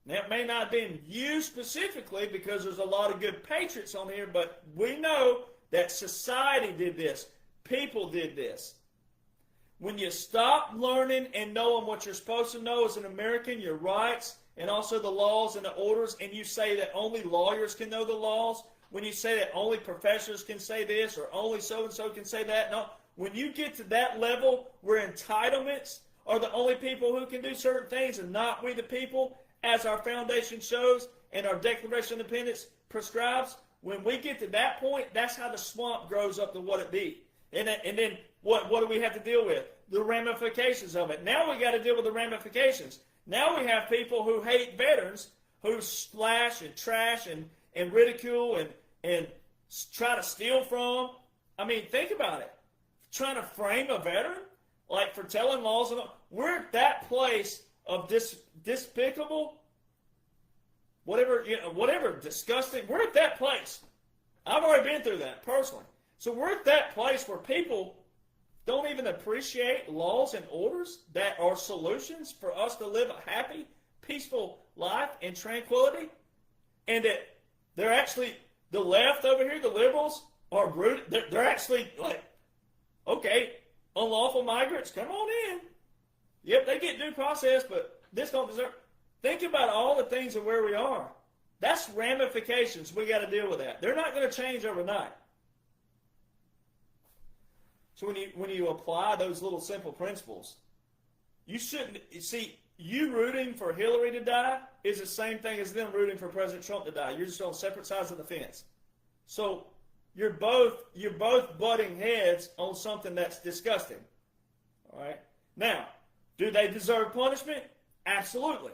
Now, it may not have been you specifically, because there's a lot of good patriots on here, but we know that society did this. People did this. When you stop learning and knowing what you're supposed to know as an American, your rights, and also the laws and the orders, and you say that only lawyers can know the laws, when you say that only professors can say this or only so-and-so can say that, no. When you get to that level where entitlements are the only people who can do certain things and not we the people, as our foundation shows and our Declaration of Independence prescribes, when we get to that point, that's how the swamp grows up to what it be. And then what do we have to deal with? The ramifications of it. Now we got to deal with the ramifications. Now we have people who hate veterans, who slash and trash and ridicule and try to steal from. I mean, think about it. Trying to frame a veteran, like for telling laws. We're at that place of despicable, whatever disgusting. We're at that place. I've already been through that personally. So we're at that place where people don't even appreciate laws and orders that are solutions for us to live a happy, peaceful life in tranquility. And that they're actually, the left over here, the liberals, are rude. They're actually like, okay, Unlawful migrants, come on in. Yep, they get due process, but this don't deserve. Think about all the things of where we are. That's ramifications. We got to deal with that. They're not going to change overnight. So when you apply those little simple principles, you shouldn't see. You rooting for Hillary to die is the same thing as them rooting for President Trump to die. You're just on separate sides of the fence. So you're both butting heads on something that's disgusting. All right. Now, do they deserve punishment? Absolutely.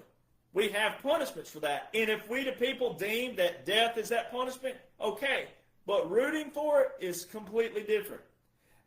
We have punishments for that. And if we the people deem that death is that punishment, okay. But rooting for it is completely different.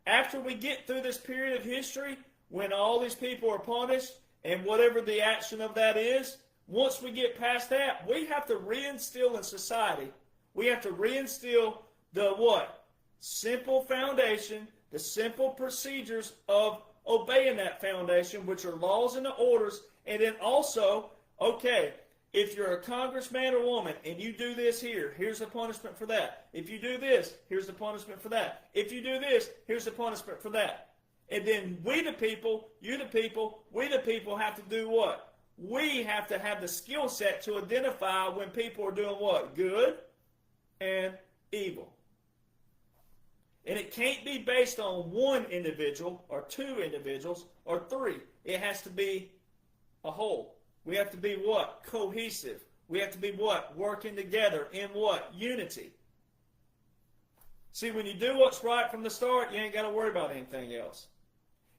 After we get through this period of history, when all these people are punished, and whatever the action of that is, once we get past that, we have to reinstill in society. We have to reinstill the what? Simple foundation, the simple procedures of obeying that foundation, which are laws and the orders. And then also, okay, if you're a congressman or woman and you do this here, here's the punishment for that. If you do this, here's the punishment for that. If you do this, here's the punishment for that. And then we the people, you the people, we the people have to do what? We have to have the skill set to identify when people are doing what? Good and evil. And it can't be based on one individual or two individuals or three. It has to be a whole. We have to be what? Cohesive. We have to be what? Working together in what? Unity. See, when you do what's right from the start, you ain't got to worry about anything else.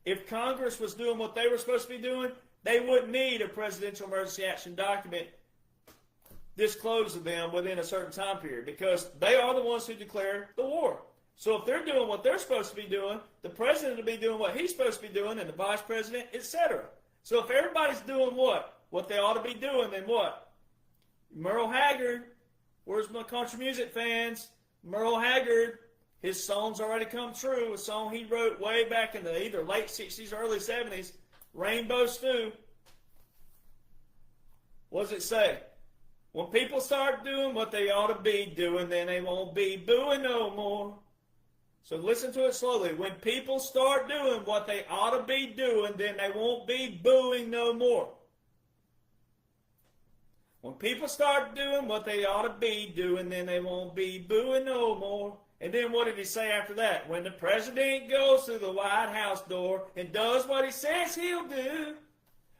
If Congress was doing what they were supposed to be doing, they wouldn't need a presidential emergency action document disclosed to them within a certain time period, because they are the ones who declare the war. So if they're doing what they're supposed to be doing, the president will be doing what he's supposed to be doing, and the vice president, etc. So if everybody's doing what they ought to be doing, then what? Merle Haggard, where's my country music fans? Merle Haggard, his song's already come true. A song he wrote way back in the either late 60s or early 70s, Rainbow Stew. What does it say? When people start doing what they ought to be doing, then they won't be booing no more. So listen to it slowly. When people start doing what they ought to be doing, then they won't be booing no more. When people start doing what they ought to be doing, then they won't be booing no more. And then what did he say after that? When the president goes through the White House door and does what he says he'll do,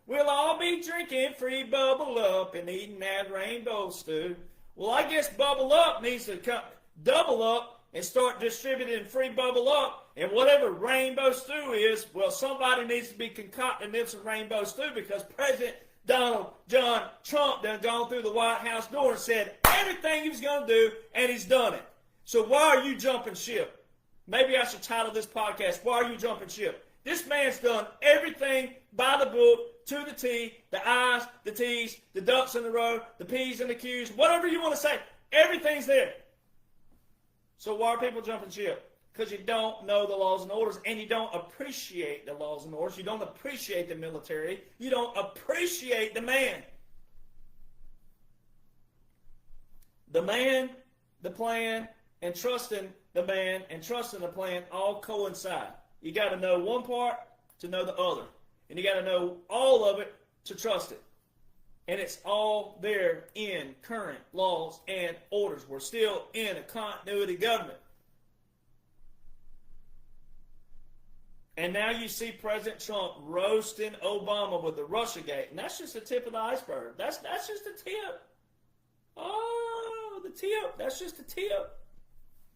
we'll all be drinking free Bubble Up and eating that rainbow stew. Well, I guess Bubble Up needs to double up and start distributing free Bubble Up. And whatever rainbow stew is, well, somebody needs to be concocting them some rainbow stew, because President John Trump done gone through the White House door and said everything he was going to do, and he's done it. So why are you jumping ship? Maybe I should title this podcast, Why Are You Jumping Ship? This man's done everything by the book, to the T, the I's, the T's, the ducks in the row, the P's and the Q's, whatever you want to say. Everything's there. So why are people jumping ship? Because you don't know the laws and orders, and you don't appreciate the laws and orders. You don't appreciate the military. You don't appreciate the man. The man, the plan, and trusting the man and trusting the plan all coincide. You got to know one part to know the other. And you got to know all of it to trust it. And it's all there in current laws and orders. We're still in a continuity government. And now you see President Trump roasting Obama with the Russiagate. And that's just the tip of the iceberg. That's just the tip. Oh, the tip. That's just the tip.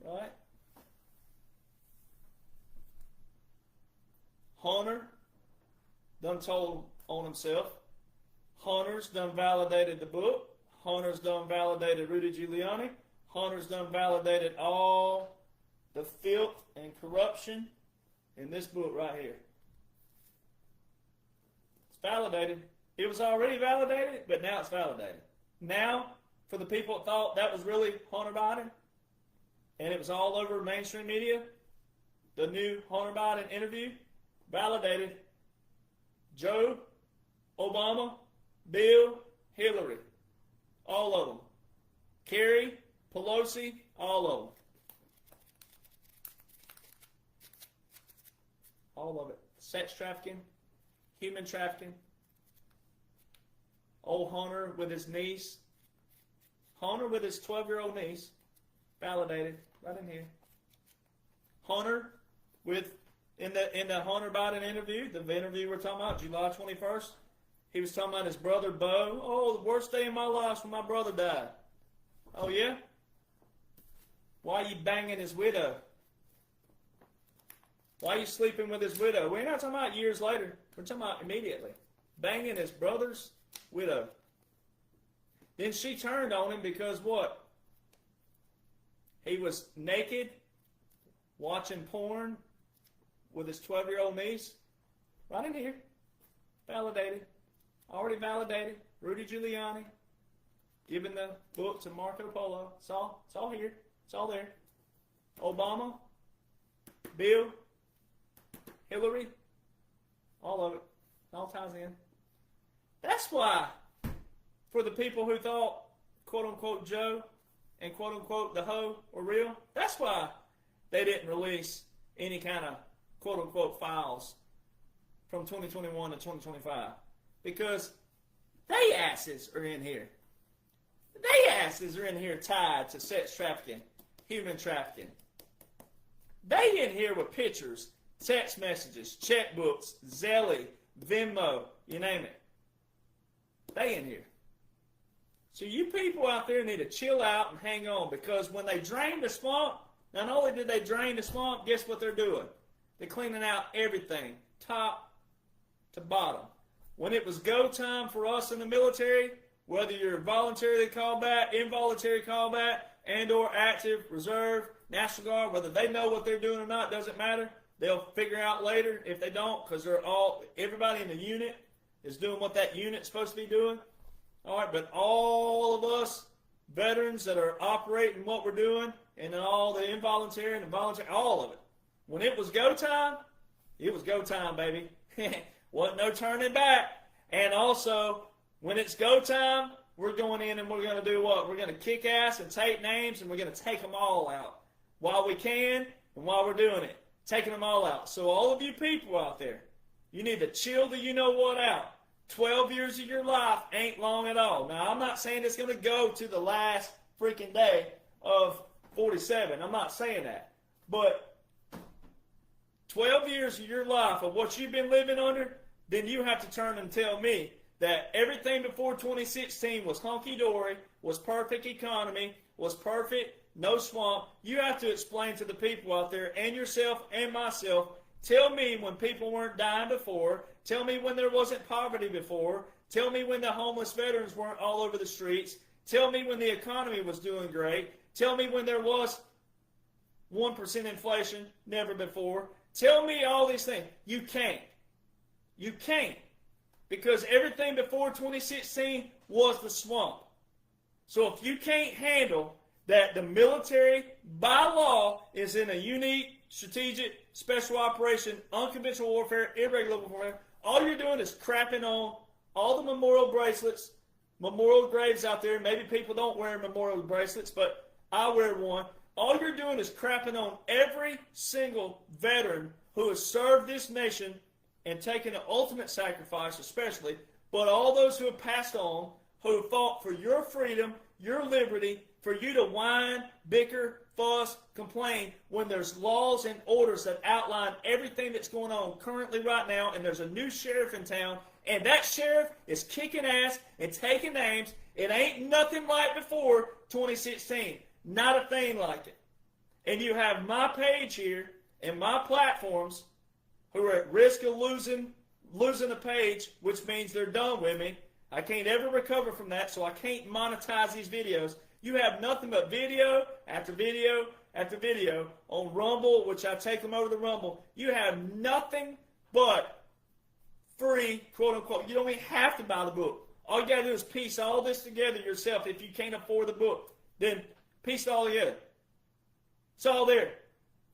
Right? Hunter done told on himself. Hunter's done validated the book. Hunter's done validated Rudy Giuliani. Hunter's done validated all the filth and corruption in this book right here. It's validated. It was already validated, but now it's validated. Now, for the people that thought that was really Hunter Biden, and it was all over mainstream media, the new Hunter Biden interview, validated. Joe, Obama, Bill, Hillary, all of them. Kerry, Pelosi, all of them. all of it. Sex trafficking, human trafficking. Old Hunter with his niece. Hunter with his 12-year-old niece. Validated. Right in here. Hunter with, in the Hunter Biden interview, the interview we're talking about, July 21st, he was talking about his brother Bo. Oh, the worst day of my life when my brother died. Oh, yeah? Why are you banging his widow? Why are you sleeping with his widow? We're not talking about years later. We're talking about immediately. Banging his brother's widow. Then she turned on him because what? He was naked, watching porn with his 12-year-old niece. Right in here. Validated. Already validated. Rudy Giuliani. Giving the book to Marco Polo. It's all here. It's all there. Obama. Bill. Hillary. All of it. It all ties in. That's why, for the people who thought, quote-unquote, Joe and quote-unquote the hoe were real, that's why they didn't release any kind of quote-unquote files from 2021 to 2025. Because they asses are in here. They asses are in here tied to sex trafficking, human trafficking. They in here with pictures, text messages, checkbooks, Zelle, Venmo, you name it. They in here. So you people out there need to chill out and hang on, because when they drain the swamp, not only did they drain the swamp, guess what they're doing? They're cleaning out everything, top to bottom. When it was go time for us in the military, whether you're voluntarily combat, involuntary combat, and or active, reserve, National Guard, whether they know what they're doing or not, doesn't matter. They'll figure out later if they don't, because everybody in the unit is doing what that unit's supposed to be doing. All right, but all of us veterans that are operating what we're doing, and all the involuntary and the voluntary, all of it. When it was go time, it was go time, baby. Wasn't no turning back. And also, when it's go time, we're going in and we're going to do what? We're going to kick ass and take names, and we're going to take them all out while we can and while we're doing it. Taking them all out. So all of you people out there, you need to chill the you-know-what out. 12 years of your life ain't long at all. Now, I'm not saying it's going to go to the last freaking day of 47. I'm not saying that. But 12 years of your life of what you've been living under, then you have to turn and tell me that everything before 2016 was hunky-dory, was perfect economy, was perfect, no swamp. You have to explain to the people out there and yourself and myself. Tell me when people weren't dying before. Tell me when there wasn't poverty before. Tell me when the homeless veterans weren't all over the streets. Tell me when the economy was doing great. Tell me when there was 1% inflation, never before. Tell me all these things. You can't. You can't. Because everything before 2016 was the swamp. So if you can't handle that the military, by law, is in a unique, strategic, special operation, unconventional warfare, irregular warfare, all you're doing is crapping on all the memorial bracelets, memorial graves out there. Maybe people don't wear memorial bracelets, but I wear one. All you're doing is crapping on every single veteran who has served this nation and taken the ultimate sacrifice, especially, but all those who have passed on, who fought for your freedom, your liberty, for you to whine, bicker, fuss, complain, when there's laws and orders that outline everything that's going on currently right now, and there's a new sheriff in town, and that sheriff is kicking ass and taking names. It ain't nothing like before 2016. Not a thing like it. And you have my page here and my platforms who are at risk of losing a page, which means they're done with me. I can't ever recover from that, so I can't monetize these videos. You have nothing but video after video after video on Rumble, which I take them over to Rumble. You have nothing but free, quote unquote. You don't even have to buy the book. All you got to do is piece all this together yourself. If you can't afford the book, then piece it all together. It's all there.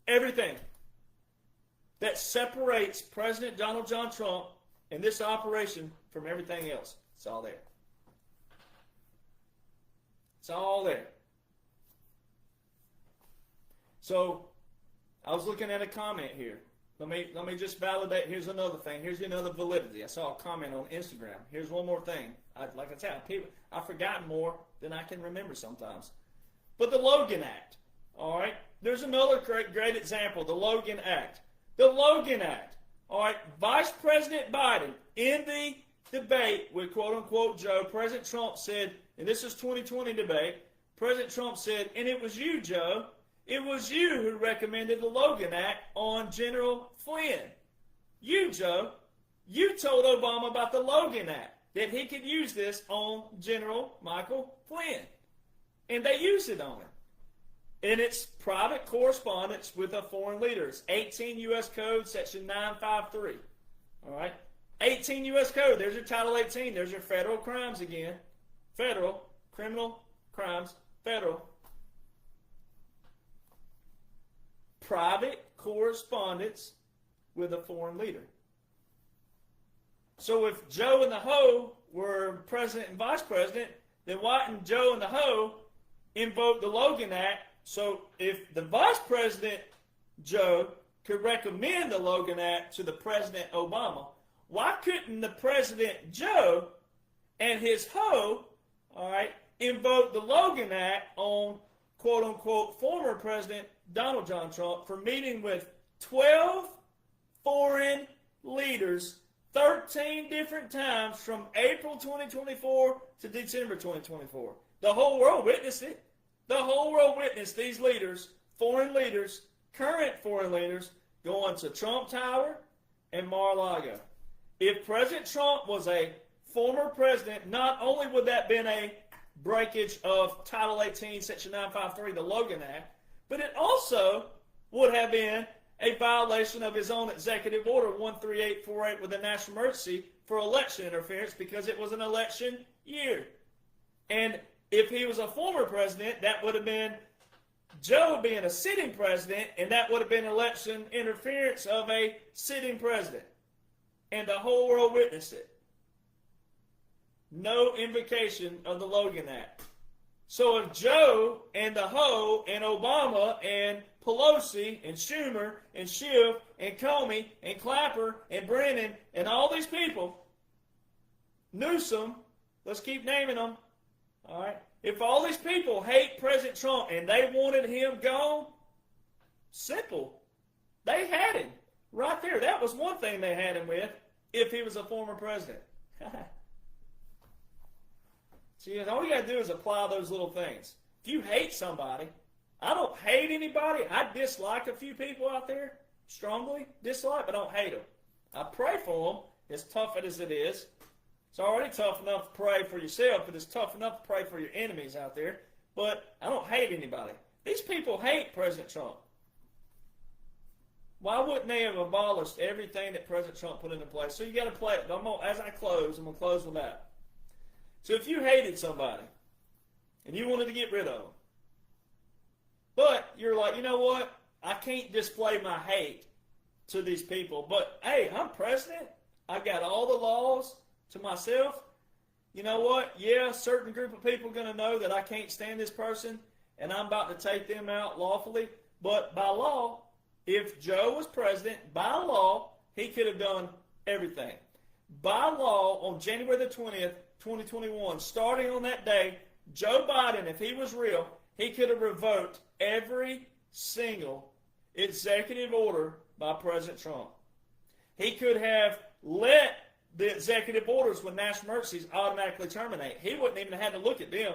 Everything that separates President Donald John Trump and this operation from everything else. It's all there. It's all there. So, I was looking at a comment here. let me just validate. Here's another thing. Here's another validity. I saw a comment on Instagram. Here's one more thing. Like I said, I've forgotten more than I can remember sometimes. But the Logan Act, all right? There's another great example, the Logan Act. The Logan Act, all right? Vice President Biden, in the debate with quote-unquote Joe, President Trump said, and this is 2020 debate, President Trump said, and it was you, Joe, it was you who recommended the Logan Act on General Flynn. You, Joe, you told Obama about the Logan Act, that he could use this on General Michael Flynn. And they used it on him. And it's private correspondence with the foreign leaders. 18 U.S. Code, Section 953. All right? 18 U.S. Code, there's your Title 18. There's your federal crimes again. Federal, criminal crimes, federal. Private correspondence with a foreign leader. So if Joe and the Ho were president and vice president, then why didn't Joe and the Ho invoke the Logan Act? So if the vice president, Joe, could recommend the Logan Act to the President Obama, why couldn't the President Joe and his Ho, all right, invoke the Logan Act on quote-unquote former President Donald John Trump for meeting with 12 foreign leaders 13 different times from April 2024 to December 2024. The whole world witnessed it. The whole world witnessed these leaders, foreign leaders, current foreign leaders, going to Trump Tower and Mar-a-Lago. If President Trump was a former president, not only would that have been a breakage of Title 18, Section 953, the Logan Act, but it also would have been a violation of his own executive order 13848 with a national emergency for election interference because it was an election year. And if he was a former president, that would have been Joe being a sitting president, and that would have been election interference of a sitting president. And the whole world witnessed it. No invocation of the Logan Act. So if Joe and the Ho and Obama and Pelosi and Schumer and Schiff and Comey and Clapper and Brennan and all these people, Newsom, let's keep naming them, all right? If all these people hate President Trump and they wanted him gone, simple. They had him right there. That was one thing they had him with if he was a former president. See, all you got to do is apply those little things. If you hate somebody, I don't hate anybody. I dislike a few people out there, strongly dislike, but I don't hate them. I pray for them, as tough as it is. It's already tough enough to pray for yourself, but it's tough enough to pray for your enemies out there. But I don't hate anybody. These people hate President Trump. Why wouldn't they have abolished everything that President Trump put into place? So you got to play it. As I close, I'm going to close with that. So if you hated somebody and you wanted to get rid of them, but you're like, you know what? I can't display my hate to these people. But, hey, I'm president. I've got all the laws to myself. You know what? Yeah, a certain group of people are going to know that I can't stand this person, and I'm about to take them out lawfully. But by law, if Joe was president, by law, he could have done everything. By law, on January the 20th, 2021, starting on that day, Joe Biden, if he was real, he could have revoked every single executive order by President Trump. He could have let the executive orders with national emergencies automatically terminate. He wouldn't even have had to look at them.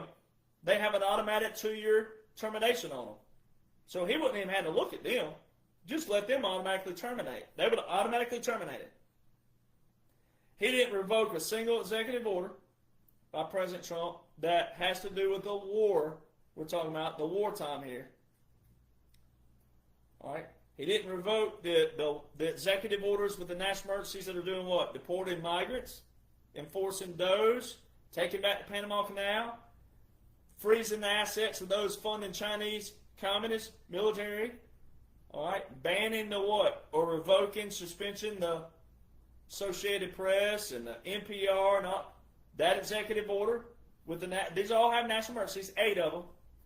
They have an automatic 2-year termination on them. So he wouldn't even have to look at them. Just let them automatically terminate. They would automatically terminate it. He didn't revoke a single executive order by President Trump that has to do with the war. We're talking about the wartime here. All right? He didn't revoke the executive orders with the national emergencies that are doing what? Deporting migrants, enforcing those, taking back the Panama Canal, freezing the assets of those funding Chinese communist military, all right? Banning the what? Or revoking, suspension the Associated Press and the NPR and all that executive order. These all have national emergencies, 8 of them.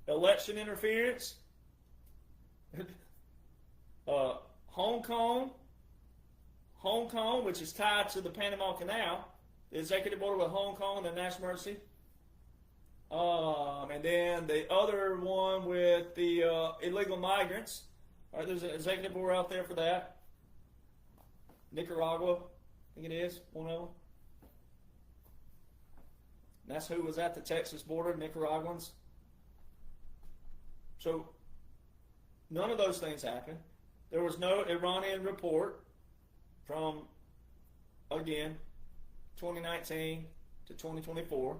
Election interference, Hong Kong, Hong Kong, which is tied to the Panama Canal, the executive order with Hong Kong and the national emergency. And then the other one with the illegal migrants. All right, there's an executive order out there for that. Nicaragua, I think it is, one of them. And that's who was at the Texas border, Nicaraguans. So none of those things happened. There was no Iranian report from, again, 2019 to 2024.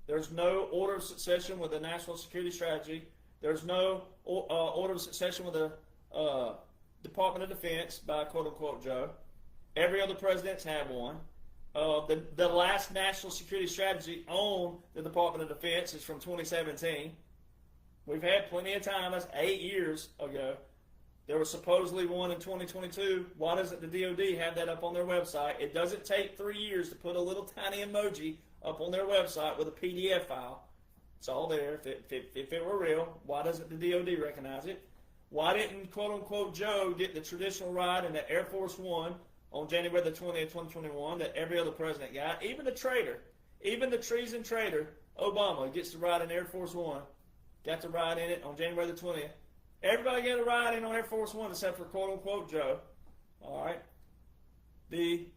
There's no order of succession with the national security strategy. There's no order of succession with the Department of Defense by quote-unquote Joe. Every other president's had one. The last national security strategy on the Department of Defense is from 2017. We've had plenty of time. That's 8 years ago. There was supposedly one in 2022. Why doesn't the DOD have that up on their website? It doesn't take 3 years to put a little tiny emoji up on their website with a PDF file. It's all there. If it were real, why doesn't the DOD recognize it? Why didn't quote-unquote Joe get the traditional ride in the Air Force One on January the 20th, 2021 that every other president got? Even the traitor, even the treason traitor, Obama gets to ride in Air Force One. Got to ride in it on January the 20th. Everybody got to ride in on Air Force One except for quote-unquote Joe. All right. The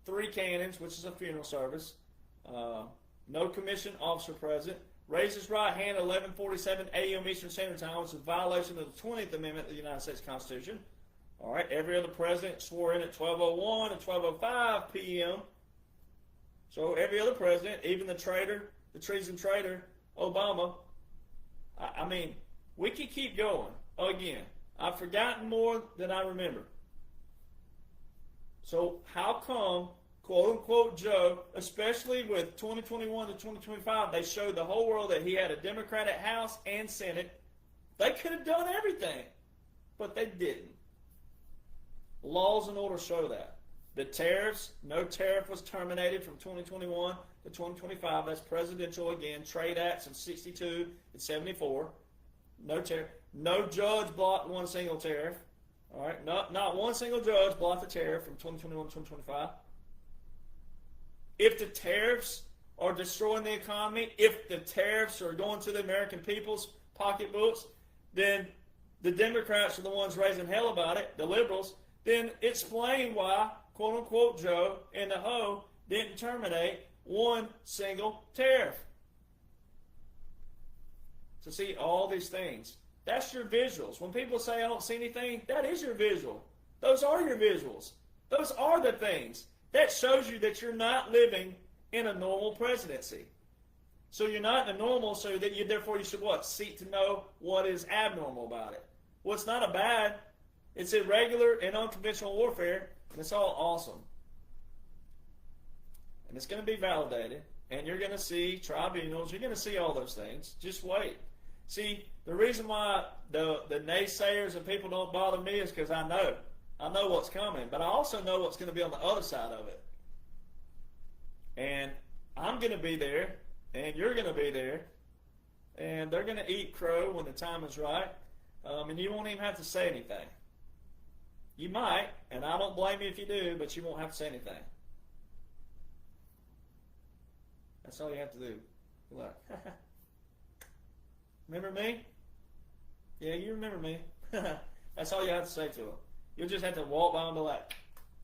3 cannons, which is a funeral service. No commissioned officer present. Raised his right hand at 11:47 a.m. Eastern Standard Time, which is a violation of the 20th Amendment of the United States Constitution. All right. Every other president swore in at 12:01 and 12:05 p.m. So every other president, even the traitor, the treason traitor, Obama. I mean, we could keep going. Again, I've forgotten more than I remember. So how come, quote-unquote Joe, especially with 2021 to 2025, they showed the whole world that he had a Democratic House and Senate. They could have done everything, but they didn't. Laws and orders show that. The tariffs, no tariff was terminated from 2021 to 2025. That's presidential again. Trade Acts of 62 and 74. No tariff. No judge blocked one single tariff. All right. Not one single judge blocked the tariff from 2021 to 2025. If the tariffs are destroying the economy, if the tariffs are going to the American people's pocketbooks, then the Democrats are the ones raising hell about it, the liberals. Then explain why, quote-unquote Joe and the Ho didn't terminate one single tariff. To see all these things. That's your visuals. When people say I don't see anything, that is your visual. Those are your visuals. Those are the things. That shows you that you're not living in a normal presidency. So you're not in a normal, so that therefore you should what? Seek to know what is abnormal about it. Well, it's not a bad. It's irregular and unconventional warfare, and it's all awesome. And it's going to be validated, and you're going to see tribunals. You're going to see all those things. Just wait. See, the reason why the naysayers and people don't bother me is because I know what's coming, but I also know what's going to be on the other side of it. And I'm going to be there, and you're going to be there, and they're going to eat crow when the time is right, and you won't even have to say anything. You might, and I don't blame you if you do, but you won't have to say anything. That's all you have to do. Look. Remember me? Yeah, you remember me. That's all you have to say to them. You'll just have to walk by and be like,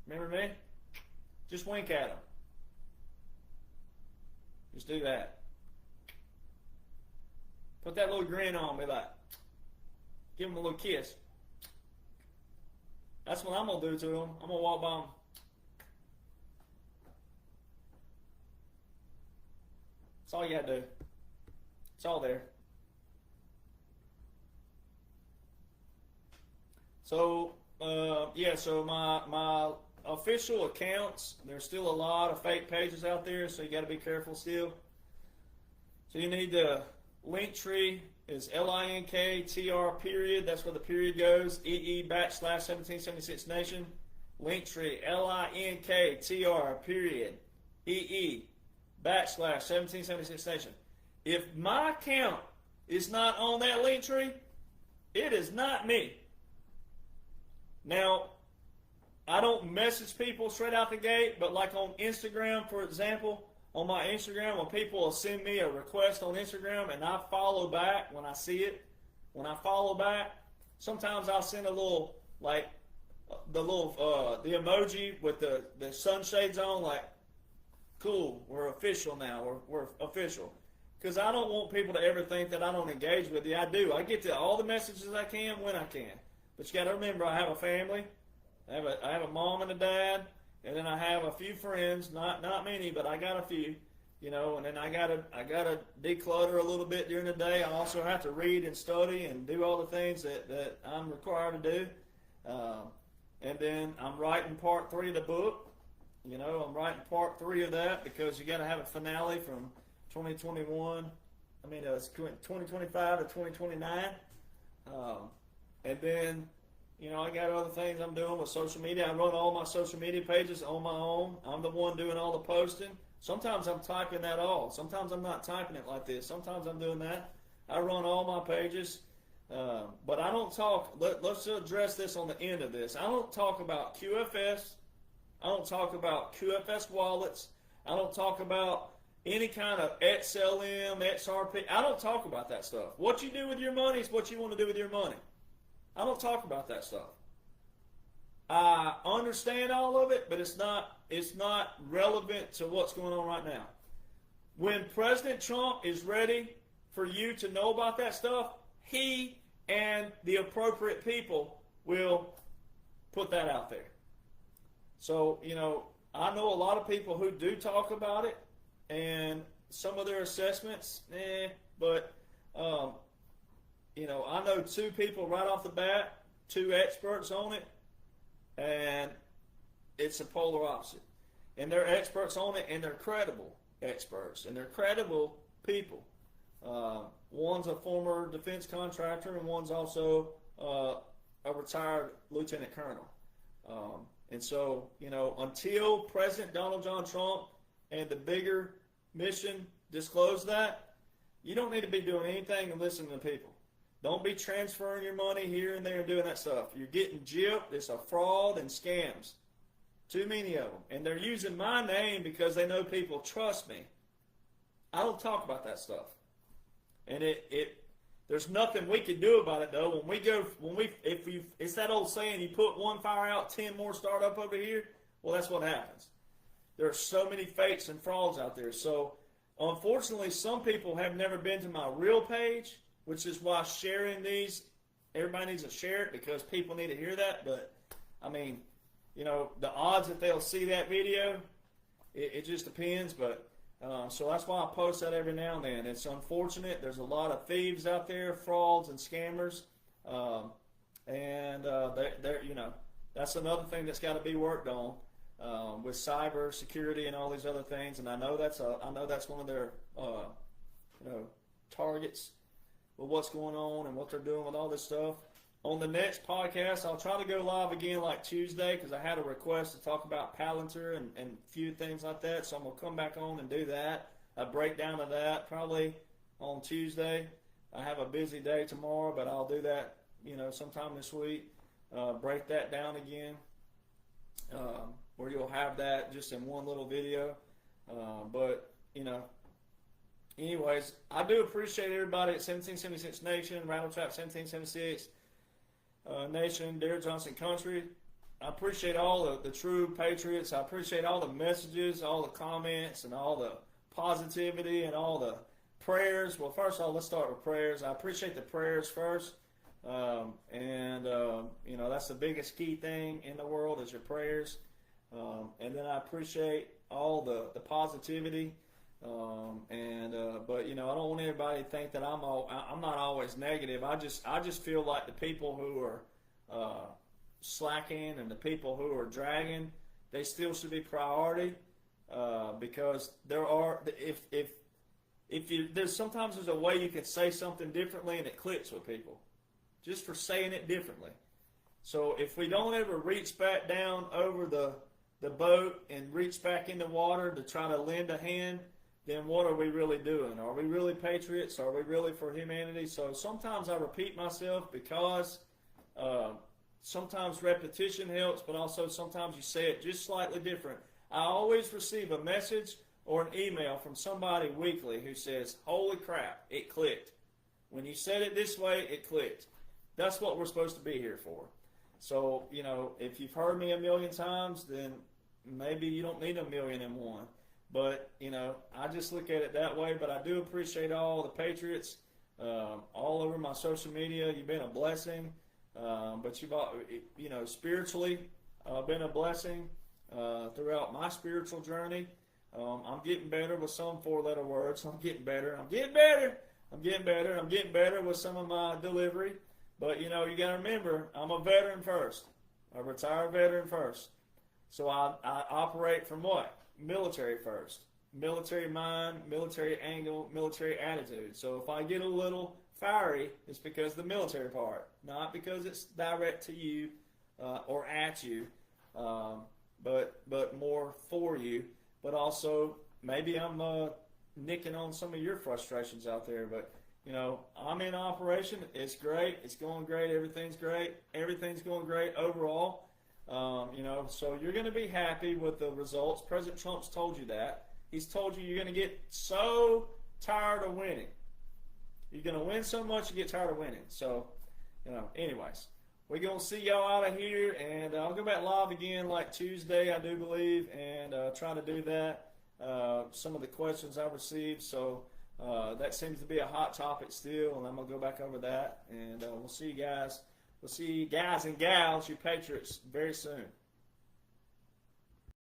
remember me? Just wink at them. Just do that. Put that little grin on, be like, give them a little kiss. That's what I'm going to do to them. I'm going to walk by them. That's all you got to do. It's all there. So, so my official accounts, there's still a lot of fake pages out there, so you got to be careful still. So you need the link tree is linktr period. That's where the period goes. /1776 nation. Link tree linktr period. /1776 nation. If my account is not on that link tree, it is not me. Now, I don't message people straight out the gate, but like on Instagram, for example, on my Instagram, when people will send me a request on Instagram and I follow back when I see it, when I follow back, sometimes I'll send a little, like, the emoji with the sunshades on, like, cool, we're official now, we're official. Because I don't want people to ever think that I don't engage with you. I do. I get to all the messages I can when I can. But you got to remember, I have a family. I have a mom and a dad, and then I have a few friends. Not many, but I got a few. You know, and then I gotta declutter a little bit during the day. I also have to read and study and do all the things that I'm required to do. And then I'm writing part 3 of the book. You know, I'm writing part 3 of that because you got to have a finale from 2021. I mean, it's 2025 to 2029. And then, you know, I got other things I'm doing with social media. I run all my social media pages on my own. I'm the one doing all the posting. Sometimes I'm typing that all. Sometimes I'm not typing it like this. Sometimes I'm doing that. I run all my pages. But I don't talk, let's address this on the end of this. I don't talk about QFS. I don't talk about QFS wallets. I don't talk about any kind of XLM, XRP. I don't talk about that stuff. What you do with your money is what you want to do with your money. I don't talk about that stuff. I understand all of it, but it's not relevant to what's going on right now. When President Trump is ready for you to know about that stuff, he and the appropriate people will put that out there. So, you know, I know a lot of people who do talk about it, and some of their assessments, but, you know, I know 2 people right off the bat, 2 experts on it, and it's a polar opposite. And they're experts on it, and they're credible experts, and they're credible people. One's a former defense contractor, and one's also a retired lieutenant colonel. And so, you know, until President Donald John Trump and the bigger mission disclose that, you don't need to be doing anything and listening to people. Don't be transferring your money here and there and doing that stuff. You're getting gypped. It's a fraud and scams. Too many of them. And they're using my name because they know people trust me. I don't talk about that stuff. And there's nothing we can do about it, though. It's that old saying, you put one fire out, 10 more start up over here. Well, that's what happens. There are so many fakes and frauds out there. So, unfortunately, some people have never been to my real page, which is why sharing these, everybody needs to share it because people need to hear that. But, I mean, you know, the odds that they'll see that video, it just depends. But, so that's why I post that every now and then. It's unfortunate. There's a lot of thieves out there, frauds and scammers. They're, you know, that's another thing that's got to be worked on. With cyber security and all these other things, and I know that's one of their you know, targets with what's going on and what they're doing with all this stuff. On the next podcast, I'll try to go live again like Tuesday because I had a request to talk about Palantir and a few things like that. So I'm gonna come back on and do that. A breakdown of that probably on Tuesday. I have a busy day tomorrow, but I'll do that, you know, sometime this week. Break that down again. Where you'll have that just in one little video. But, you know, anyways, I do appreciate everybody at 1776 Nation, Rattletrap 1776 Nation, Dear Jonhson Country. I appreciate all the true patriots. I appreciate all the messages, all the comments, and all the positivity and all the prayers. Well, first of all, let's start with prayers. I appreciate the prayers first. You know, that's the biggest key thing in the world is your prayers. And then I appreciate all the positivity. But you know, I don't want everybody to think that I'm not always negative. I just feel like the people who are slacking and the people who are dragging, they still should be priority. Because there's sometimes a way you can say something differently and it clicks with people, just for saying it differently. So if we don't ever reach back down over the boat and reach back in the water to try to lend a hand, then what are we really doing? Are we really patriots? Are we really for humanity? So sometimes I repeat myself because sometimes repetition helps, but also sometimes you say it just slightly different. I always receive a message or an email from somebody weekly who says, holy crap, it clicked. When you said it this way, it clicked. That's what we're supposed to be here for. So, you know, if you've heard me a million times, then maybe you don't need 1,000,001. But, you know, I just look at it that way. But I do appreciate all the patriots all over my social media. You've been a blessing. But you've, you know, spiritually been a blessing throughout my spiritual journey. I'm getting better with some 4-letter words. I'm getting better. I'm getting better. I'm getting better. I'm getting better with some of my delivery. But, you know, you got to remember, I'm a veteran first. A retired veteran first. So I operate from what? Military first. Military mind, military angle, military attitude. So if I get a little fiery, it's because of the military part. Not because it's direct to you or at you, but more for you. But also, maybe I'm nicking on some of your frustrations out there. But, you know, I'm in operation. It's great. It's going great. Everything's great. Everything's going great overall. You know, so you're going to be happy with the results. President Trump's told you that. He's told you you're going to get so tired of winning. You're going to win so much you get tired of winning. So, you know, anyways, we're going to see y'all out of here. And I'll go back live again like Tuesday, I do believe, and try to do that. Some of the questions I've received. So that seems to be a hot topic still, and I'm going to go back over that. And we'll see you guys. We'll see you guys and gals, you patriots, very soon.